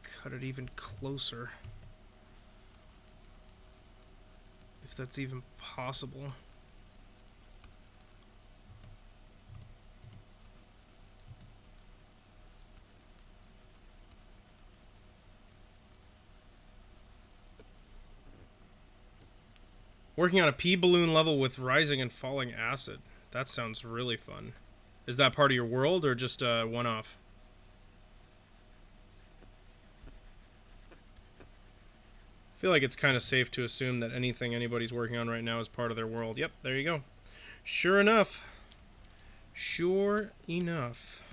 A: cut it even closer. If that's even possible. Working on a pea balloon level with rising and falling acid. That sounds really fun. Is that part of your world or just a one-off? I feel like it's kind of safe to assume that anything anybody's working on right now is part of their world. Yep, there you go. Sure enough. Sure enough.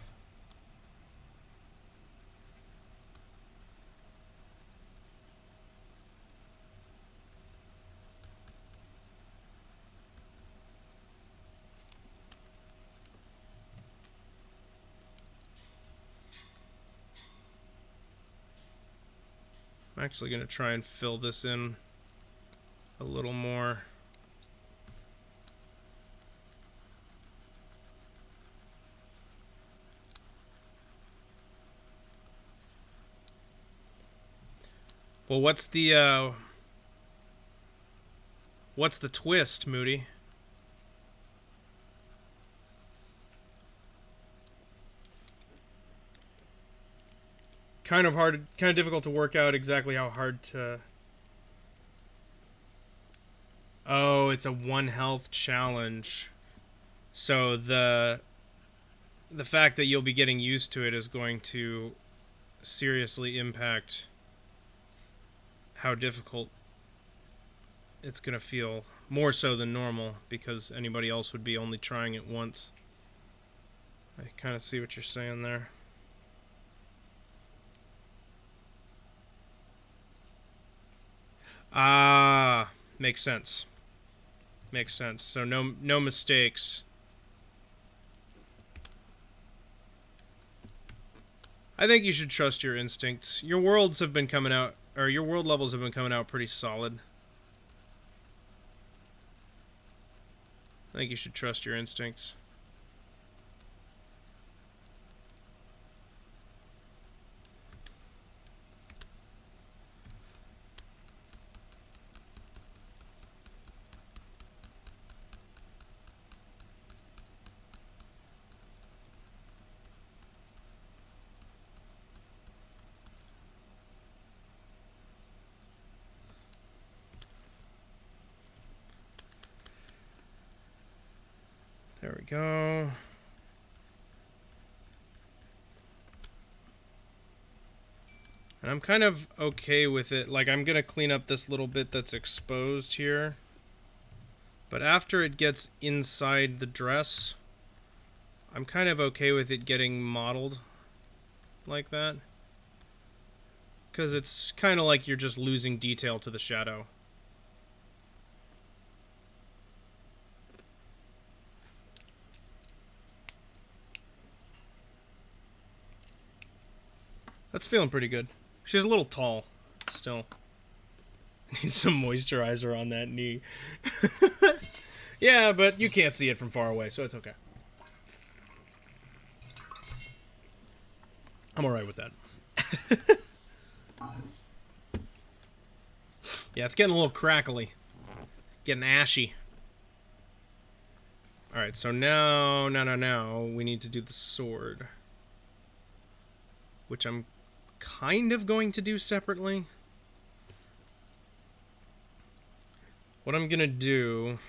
A: I'm actually going to try and fill this in a little more. Well, what's the twist, Moody? Kind of difficult to work out exactly how hard to... Oh, it's a 1 health challenge. So the fact that you'll be getting used to it is going to seriously impact how difficult it's going to feel, more so than normal, because anybody else would be only trying it once. I kind of see what you're saying there. Ah, makes sense. Makes sense. So no mistakes. I think you should trust your instincts. Your worlds have been coming out, or your world levels have been coming out pretty solid. I think you should trust your instincts. There we go. And I'm kind of okay with it. Like, I'm going to clean up this little bit that's exposed here. But after it gets inside the dress, I'm kind of okay with it getting mottled like that. Because it's kind of like you're just losing detail to the shadow. That's feeling pretty good. She's a little tall, still. Needs some moisturizer on that knee. Yeah, but you can't see it from far away, so it's okay. I'm alright with that. Yeah, it's getting a little crackly. Getting ashy. Alright, so now, we need to do the sword. Which I'm kind of going to do separately. What I'm gonna do...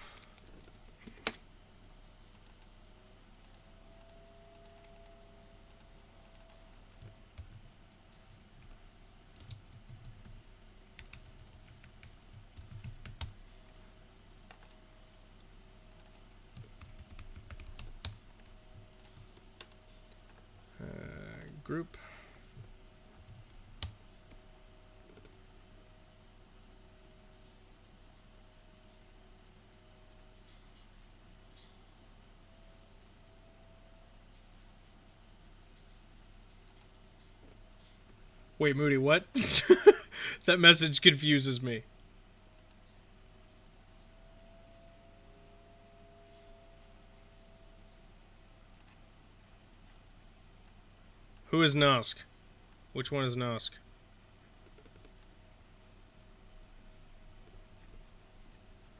A: group. Wait, Moody, what? That message confuses me. Who is Nosk? Which one is Nosk?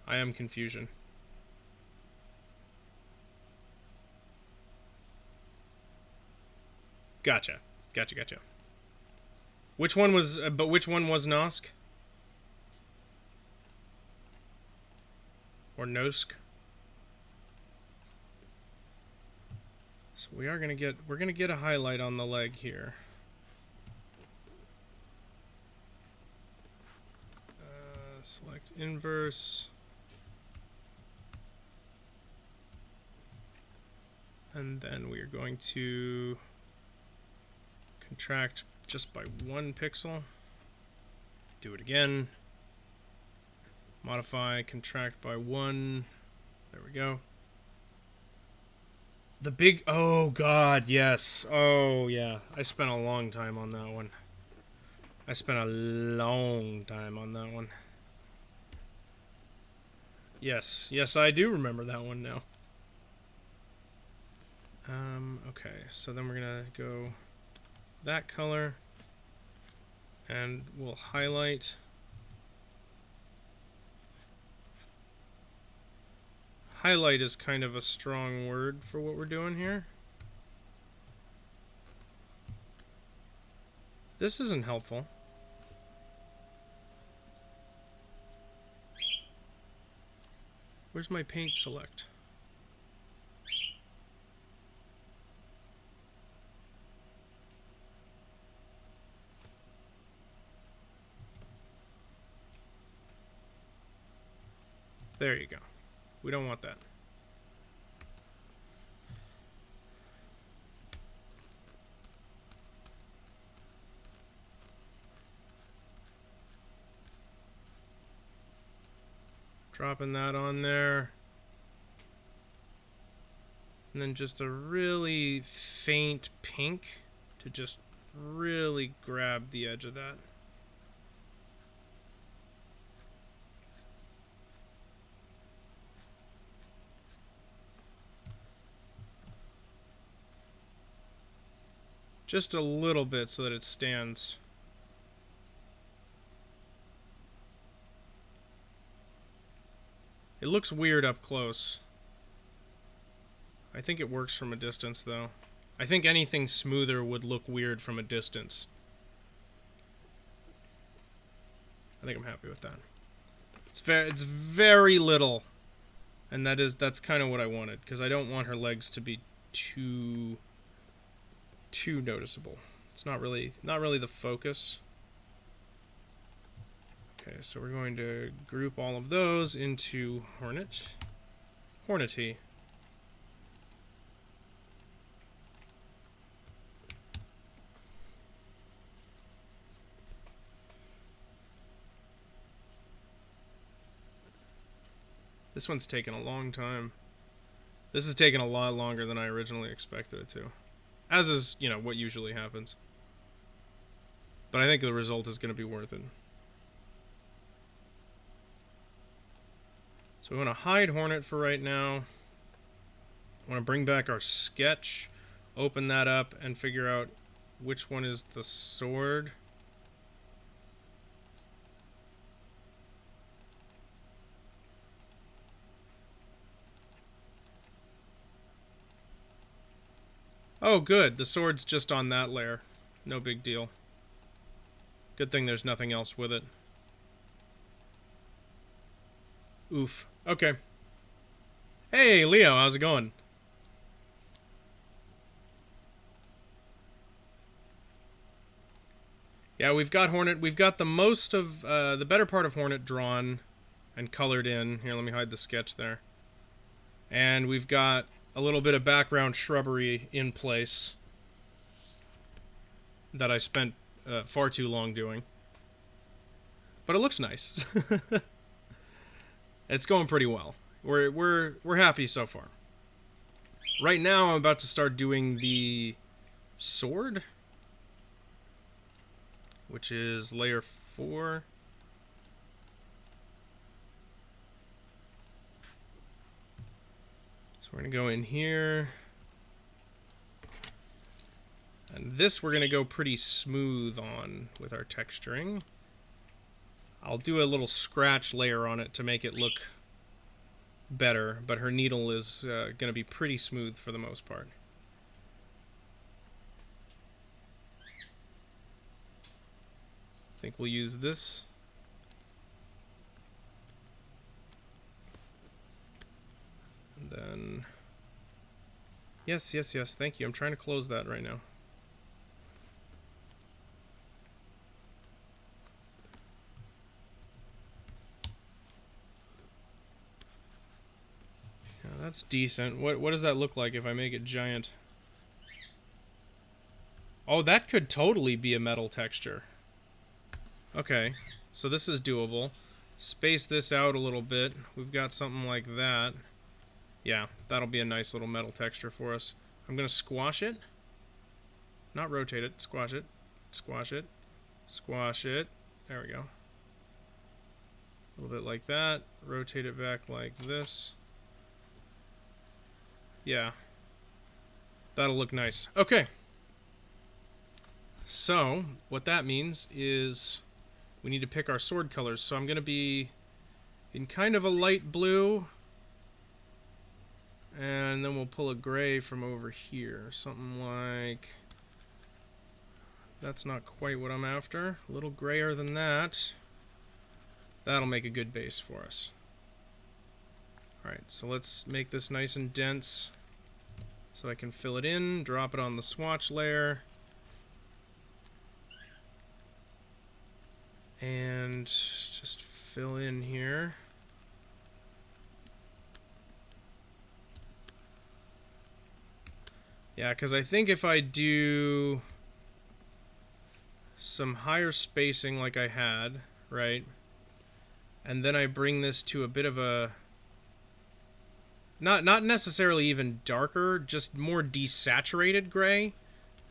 A: I am confusion. Gotcha. Gotcha. Which one was... but which one was Nosk? Or Nosk? So we are gonna get... we're gonna get a highlight on the leg here. Select inverse. And then we are going to contract just by 1 pixel. Do it again. Modify, contract by 1. There we go. The big... oh, God, yes. Oh, yeah. I spent a long time on that one. Yes, I do remember that one now. Okay, so then we're gonna go that color, and we'll highlight. Highlight is kind of a strong word for what we're doing here. This isn't helpful. Where's my paint select? There you go. We don't want that. Dropping that on there. And then just a really faint pink to just really grab the edge of that. Just a little bit so that it stands. It looks weird up close. I think it works from a distance, though. I think anything smoother would look weird from a distance. I think I'm happy with that. It's very little. And that's kind of what I wanted, because I don't want her legs to be too noticeable. It's not really the focus. Okay, so we're going to group all of those into Hornety. This one's taken a long time. This has taken a lot longer than I originally expected it to. As is, what usually happens. But I think the result is going to be worth it. So we want to hide Hornet for right now. I want to bring back our sketch, open that up, and figure out which one is the sword. Oh, good. The sword's just on that layer. No big deal. Good thing there's nothing else with it. Oof. Okay. Hey, Leo, how's it going? Yeah, we've got Hornet. We've got the most of, the better part of Hornet drawn and colored in. Here, let me hide the sketch there. And we've got a little bit of background shrubbery in place that I spent far too long doing. But it looks nice. It's going pretty well. We're happy so far. Right now, I'm about to start doing the sword, which is layer 4. So we're going to go in here. And this we're going to go pretty smooth on with our texturing. I'll do a little scratch layer on it to make it look better, but her needle is going to be pretty smooth for the most part. I think we'll use this. And then... Yes, thank you. I'm trying to close that right now. Yeah, that's decent. What does that look like if I make it giant? Oh, that could totally be a metal texture. Okay, so this is doable. Space this out a little bit. We've got something like that. Yeah, that'll be a nice little metal texture for us. I'm going to squash it. Not rotate it. Squash it. Squash it. Squash it. There we go. A little bit like that. Rotate it back like this. Yeah. That'll look nice. Okay. So, what that means is we need to pick our sword colors. So I'm going to be in kind of a light blue. And then we'll pull a gray from over here. Something like... That's not quite what I'm after. A little grayer than that. That'll make a good base for us. Alright, so let's make this nice and dense so I can fill it in, drop it on the swatch layer. And just fill in here. Yeah, because I think if I do some higher spacing like I had, right? And then I bring this to a bit of a... Not necessarily even darker, just more desaturated gray.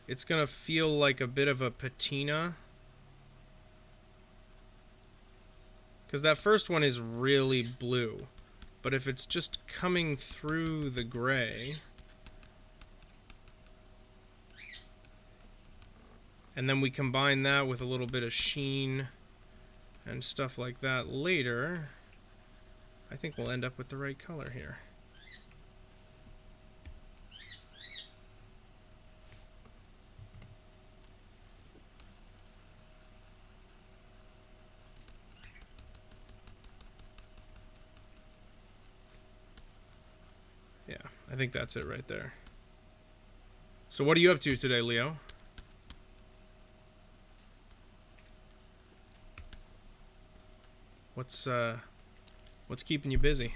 A: It's going to feel like a bit of a patina. Because that first one is really blue. But if it's just coming through the gray... And then we combine that with a little bit of sheen and stuff like that later, I think we'll end up with the right color here. think that's it right there. So what are you up to today, Leo? What's keeping you busy?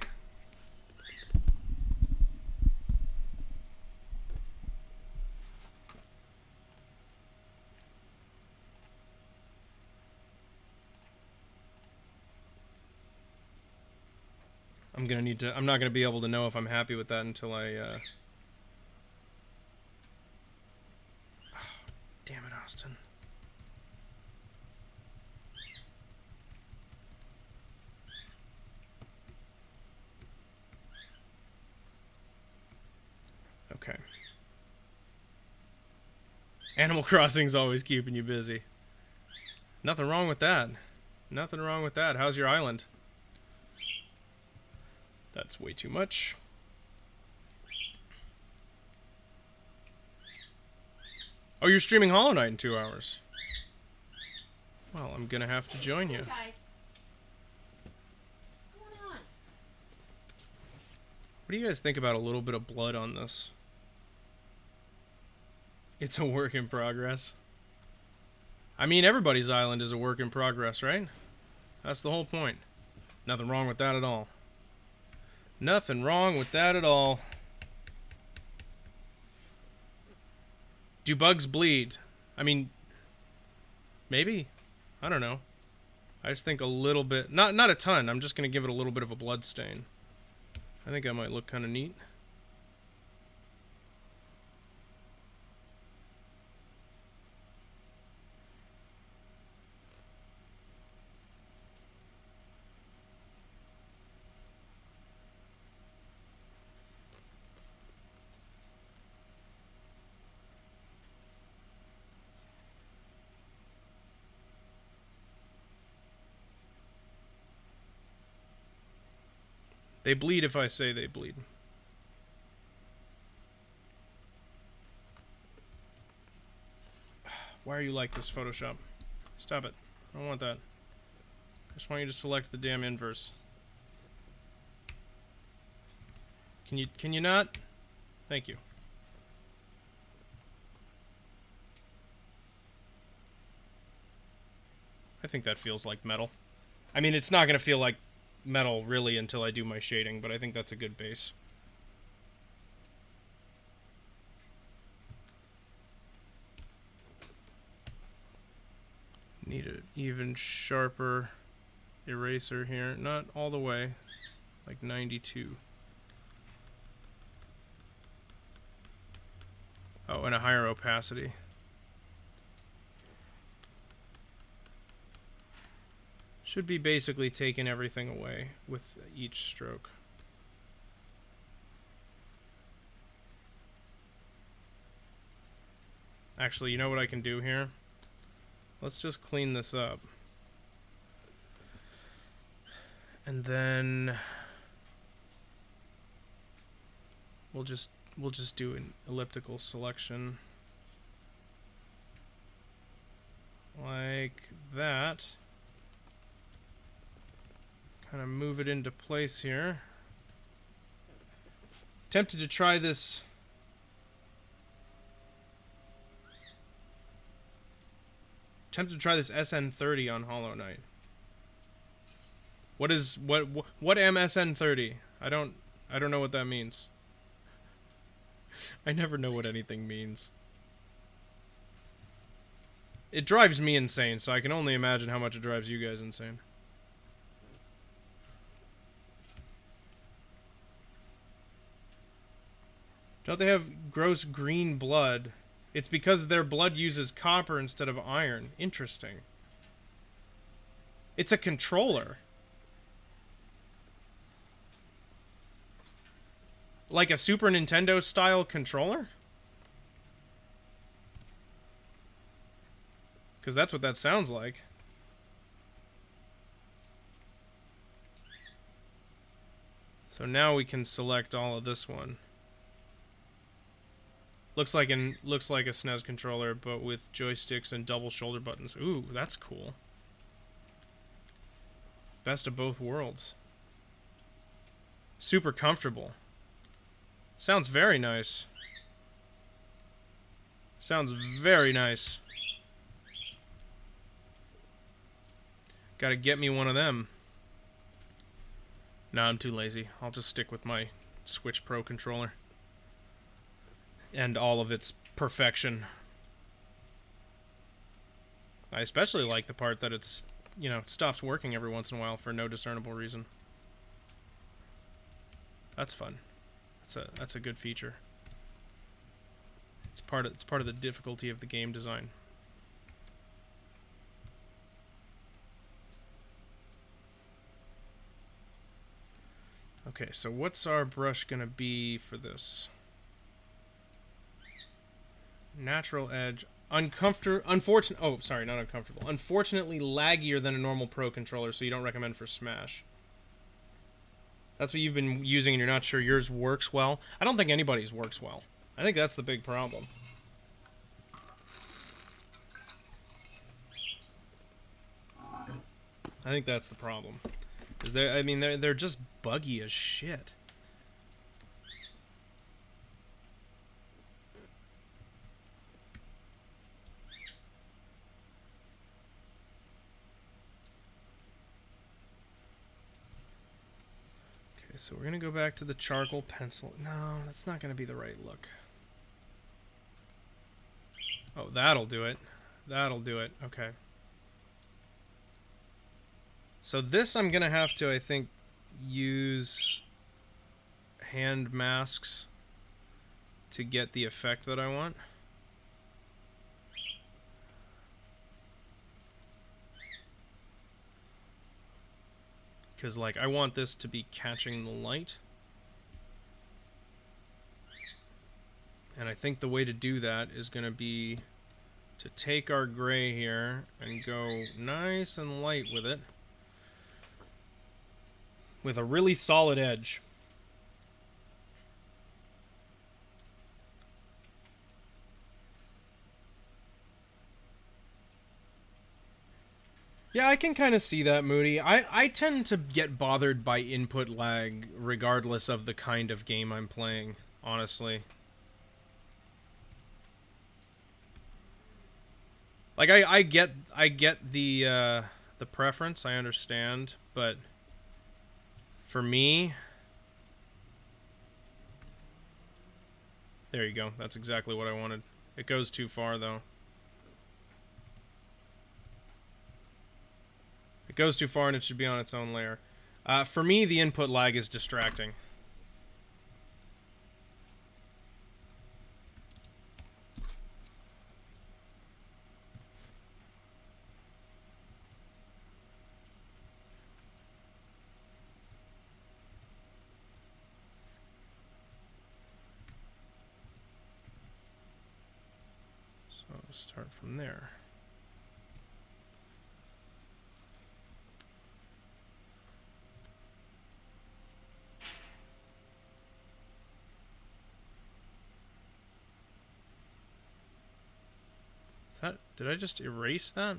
A: I'm not gonna be able to know if I'm happy with that until I oh, damn it, Austin. Okay. Animal Crossing's always keeping you busy. Nothing wrong with that. Nothing wrong with that. How's your island? That's way too much. Oh, you're streaming Hollow Knight in 2 hours. Well, I'm gonna have to join you.
B: Hey guys. What's going on?
A: What do you guys think about a little bit of blood on this? It's a work in progress. I mean, everybody's island is a work in progress, right? That's the whole point. Nothing wrong with that at all. Nothing wrong with that at all. Do bugs bleed? I mean, maybe. I don't know. I just think a little bit. Not a ton. I'm just going to give it a little bit of a blood stain. I think that might look kind of neat. They bleed if I say they bleed. Why are you like this, Photoshop? Stop it. I don't want that. I just want you to select the damn inverse. Can you not? Thank you. I think that feels like metal. I mean, it's not going to feel like metal really until I do my shading, but I think that's a good base. Need an even sharper eraser here. Not all the way, like 92. Oh, and a higher opacity. Should be basically taking everything away with each stroke. Actually, you know what I can do here? Let's just clean this up. And then we'll just do an elliptical selection like that. Kind of move it into place here. Tempted to try this. Tempted to try this SN30 on Hollow Knight. What MSN30? I don't know what that means. I never know what anything means. It drives me insane, so I can only imagine how much it drives you guys insane. Don't they have gross green blood? It's because their blood uses copper instead of iron. Interesting. It's a controller. Like a Super Nintendo style controller? Because that's what that sounds like. So now we can select all of this one. Looks like a SNES controller, but with joysticks and double shoulder buttons. Ooh, that's cool. Best of both worlds. Super comfortable. Sounds very nice. Sounds very nice. Gotta get me one of them. No, I'm too lazy. I'll just stick with my Switch Pro controller. And all of its perfection. I especially like the part that it's, you know, it stops working every once in a while for no discernible reason. That's fun. That's a good feature. It's part of the difficulty of the game design. Okay, so what's our brush gonna be for this? Natural edge. Oh, sorry, not uncomfortable. Unfortunately laggier than a normal Pro controller, so you don't recommend for Smash. That's what you've been using and you're not sure yours works well. I don't think anybody's works well. I think that's the big problem. I think that's the problem. Is they're just buggy as shit. Okay, so we're gonna go back to the charcoal pencil. No, that's not gonna be the right look. Oh, that'll do it. That'll do it. Okay. So this I'm gonna have to, I think, use hand masks to get the effect that I want. Because, like, I want this to be catching the light. And I think the way to do that is going to be to take our gray here and go nice and light with it. With a really solid edge. Yeah, I can kind of see that, Moody. I tend to get bothered by input lag regardless of the kind of game I'm playing, honestly. Like, I get the preference, I understand, but for me... There you go, that's exactly what I wanted. It goes too far, though. It goes too far and it should be on its own layer. For me, the input lag is distracting. So I'll start from there. Did I just erase that?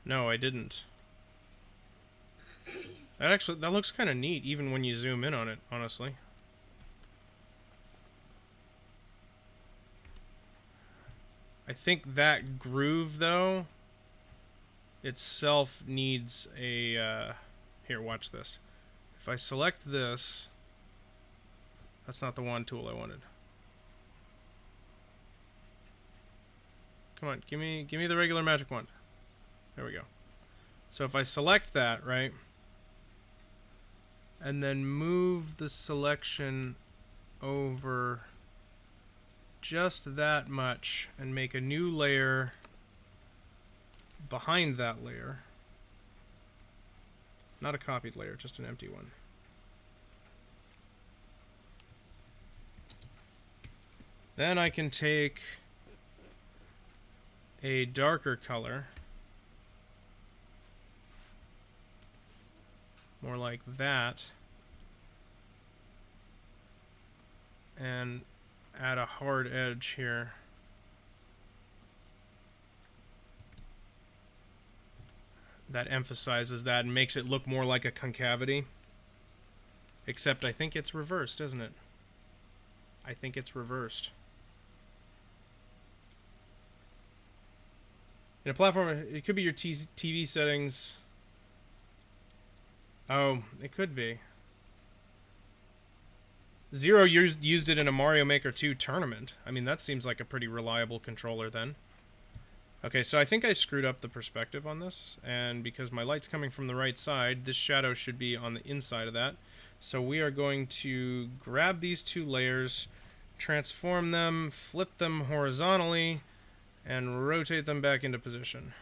A: No, I didn't. That looks kind of neat, even when you zoom in on it, honestly. I think that groove, though, itself needs a, here, watch this. If I select this, that's not the wand tool I wanted. Come on, give me the regular magic wand. There we go. So if I select that, right, and then move the selection over just that much and make a new layer behind that layer. Not a copied layer, just an empty one. Then I can take a darker color, more like that, and add a hard edge here. that emphasizes that and makes it look more like a concavity. Except I think it's reversed, isn't it? I think it's reversed. In a platform, it could be your TV settings. Oh, it could be. Zero used it in a Mario Maker 2 tournament. I mean, that seems like a pretty reliable controller then. Okay, so I think I screwed up the perspective on this, and because my light's coming from the right side, this shadow should be on the inside of that. So we are going to grab these two layers, transform them, flip them horizontally, and rotate them back into position.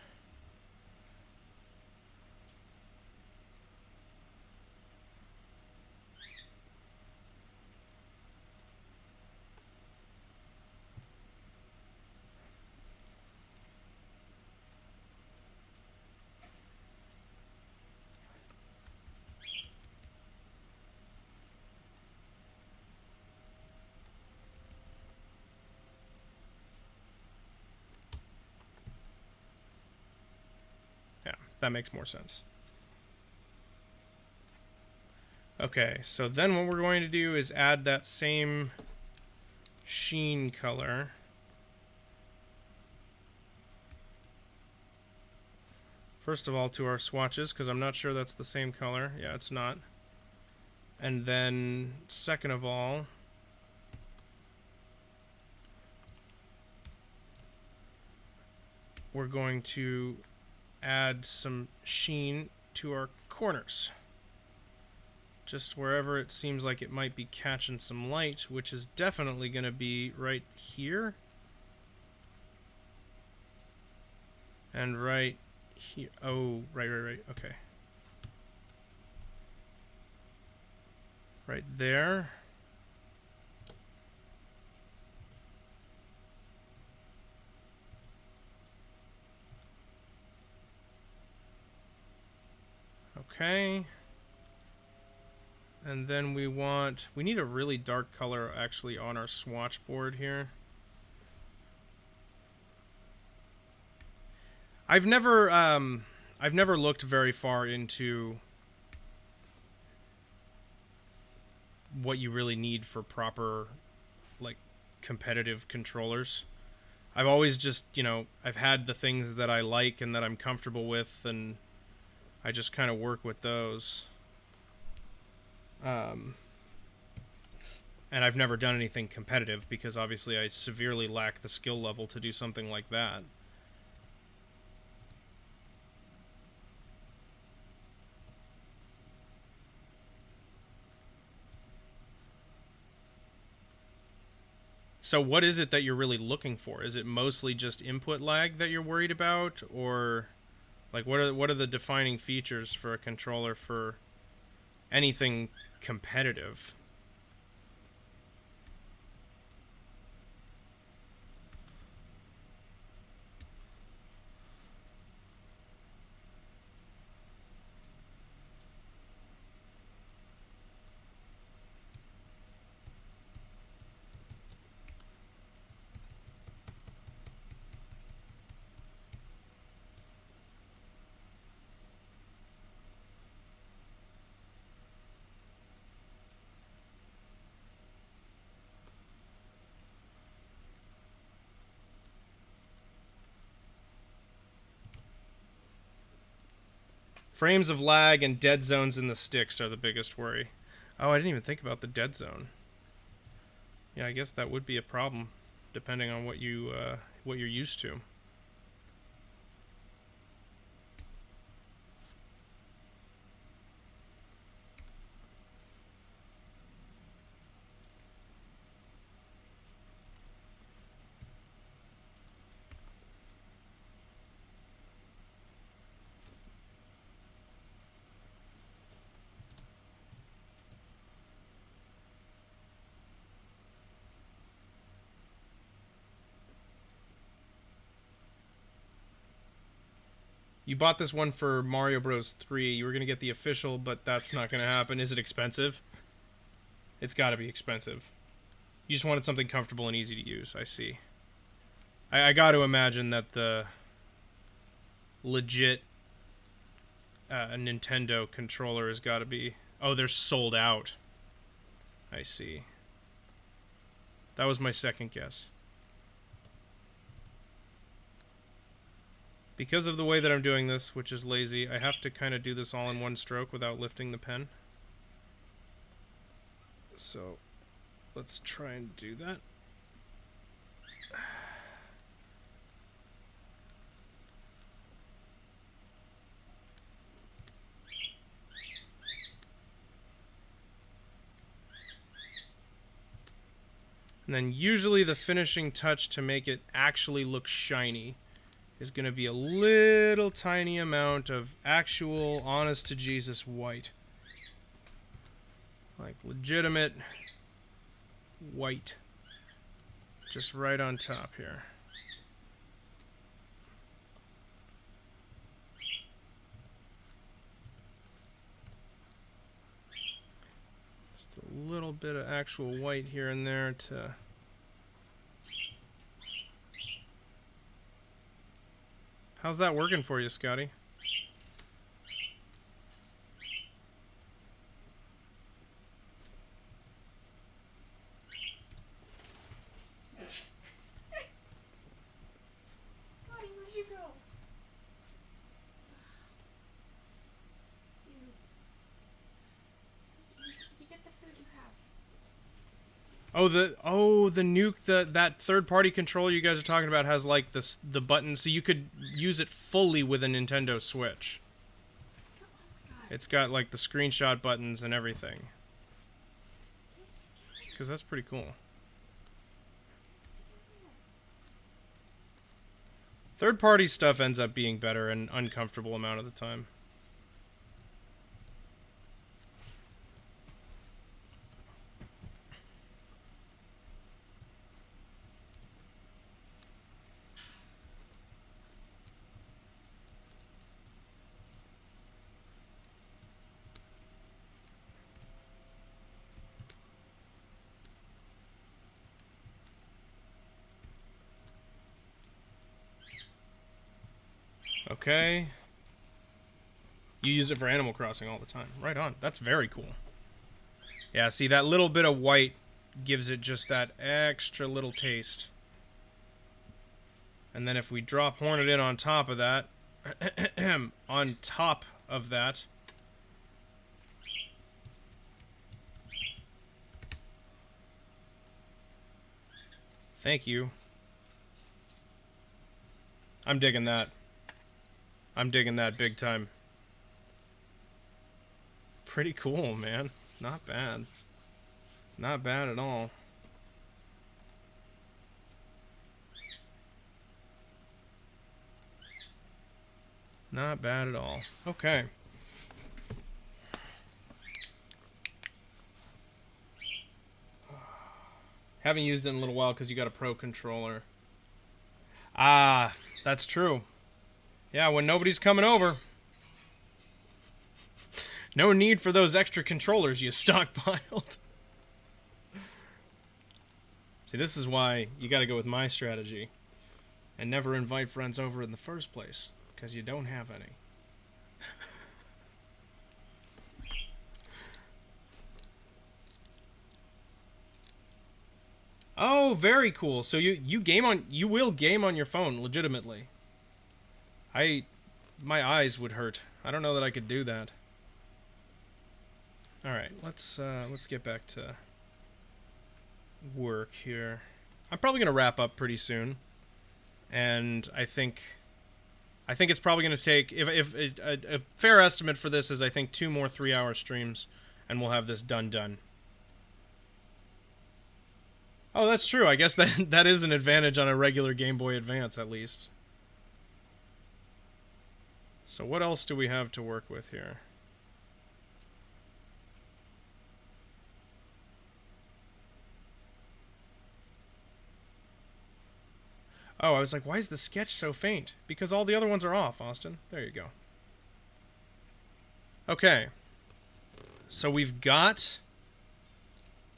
A: Yeah, that makes more sense. Okay, so then what we're going to do is add that same sheen color. First of all, to our swatches, because I'm not sure that's the same color. Yeah, it's not. And then, second of all, we're going to add some sheen to our corners. Just wherever it seems like it might be catching some light, which is definitely going to be right here. And right here. Oh, right. Okay. Right there. Okay. And then we need a really dark color actually on our swatch board here. I've never looked very far into what you really need for proper, like, competitive controllers. I've always just, I've had the things that I like and that I'm comfortable with, and I just kind of work with those. And I've never done anything competitive because obviously I severely lack the skill level to do something like that. So what is it that you're really looking for? Is it mostly just input lag that you're worried about, or like what are the defining features for a controller for anything competitive? Frames of lag and dead zones in the sticks are the biggest worry. Oh, I didn't even think about the dead zone. Yeah, I guess that would be a problem, depending on what you're used to. You bought this one for Mario Bros. 3. You were going to get the official, but that's not going to happen. Is it expensive? It's got to be expensive. You just wanted something comfortable and easy to use. I see. I got to imagine that the legit a Nintendo controller has got to be... Oh, they're sold out. I see. That was my second guess. Because of the way that I'm doing this, which is lazy, I have to kind of do this all in one stroke without lifting the pen. So, let's try and do that. And then usually the finishing touch to make it actually look shiny is going to be a little tiny amount of actual, honest-to-Jesus white. Like legitimate white. Just right on top here. Just a little bit of actual white here and there to... How's that working for you, Scotty?
B: Scotty, where'd you go? You get the food you have.
A: Oh, the nuke, that third-party controller you guys are talking about has like the button, so you could use it fully with a Nintendo Switch.
B: Oh my God.
A: It's got like the screenshot buttons and everything. Because that's pretty cool. Third-party stuff ends up being better an uncomfortable amount of the time. Okay. You use it for Animal Crossing all the time. Right on. That's very cool. Yeah, see, that little bit of white gives it just that extra little taste. And then if we drop Hornet in on top of that... on top of that... Thank you. I'm digging that. I'm digging that big time. Pretty cool, man. Not bad. Not bad at all. Not bad at all. Okay. Haven't used it in a little while because you got a Pro controller. Ah, that's true. Yeah, when nobody's coming over. No need for those extra controllers you stockpiled. See, this is why you gotta go with my strategy. And never invite friends over in the first place. Because you don't have any. Oh, very cool. So you will game on your phone legitimately. My eyes would hurt. I don't know that I could do that. All right, let's get back to work here. I'm probably gonna wrap up pretty soon, and I think it's probably gonna take a fair estimate for this is I think 2 more 3-hour streams, and we'll have this done. Oh, that's true. I guess that is an advantage on a regular Game Boy Advance, at least. So what else do we have to work with here? Oh, I was like, why is the sketch so faint? Because all the other ones are off, Austin. There you go. Okay. So we've got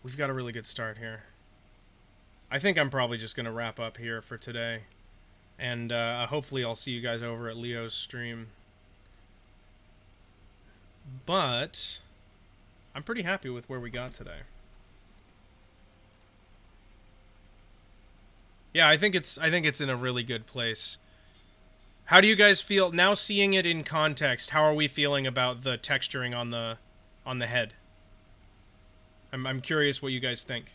A: a really good start here. I think I'm probably just going to wrap up here for today. And hopefully I'll see you guys over at Leo's stream. But I'm pretty happy with where we got today. Yeah, I think it's in a really good place. How do you guys feel now seeing it in context? How are we feeling about the texturing on the head? I'm curious what you guys think.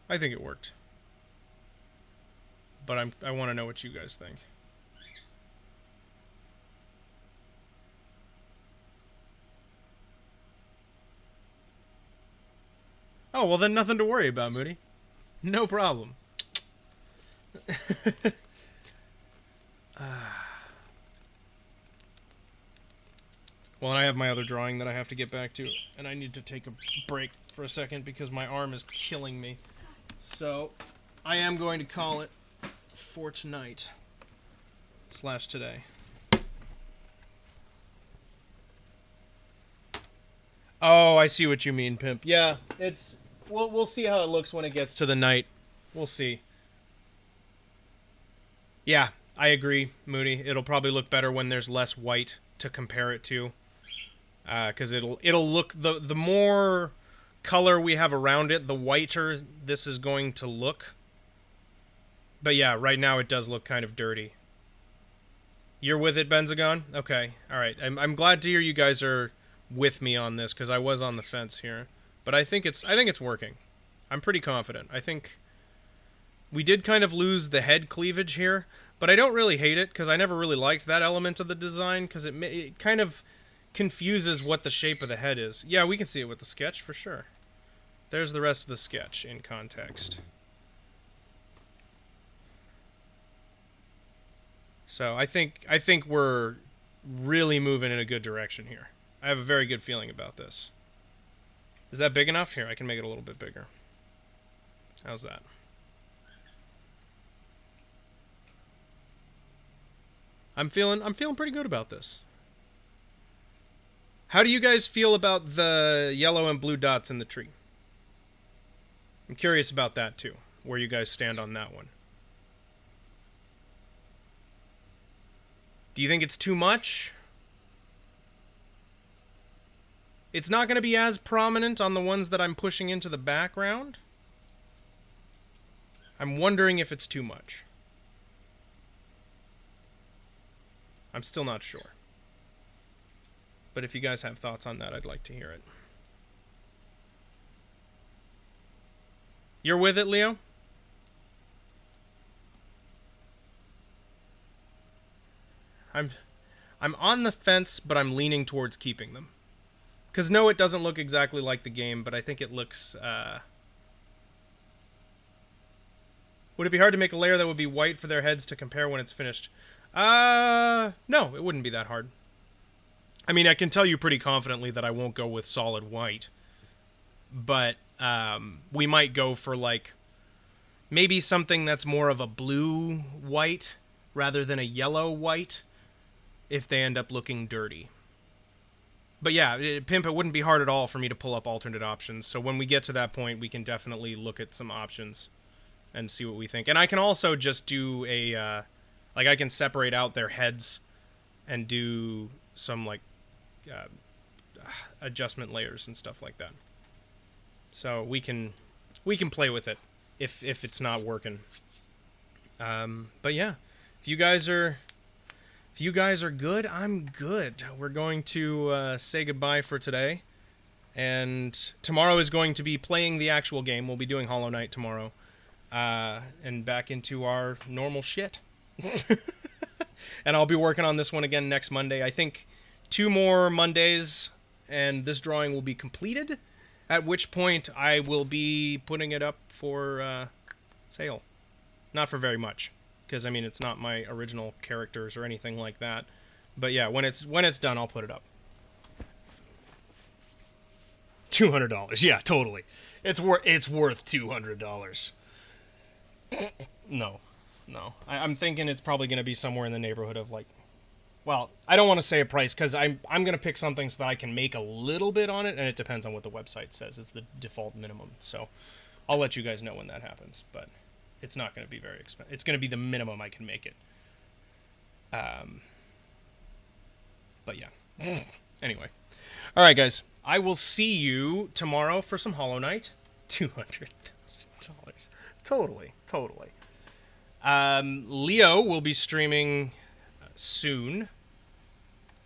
A: I think it worked. But I want to know what you guys think. Oh, well then nothing to worry about, Moody. No problem. Well, I have my other drawing that I have to get back to, and I need to take a break for a second because my arm is killing me. So, I am going to call it for tonight / today. Oh, I see what you mean, Pimp. Yeah, it's we'll see how it looks when it gets to the night. We'll see. Yeah, I agree, Moody. It'll probably look better when there's less white to compare it to. Because it'll look the more color we have around it, the whiter this is going to look. But yeah, right now it does look kind of dirty. You're with it, Benzagon? Okay, all right. I'm glad to hear you guys are with me on this because I was on the fence here, but I think it's working. I'm pretty confident. I think we did kind of lose the head cleavage here, but I don't really hate it because I never really liked that element of the design because it kind of confuses what the shape of the head is. Yeah, we can see it with the sketch for sure. There's the rest of the sketch in context. So I think we're really moving in a good direction here. I have a very good feeling about this. Is that big enough? Here, I can make it a little bit bigger. How's that? I'm feeling pretty good about this. How do you guys feel about the yellow and blue dots in the tree? I'm curious about that too, where you guys stand on that one. Do you think it's too much? It's not going to be as prominent on the ones that I'm pushing into the background. I'm wondering if it's too much. I'm still not sure. But if you guys have thoughts on that, I'd like to hear it. You're with it, Leo? I'm on the fence, but I'm leaning towards keeping them. Because no, it doesn't look exactly like the game, but I think it looks... Would it be hard to make a layer that would be white for their heads to compare when it's finished? No, it wouldn't be that hard. I mean, I can tell you pretty confidently that I won't go with solid white. But we might go for, like, maybe something that's more of a blue-white rather than a yellow-white if they end up looking dirty. But yeah, Pimp, it wouldn't be hard at all for me to pull up alternate options. So when we get to that point, we can definitely look at some options and see what we think. And I can also just do a... like, I can separate out their heads and do some, like, adjustment layers and stuff like that. So we can play with it if it's not working. But yeah, if you guys are good, I'm good. We're going to say goodbye for today. And tomorrow is going to be playing the actual game. We'll be doing Hollow Knight tomorrow. And back into our normal shit. And I'll be working on this one again next Monday. I think 2 more Mondays and this drawing will be completed. At which point I will be putting it up for sale. Not for very much. Because, I mean, it's not my original characters or anything like that. But yeah, when it's done, I'll put it up. $200. Yeah, totally. It's worth $200. No. I'm thinking it's probably going to be somewhere in the neighborhood of, like... Well, I don't want to say a price, because I'm going to pick something so that I can make a little bit on it, and it depends on what the website says. It's the default minimum. So, I'll let you guys know when that happens. But It's not going to be very expensive. It's going to be the minimum I can make it. But yeah. Anyway. All right, guys. I will see you tomorrow for some Hollow Knight. $200,000. Totally. Leo will be streaming soon.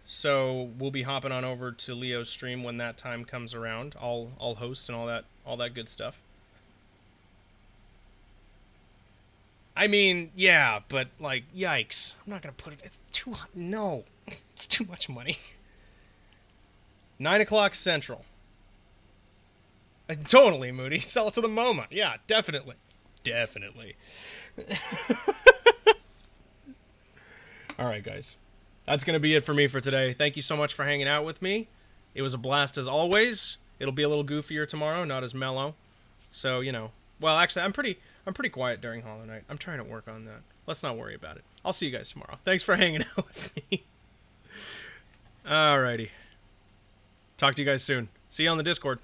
A: So we'll be hopping on over to Leo's stream when that time comes around. I'll host and all that good stuff. I mean, yeah, but like, yikes! I'm not gonna put it. It's too no, it's too much money. 9 o'clock Central. Totally, Moody. Sell it to the MoMA. Yeah, definitely. All right, guys. That's going to be it for me for today. Thank you so much for hanging out with me. It was a blast as always. It'll be a little goofier tomorrow, not as mellow. So, you know. Well, actually, I'm pretty quiet during Hollow Knight. I'm trying to work on that. Let's not worry about it. I'll see you guys tomorrow. Thanks for hanging out with me. Alrighty. Talk to you guys soon. See you on the Discord.